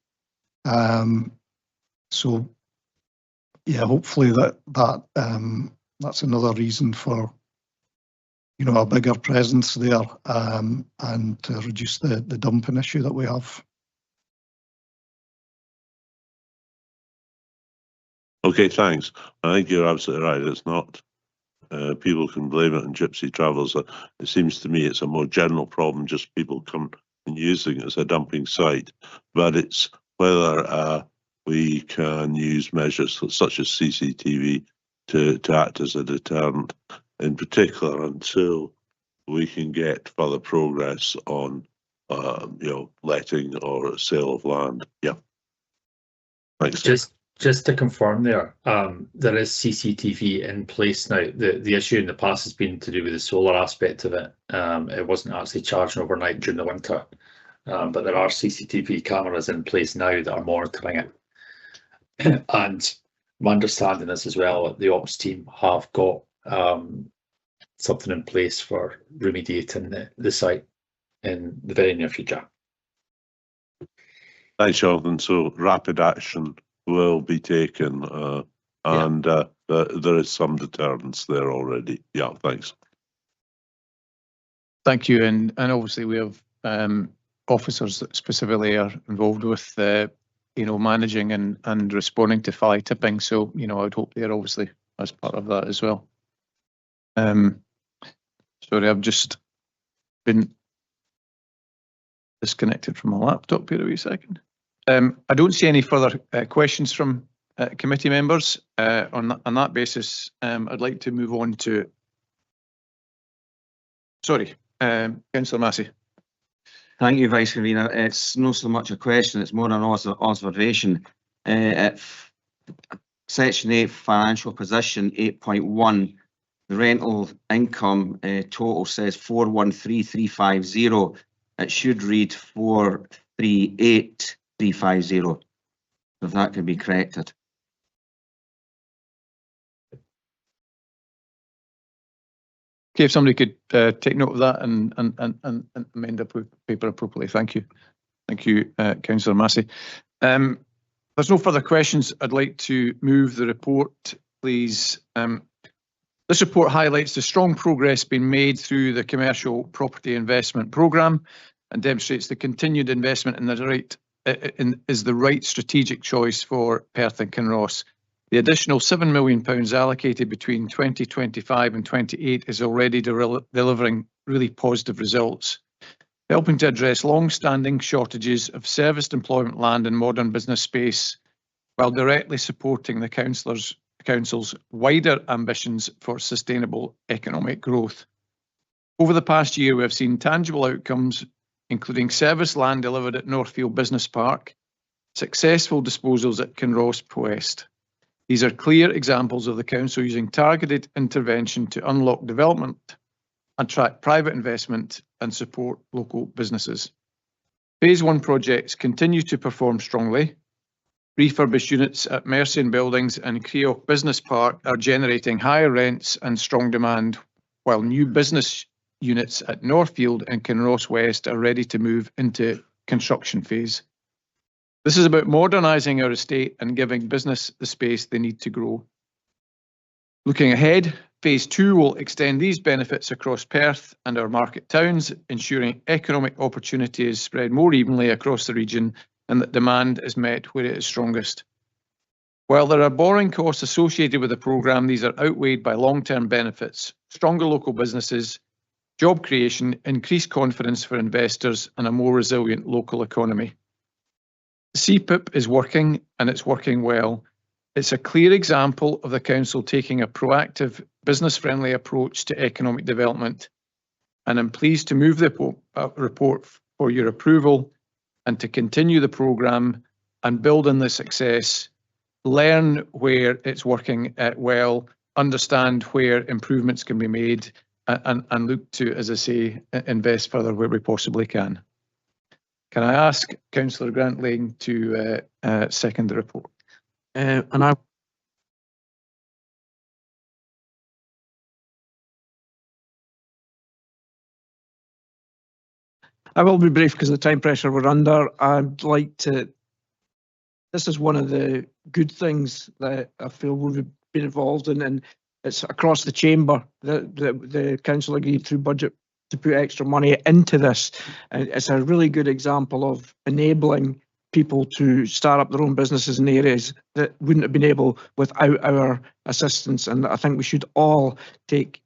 Speaker 16: So yeah, hopefully that's another reason for a bigger presence there and to reduce the dumping issue that we have.
Speaker 6: Okay, thanks. I think you're absolutely right. It's not, people can blame it on gypsy travellers. It seems to me it's a more general problem, just people come and using it as a dumping site. But it's whether we can use measures such as CCTV to act as a deterrent, in particular until we can get further progress on letting or sale of land. Yeah. Thanks.
Speaker 17: Just to confirm there is CCTV in place now. The issue in the past has been to do with the solar aspect of it. It wasn't actually charging overnight during the winter, but there are CCTV cameras in place now that are monitoring it. And my understanding is as well that the ops team have got something in place for remediating the site in the very near future.
Speaker 6: Thanks, Jonathan. So rapid action will be taken, and there is some deterrence there already. Yeah, thanks.
Speaker 14: Thank you, and obviously we have officers that specifically are involved with managing and responding to fly tipping. So I would hope they're obviously as part of that as well. Sorry, I've just been disconnected from my laptop here a wee second. I don't see any further questions from committee members. On that basis, I'd like to move on to. Sorry, Councillor Massey.
Speaker 19: Thank you, Vice Convener. It's not so much a question, it's more an observation. At Section 8, Financial Position 8.1, the rental income total says 413,350. It should read 438,350. If that could be corrected.
Speaker 14: Okay, if somebody could take note of that and amend the paper appropriately. Thank you. Thank you, Councillor Massey. There's no further questions. I'd like to move the report, please. This report highlights the strong progress being made through the Commercial Property Investment Programme and demonstrates the continued investment is the right strategic choice for Perth and Kinross. The additional £7 million allocated between 2025 and 28 is already delivering really positive results, helping to address long-standing shortages of serviced employment land and modern business space, while directly supporting the council's wider ambitions for sustainable economic growth. Over the past year, we have seen tangible outcomes, including serviced land delivered at Northfield Business Park, successful disposals at Kinross West. These are clear examples of the council using targeted intervention to unlock development, attract private investment and support local businesses. Phase 1 projects continue to perform strongly. Refurbished units at Mercian Buildings and Creoch Business Park are generating higher rents and strong demand, while new business units at Northfield and Kinross West are ready to move into construction phase. This is about modernising our estate and giving business the space they need to grow. Looking ahead, Phase 2 will extend these benefits across Perth and our market towns, ensuring economic opportunity is spread more evenly across the region and that demand is met where it is strongest. While there are borrowing costs associated with the programme, these are outweighed by long-term benefits, stronger local businesses, job creation, increased confidence for investors and a more resilient local economy. CPIP is working and it's working well. It's a clear example of the council taking a proactive, business-friendly approach to economic development, and I'm pleased to move the report for your approval and to continue the programme and build on the success, learn where it's working well, understand where improvements can be made, and look to, as I say, invest further where we possibly can. Can I ask Councillor Grant-Lane to second the report?
Speaker 1: And I will be brief because of the time pressure we're under. I'd like to, this is one of the good things that I feel we've been involved in, and it's across the chamber that the council agreed through budget to put extra money into this. And it's a really good example of enabling people to start up their own businesses in areas that wouldn't have been able without our assistance. And I think we should all take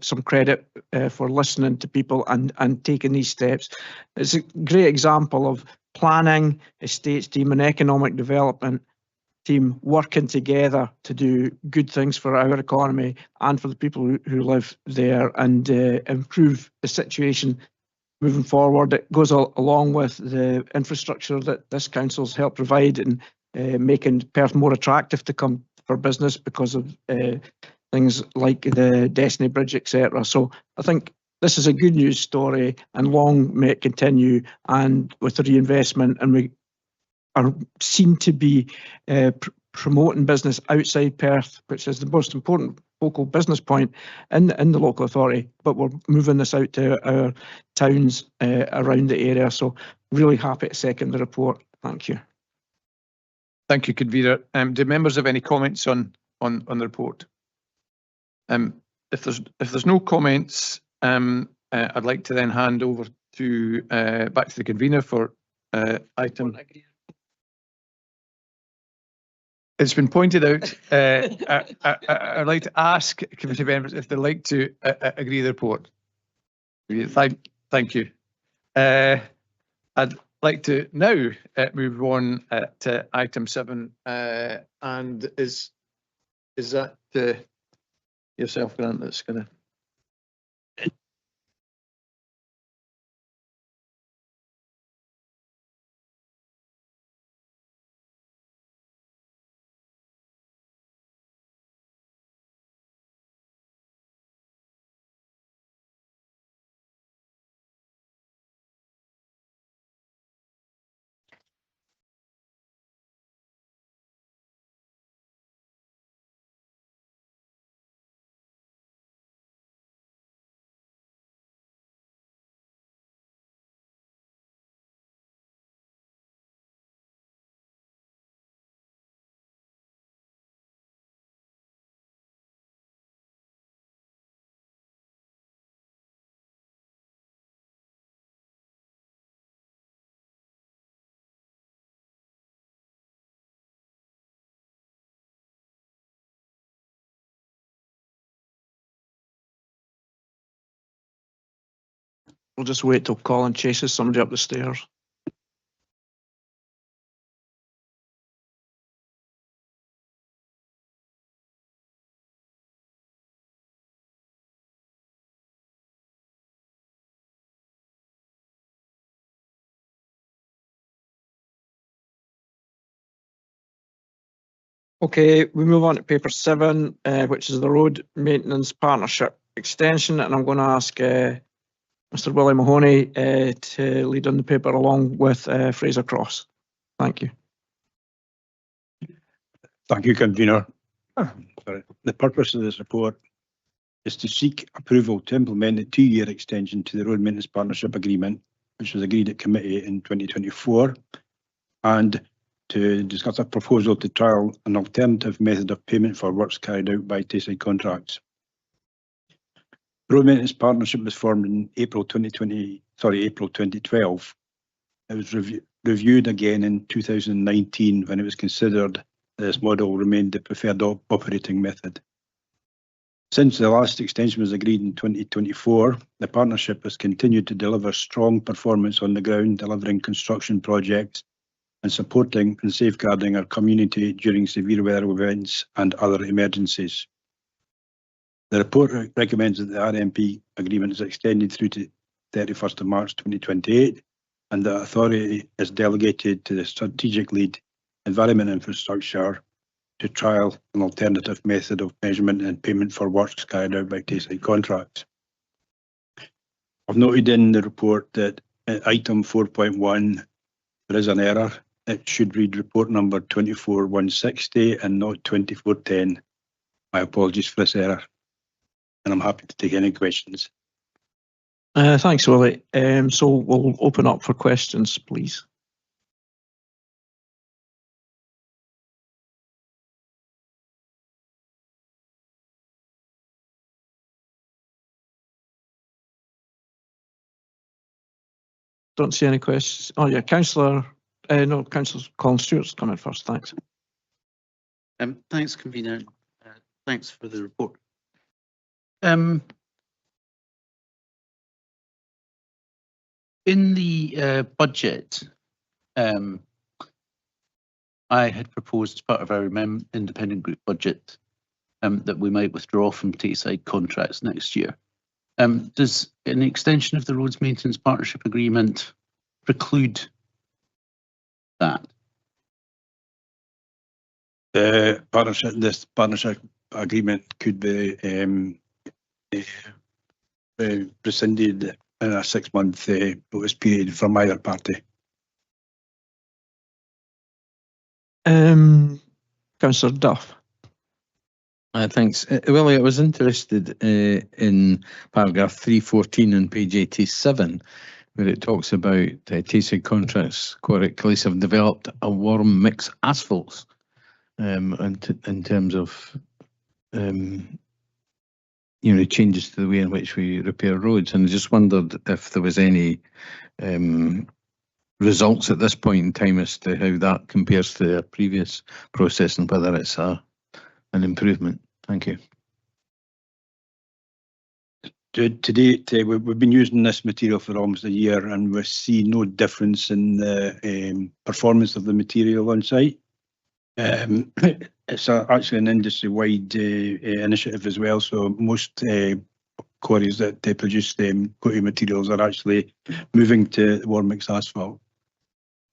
Speaker 1: some credit for listening to people and taking these steps. It's a great example of planning, estates team and economic development team working together to do good things for our economy and for the people who live there, and improve the situation moving forward. It goes along with the infrastructure that this council's helped provide in making Perth more attractive to come for business because of things like the Destiny Bridge, etc. So I think this is a good news story, and long may it continue, and with the reinvestment, and we are seen to be promoting business outside Perth, which is the most important focal business point in the local authority, but we're moving this out to our towns around the area. So really happy to second the report. Thank you.
Speaker 14: Thank you, Convener. Do members have any comments on the report? If there's no comments, I'd like to then hand over to back to the convener for item. It's been pointed out. I'd like to ask committee members if they'd like to agree the report. Thank you. I'd like to now move on to item 7, and is that yourself, Grant, that's going to?
Speaker 1: We'll just wait till Colin chases somebody up the stairs. Okay, we move on to paper 7, which is the Road Maintenance Partnership Extension, and I'm going to ask Mr. Willie Mahoney to lead on the paper along with Fraser Cross. Thank you.
Speaker 20: Thank you, Convener. The purpose of this report is to seek approval to implement a 2-year extension to the Road Maintenance Partnership Agreement, which was agreed at committee in 2024, and to discuss a proposal to trial an alternative method of payment for works carried out by Tayside Contracts. The Road Maintenance Partnership was formed in April 2012. It was reviewed again in 2019 when it was considered this model remained the preferred operating method. Since the last extension was agreed in 2024, the partnership has continued to deliver strong performance on the ground, delivering construction projects and supporting and safeguarding our community during severe weather events and other emergencies. The report recommends that the RMP agreement is extended through to 31st of March 2028, and the authority is delegated to the strategic lead environment infrastructure to trial an alternative method of measurement and payment for works carried out by Tayside Contracts. I've noted in the report that at item 4.1 there is an error. It should read report number 24160 and not 2410. My apologies for this error, and I'm happy to take any questions.
Speaker 1: Thanks, Willie. So we'll open up for questions, please. Don't see any questions. Oh yeah, Councillor. No, Councillor Colin Stewart's coming first. Thanks.
Speaker 11: Thanks, convener. Thanks for the report. In the budget, I had proposed as part of our independent group budget that we might withdraw from Tayside Contracts next year. Does an extension of the Roads Maintenance Partnership Agreement preclude that?
Speaker 20: This partnership agreement could be rescinded in a 6-month notice period from either party.
Speaker 1: Councillor Duff.
Speaker 15: Thanks. Willie, I was interested in paragraph 314 on page 87, where it talks about Tayside Contracts Quarry Police have developed a warm mix asphalts and in terms of changes to the way in which we repair roads. And I just wondered if there was any results at this point in time as to how that compares to the previous process and whether it's an improvement. Thank you.
Speaker 20: To date, we've been using this material for almost a year, and we see no difference in the performance of the material on site. It's actually an industry-wide initiative as well, so most quarries that produce coating materials are actually moving to warm mix asphalt.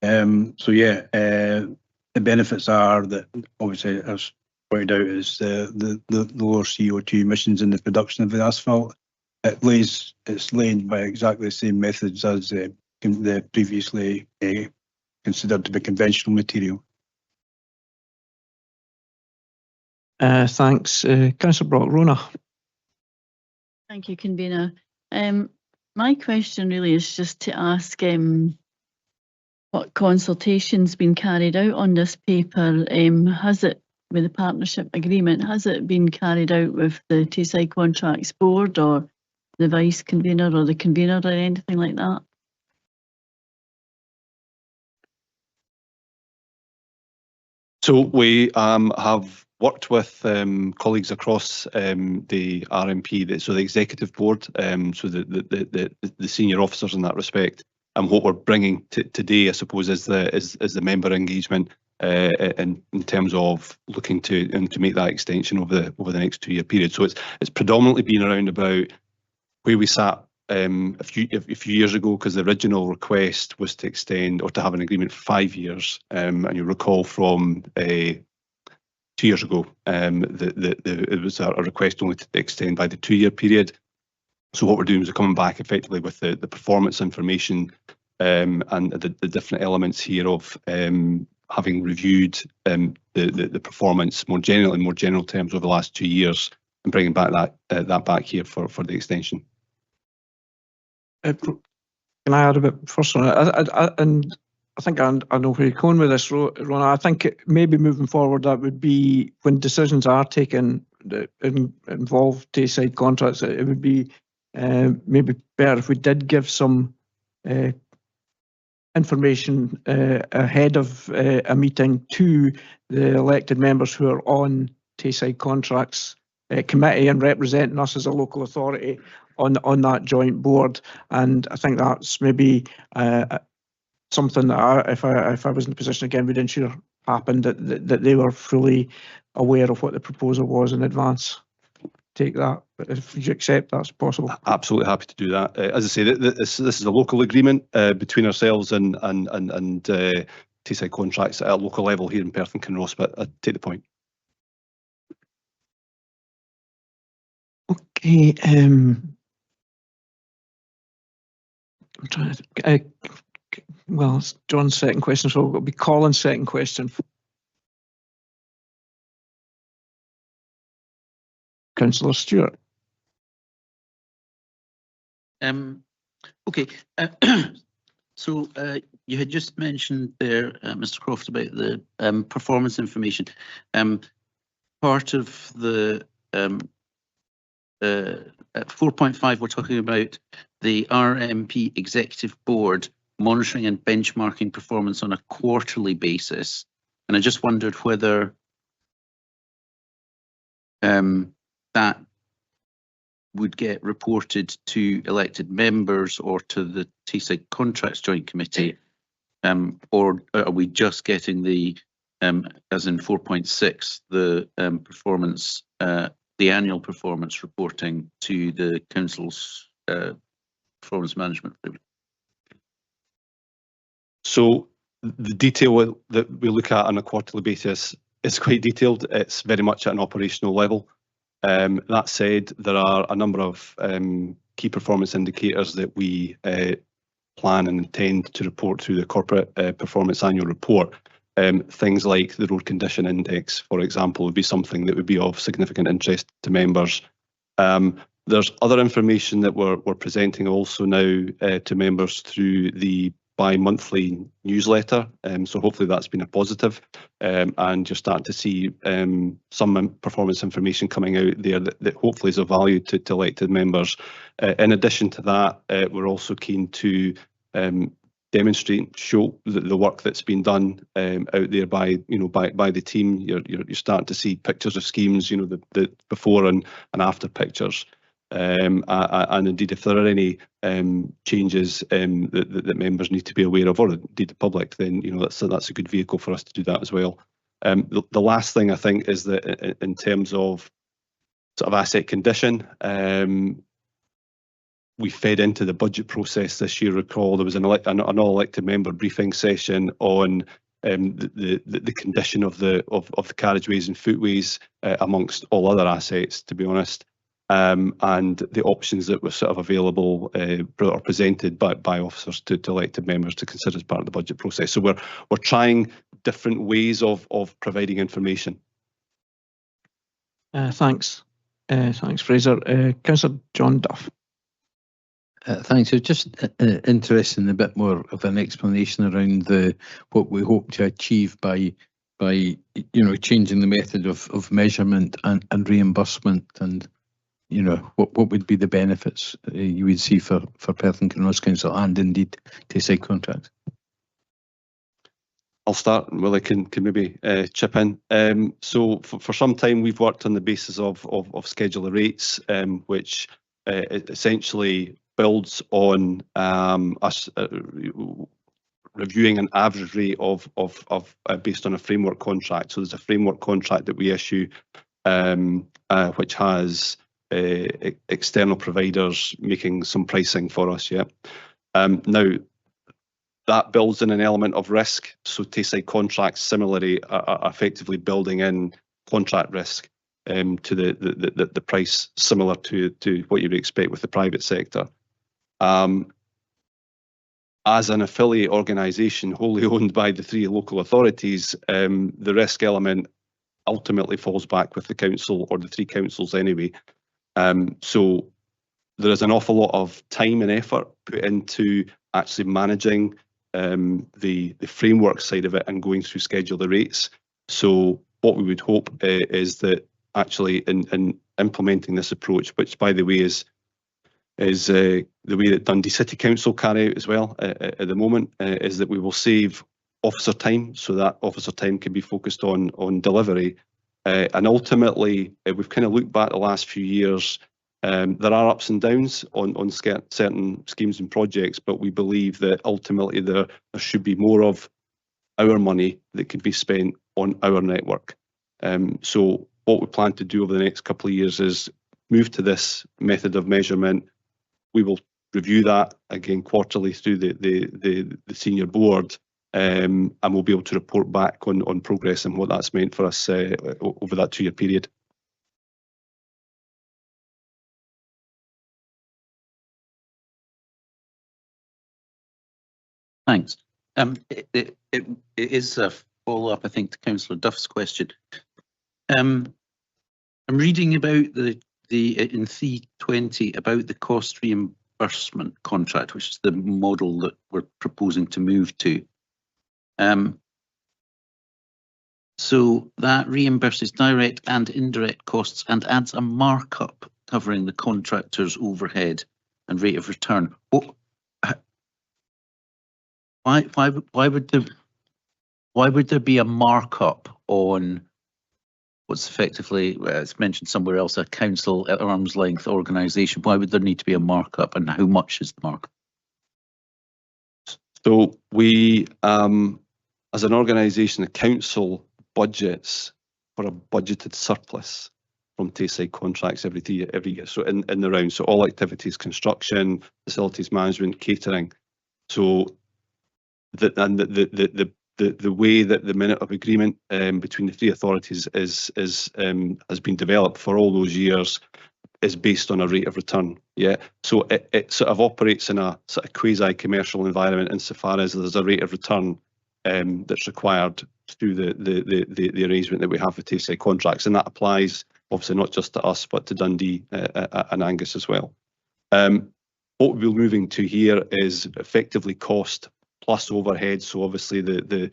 Speaker 20: So yeah, the benefits are that obviously, as pointed out, is the lower CO2 emissions in the production of the asphalt. It's laid by exactly the same methods as the previously considered to be conventional material.
Speaker 1: Thanks. Councillor Brock, Rona.
Speaker 18: Thank you, convener. My question really is just to ask what consultation's been carried out on this paper. Has it, with the partnership agreement, has it been carried out with the Tayside Contracts Board or the vice convener or the convener or anything like that?
Speaker 21: So we have worked with colleagues across the RMP, so the executive board, so the senior officers in that respect. And what we're bringing today, I suppose, is the member engagement in terms of looking to make that extension over the next 2-year period. So it's predominantly been around about where we sat a few years ago, because the original request was to extend or to have an agreement for 5 years. And you recall from 2 years ago, it was a request only to extend by the 2-year period. So what we're doing is we're coming back effectively with the performance information and the different elements here of having reviewed the performance more general terms over the last 2 years, and bringing back that back here for the extension.
Speaker 1: Can I add a bit first on it? And I think I know where you're going with this, Rona. I think maybe moving forward, that would be when decisions are taken that involve Tayside Contracts, it would be maybe better if we did give some information ahead of a meeting to the elected members who are on Tayside Contracts committee and representing us as a local authority on that joint board. And I think that's maybe something that if I was in the position again, we'd ensure happened, that they were fully aware of what the proposal was in advance. Take that, but if you accept that's possible.
Speaker 21: Absolutely happy to do that. As I say, this is a local agreement between ourselves and Tayside contracts at a local level here in Perth and Kinross, but I take the point.
Speaker 1: Okay. I'm trying to. Well, it's John's second question, so it'll be Colin's second question. Councillor Stewart.
Speaker 11: Okay. So you had just mentioned there, Mr. Croft, about the performance information. Part of the at 4.5, we're talking about the RMP Executive Board monitoring and benchmarking performance on a quarterly basis. And I just wondered whether that would get reported to elected members or to the Tayside Contracts Joint Committee, or are we just getting the, as in 4.6, the performance, the annual performance reporting to the Council's performance management?
Speaker 21: So the detail that we look at on a quarterly basis is quite detailed. It's very much at an operational level. That said, there are a number of key performance indicators that we plan and intend to report through the Corporate Performance Annual Report. Things like the Road Condition Index, for example, would be something that would be of significant interest to members. There's other information that we're presenting also now to members through the bi-monthly newsletter, so hopefully that's been a positive, and you're starting to see some performance information coming out there that hopefully is of value to elected members. In addition to that, we're also keen to demonstrate, show the work that's been done out there by the team. You're starting to see pictures of schemes, the before and after pictures. And indeed, if there are any changes that members need to be aware of, or indeed the public, then that's a good vehicle for us to do that as well. The last thing I think is that in terms of sort of asset condition, we fed into the budget process this year. Recall there was an all-elected member briefing session on the condition of the carriageways and footways amongst all other assets, to be honest. And the options that were sort of available or presented by officers to elected members to consider as part of the budget process. So we're trying different ways of providing information.
Speaker 1: Thanks. Thanks, Fraser. Councillor John Duff.
Speaker 15: Thanks. It's just interesting, a bit more of an explanation around what we hope to achieve by changing the method of measurement and reimbursement, and what would be the benefits you would see for Perth and Kinross Council and indeed Tayside Contracts?
Speaker 21: I'll start. Well, I can maybe chip in. So for some time we've worked on the basis of scheduler rates, which essentially builds on us reviewing an average rate of based on a framework contract. So there's a framework contract that we issue, which has external providers making some pricing for us. Now that builds in an element of risk, so Tayside Contracts similarly are effectively building in contract risk to the price, similar to what you would expect with the private sector. As an affiliate organisation wholly owned by the 3 local authorities, the risk element ultimately falls back with the council, or the 3 councils anyway. So there is an awful lot of time and effort put into actually managing the framework side of it and going through scheduler rates. So what we would hope is that actually in implementing this approach, which by the way is the way that Dundee City Council carry out as well at the moment, is that we will save officer time, so that officer time can be focused on delivery. And ultimately, we've kind of looked back the last few years. There are ups and downs on certain schemes and projects, but we believe that ultimately there should be more of our money that could be spent on our network. So what we plan to do over the next couple of years is move to this method of measurement. We will review that again quarterly through the senior board, and we'll be able to report back on progress and what that's meant for us over that 2-year period.
Speaker 11: Thanks. It is a follow-up, I think, to Councillor Duff's question. I'm reading about the in C20 about the cost reimbursement contract, which is the model that we're proposing to move to. So that reimburses direct and indirect costs and adds a markup covering the contractor's overhead and rate of return. Why would there be a markup on what's effectively, it's mentioned somewhere else, a council at arm's length organisation? Why would there need to be a markup, and how much is the markup?
Speaker 21: So we, as an organisation, the council budgets for a budgeted surplus from Tayside contracts every year. So in the round, so all activities, construction, facilities management, catering. So the way that the minute of agreement between the three authorities has been developed for all those years is based on a rate of return. Yeah, so it sort of operates in a sort of quasi-commercial environment insofar as there's a rate of return that's required through the arrangement that we have with Tayside contracts, and that applies obviously not just to us but to Dundee and Angus as well. What we'll be moving to here is effectively cost plus overhead. So obviously there's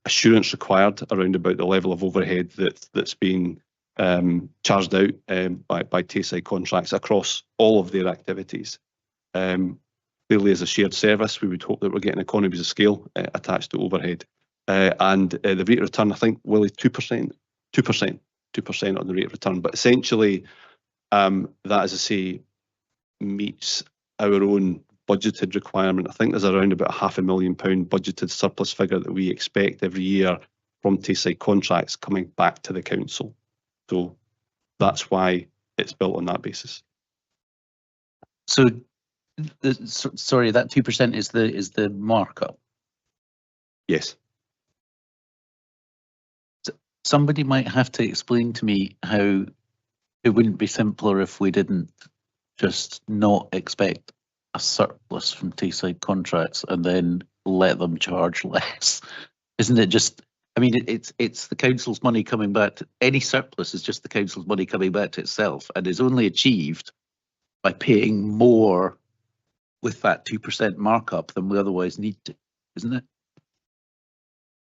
Speaker 21: assurance required around about the level of overhead that's been charged out by Tayside contracts across all of their activities. Clearly, as a shared service, we would hope that we're getting economies of scale attached to overhead. And the rate of return, I think, Willie, 2% on the rate of return. But essentially, that, as I say, meets our own budgeted requirement. I think there's around about £500,000 budgeted surplus figure that we expect every year from Tayside contracts coming back to the council. So that's why it's built on that basis.
Speaker 11: So, sorry, that 2% is the markup.
Speaker 21: Yes.
Speaker 11: Somebody might have to explain to me how it wouldn't be simpler if we didn't just not expect a surplus from Tayside contracts and then let them charge less. Isn't it just, I mean, it's the council's money coming back to, any surplus is just the council's money coming back to itself, and is only achieved by paying more with that 2% markup than we otherwise need to, isn't it?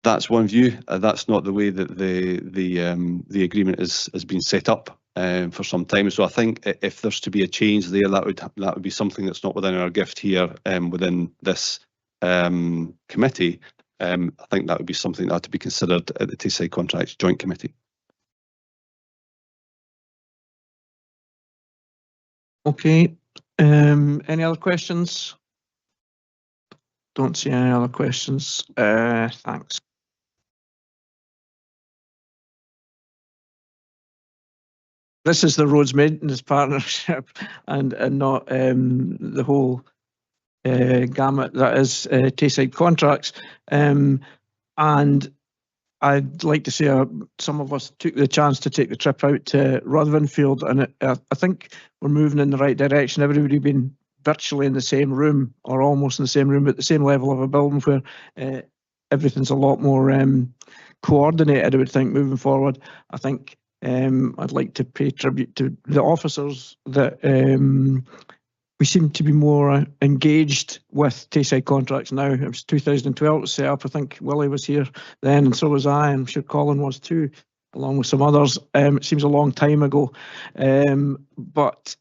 Speaker 21: That's one view. That's not the way that the agreement has been set up for some time. So I think if there's to be a change there, that would be something that's not within our gift here within this committee. I think that would be something that had to be considered at the Tayside Contracts Joint Committee.
Speaker 1: Okay. Any other questions? Don't see any other questions. Thanks. This is the Roads Maintenance Partnership and not the whole gamut that is Tayside contracts. And I'd like to say some of us took the chance to take the trip out to Rutherford, and I think we're moving in the right direction. Everybody been virtually in the same room or almost in the same room at the same level of a building, where everything's a lot more coordinated, I would think, moving forward. I think I'd like to pay tribute to the officers that we seem to be more engaged with Tayside contracts now. It was 2012 it was set up. I think Willie was here then, and so was I. I'm sure Colin was too, along with some others. It seems a long time ago. But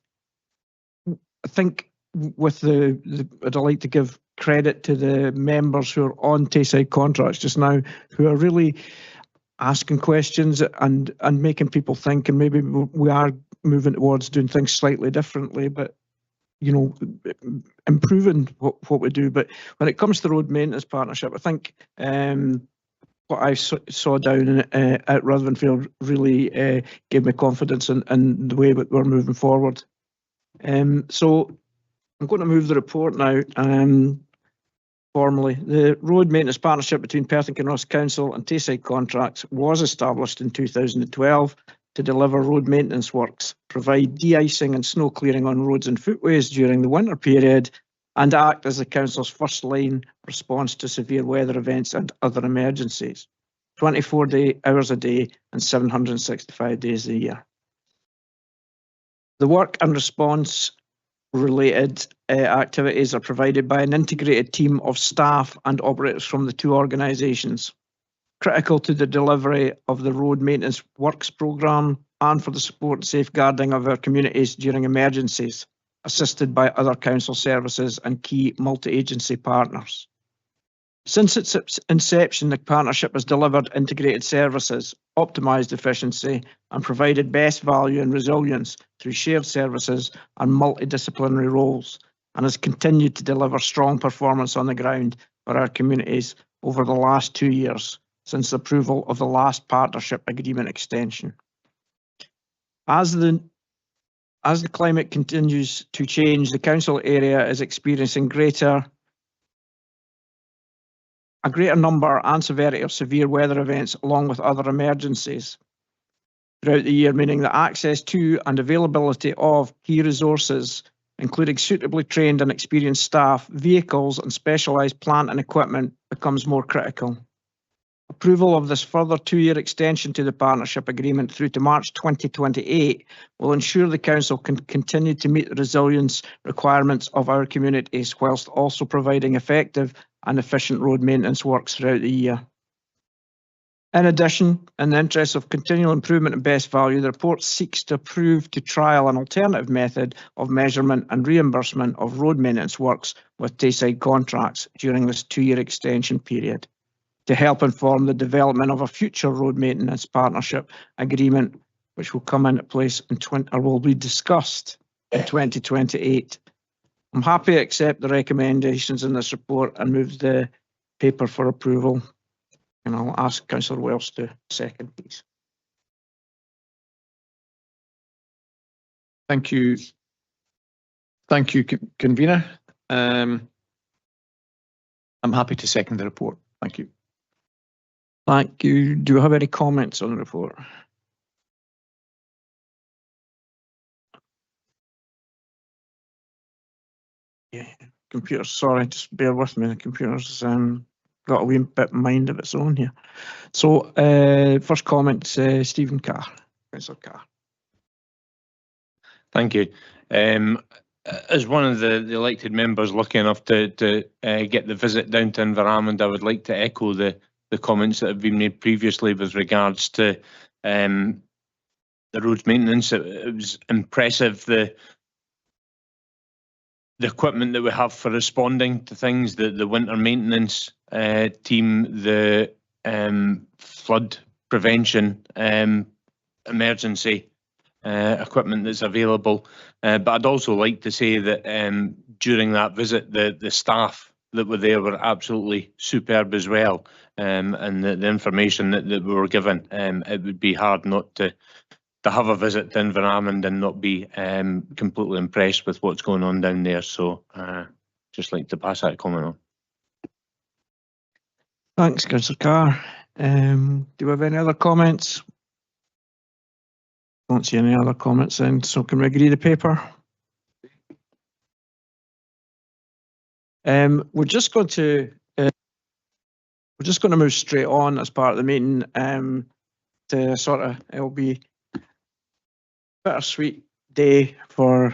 Speaker 1: I think with I'd like to give credit to the members who are on Tayside contracts just now, who are really asking questions and making people think, and maybe we are moving towards doing things slightly differently, but you know, improving what we do. But when it comes to the Road Maintenance Partnership, I think what I saw down at Rutherford really gave me confidence in the way that we're moving forward. So I'm going to move the report now. formally. The road maintenance partnership between Perth and Kinross Council and Tayside Contracts was established in 2012 to deliver road maintenance works, provide de-icing and snow clearing on roads and footways during the winter period, and act as the Council's first line response to severe weather events and other emergencies, 24 hours a day and 765 days a year. The work and response related activities are provided by an integrated team of staff and operators from the two organisations, critical to the delivery of the road maintenance works programme and for the support and safeguarding of our communities during emergencies, assisted by other council services and key multi-agency partners. Since its inception, the partnership has delivered integrated services, optimised efficiency and provided best value and resilience through shared services and multidisciplinary roles, and has continued to deliver strong performance on the ground for our communities over the last 2 years since the approval of the last partnership agreement extension. As the climate continues to change, the council area is experiencing a greater number and severity of severe weather events along with other emergencies throughout the year, meaning that access to and availability of key resources, including suitably trained and experienced staff, vehicles and specialised plant and equipment, becomes more critical. Approval of this further 2-year extension to the partnership agreement through to March 2028 will ensure the council can continue to meet the resilience requirements of our communities whilst also providing effective and efficient road maintenance works throughout the year. In addition, in the interest of continual improvement and best value, the report seeks to approve to trial an alternative method of measurement and reimbursement of road maintenance works with Tayside Contracts during this 2-year extension period, to help inform the development of a future road maintenance partnership agreement, which will come into place will be discussed in 2028. I'm happy to accept the recommendations in this report and move the paper for approval. And I'll ask Councillor Wells to second, please.
Speaker 14: Thank you. Thank you, Convener. I'm happy to second the report. Thank you.
Speaker 1: Thank you. Do you have any comments on the report? Yeah, computer, sorry, just bear with me. The computer's got a wee bit mind of its own here. So, first comment, Stephen Carr. Councillor Carr.
Speaker 9: Thank you. As one of the elected members lucky enough to get the visit down to Inverarmond, I would like to echo the comments that have been made previously with regards to the roads maintenance. It was impressive, the equipment that we have for responding to things, the winter maintenance team, the flood prevention emergency equipment that's available. But I'd also like to say that during that visit, the staff that were there were absolutely superb as well. And the information that we were given, it would be hard not to have a visit to Inverarmond and not be completely impressed with what's going on down there. So just like to pass that comment on.
Speaker 1: Thanks, Councillor Carr. Do we have any other comments? Don't see any other comments then, so can we agree the paper? We're just going to move straight on as part of the meeting to sort of, it'll be a bittersweet day for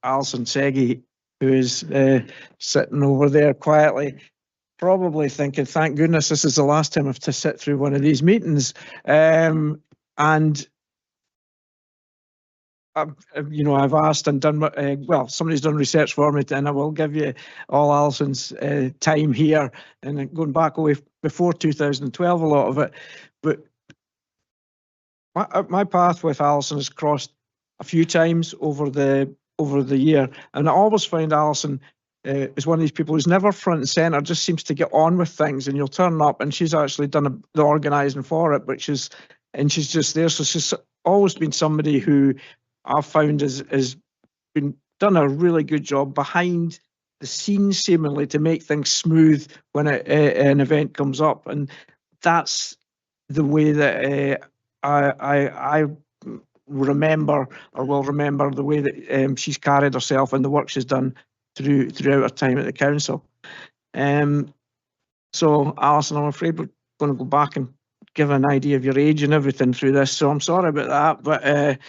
Speaker 1: Alison Seggy, who is sitting over there quietly, probably thinking, thank goodness this is the last time I have to sit through one of these meetings. And I've asked and done, well, somebody's done research for me, and I will give you all Alison's time here, and going back away before 2012, a lot of it. But my path with Alison has crossed a few times over the year, and I always find Alison is one of these people who's never front and centre, just seems to get on with things, and you'll turn up, and she's actually done the organising for it, and she's just there. So she's always been somebody who I've found has been done a really good job behind the scenes seemingly to make things smooth when an event comes up, and that's the way that I remember, or will remember, the way that she's carried herself and the work she's done throughout her time at the council. So, Alison, I'm afraid we're going to go back and give an idea of your age and everything through this, so I'm sorry about that. But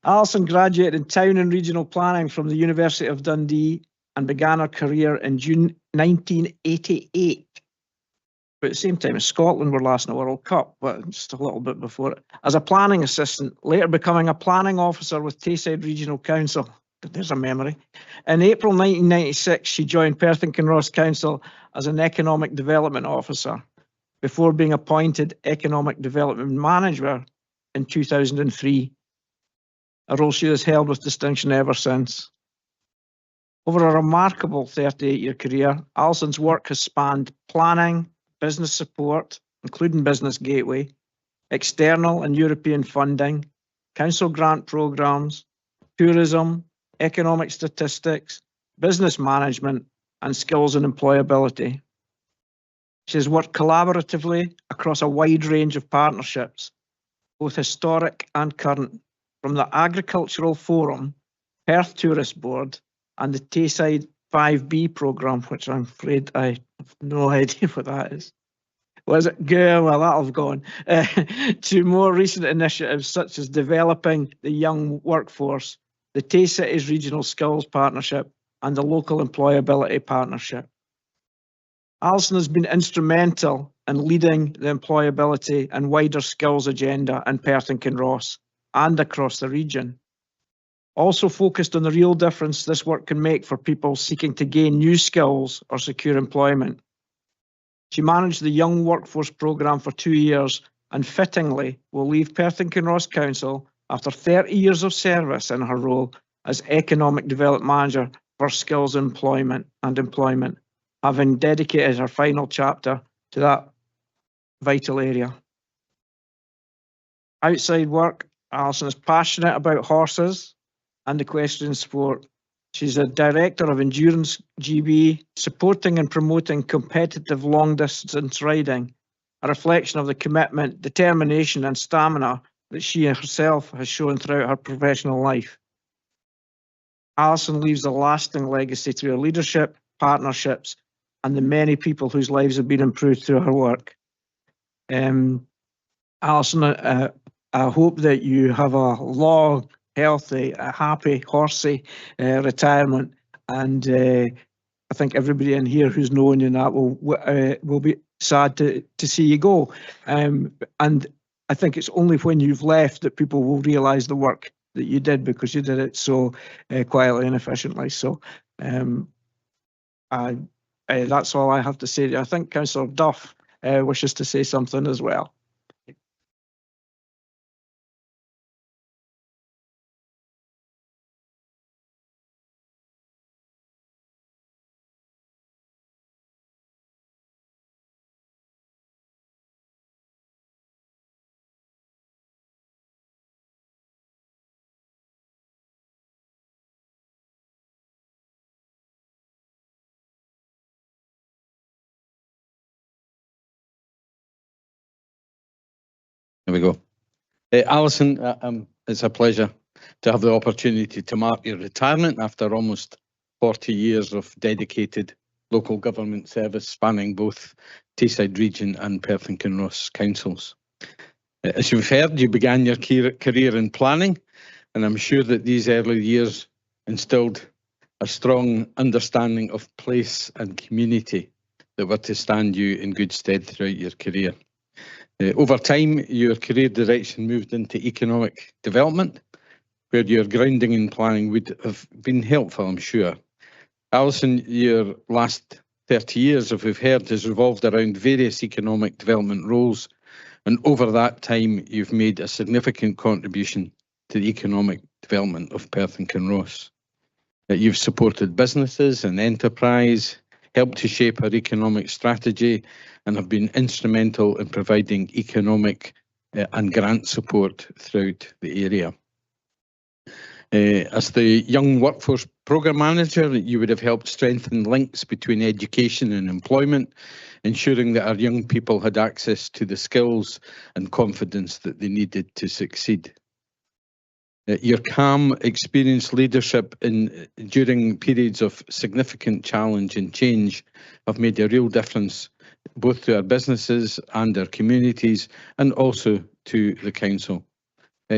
Speaker 1: Alison graduated in Town and Regional Planning from the University of Dundee and began her career in June 1988. But at the same time as Scotland were last in the World Cup, but just a little bit before it, as a planning assistant, later becoming a planning officer with Tayside Regional Council. There's a memory. In April 1996, she joined Perth and Kinross Council as an economic development officer before being appointed economic development manager in 2003, a role she has held with distinction ever since. Over a remarkable 38-year career, Alison's work has spanned planning, business support, including Business Gateway, external and European funding, council grant programmes, tourism, economic statistics, business management, and skills and employability. She has worked collaboratively across a wide range of partnerships, both historic and current, from the Agricultural Forum, Perth Tourist Board, and the Tayside 5B programme, which I'm afraid I have no idea what that is. Was it? Well, that'll have gone. To more recent initiatives such as developing the young workforce, the Tay Cities Regional Skills Partnership, and the Local Employability Partnership. Alison has been instrumental in leading the employability and wider skills agenda in Perth and Kinross and across the region. Also focused on the real difference this work can make for people seeking to gain new skills or secure employment. She managed the Young Workforce Programme for 2 years and fittingly will leave Perth and Kinross Council after 30 years of service in her role as Economic Development Manager for Skills and Employment, having dedicated her final chapter to that vital area. Outside work, Alison is passionate about horses and equestrian sport. She's a director of Endurance GB, supporting and promoting competitive long-distance riding, a reflection of the commitment, determination and stamina that she herself has shown throughout her professional life. Alison leaves a lasting legacy through her leadership, partnerships, and the many people whose lives have been improved through her work. Alison, I hope that you have a long, healthy, happy, horsey retirement, and I think everybody in here who's known you that will be sad to see you go. And I think it's only when you've left that people will realise the work that you did, because you did it so quietly and efficiently. So that's all I have to say. I think Councillor Duff wishes to say something as well.
Speaker 15: There we go. Alison, it's a pleasure to have the opportunity to mark your retirement after almost 40 years of dedicated local government service spanning both Tayside Region and Perth and Kinross councils. As you've heard, you began your career in planning, and I'm sure that these early years instilled a strong understanding of place and community that were to stand you in good stead throughout your career. Over time, your career direction moved into economic development, where your grounding in planning would have been helpful, I'm sure. Alison, your last 30 years, as we've heard, has revolved around various economic development roles, and over that time, you've made a significant contribution to the economic development of Perth and Kinross. You've supported businesses and enterprise, helped to shape our economic strategy, and have been instrumental in providing economic and grant support throughout the area. As the Young Workforce Programme Manager, you would have helped strengthen links between education and employment, ensuring that our young people had access to the skills and confidence that they needed to succeed. Your calm, experienced leadership during periods of significant challenge and change have made a real difference both to our businesses and our communities, and also to the council.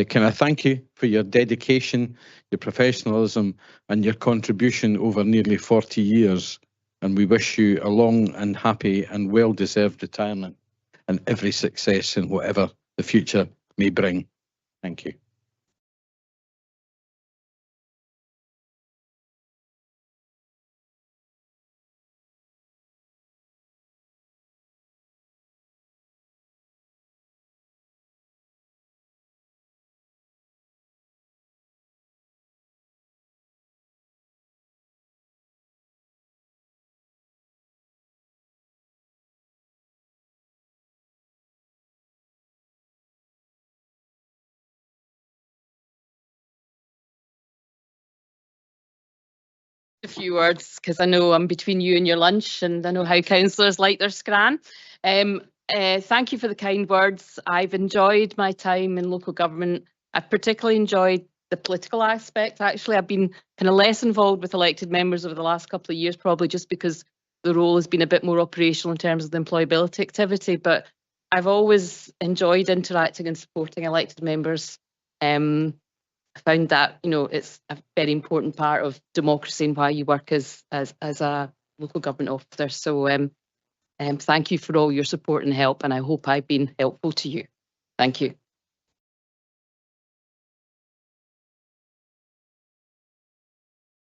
Speaker 15: Can I thank you for your dedication, your professionalism, and your contribution over nearly 40 years. And we wish you a long and happy and well-deserved retirement and every success in whatever the future may bring. Thank you.
Speaker 3: A few words because I know I'm between you and your lunch, and I know how councillors like their scran. Thank you for the kind words. I've enjoyed my time in local government. I've particularly enjoyed the political aspect. Actually, I've been kind of less involved with elected members over the last couple of years, probably just because the role has been a bit more operational in terms of the employability activity. But I've always enjoyed interacting and supporting elected members. I found that, you know, it's a very important part of democracy and why you work as a local government officer. So thank you for all your support and help, and I hope I've been helpful to you. Thank you.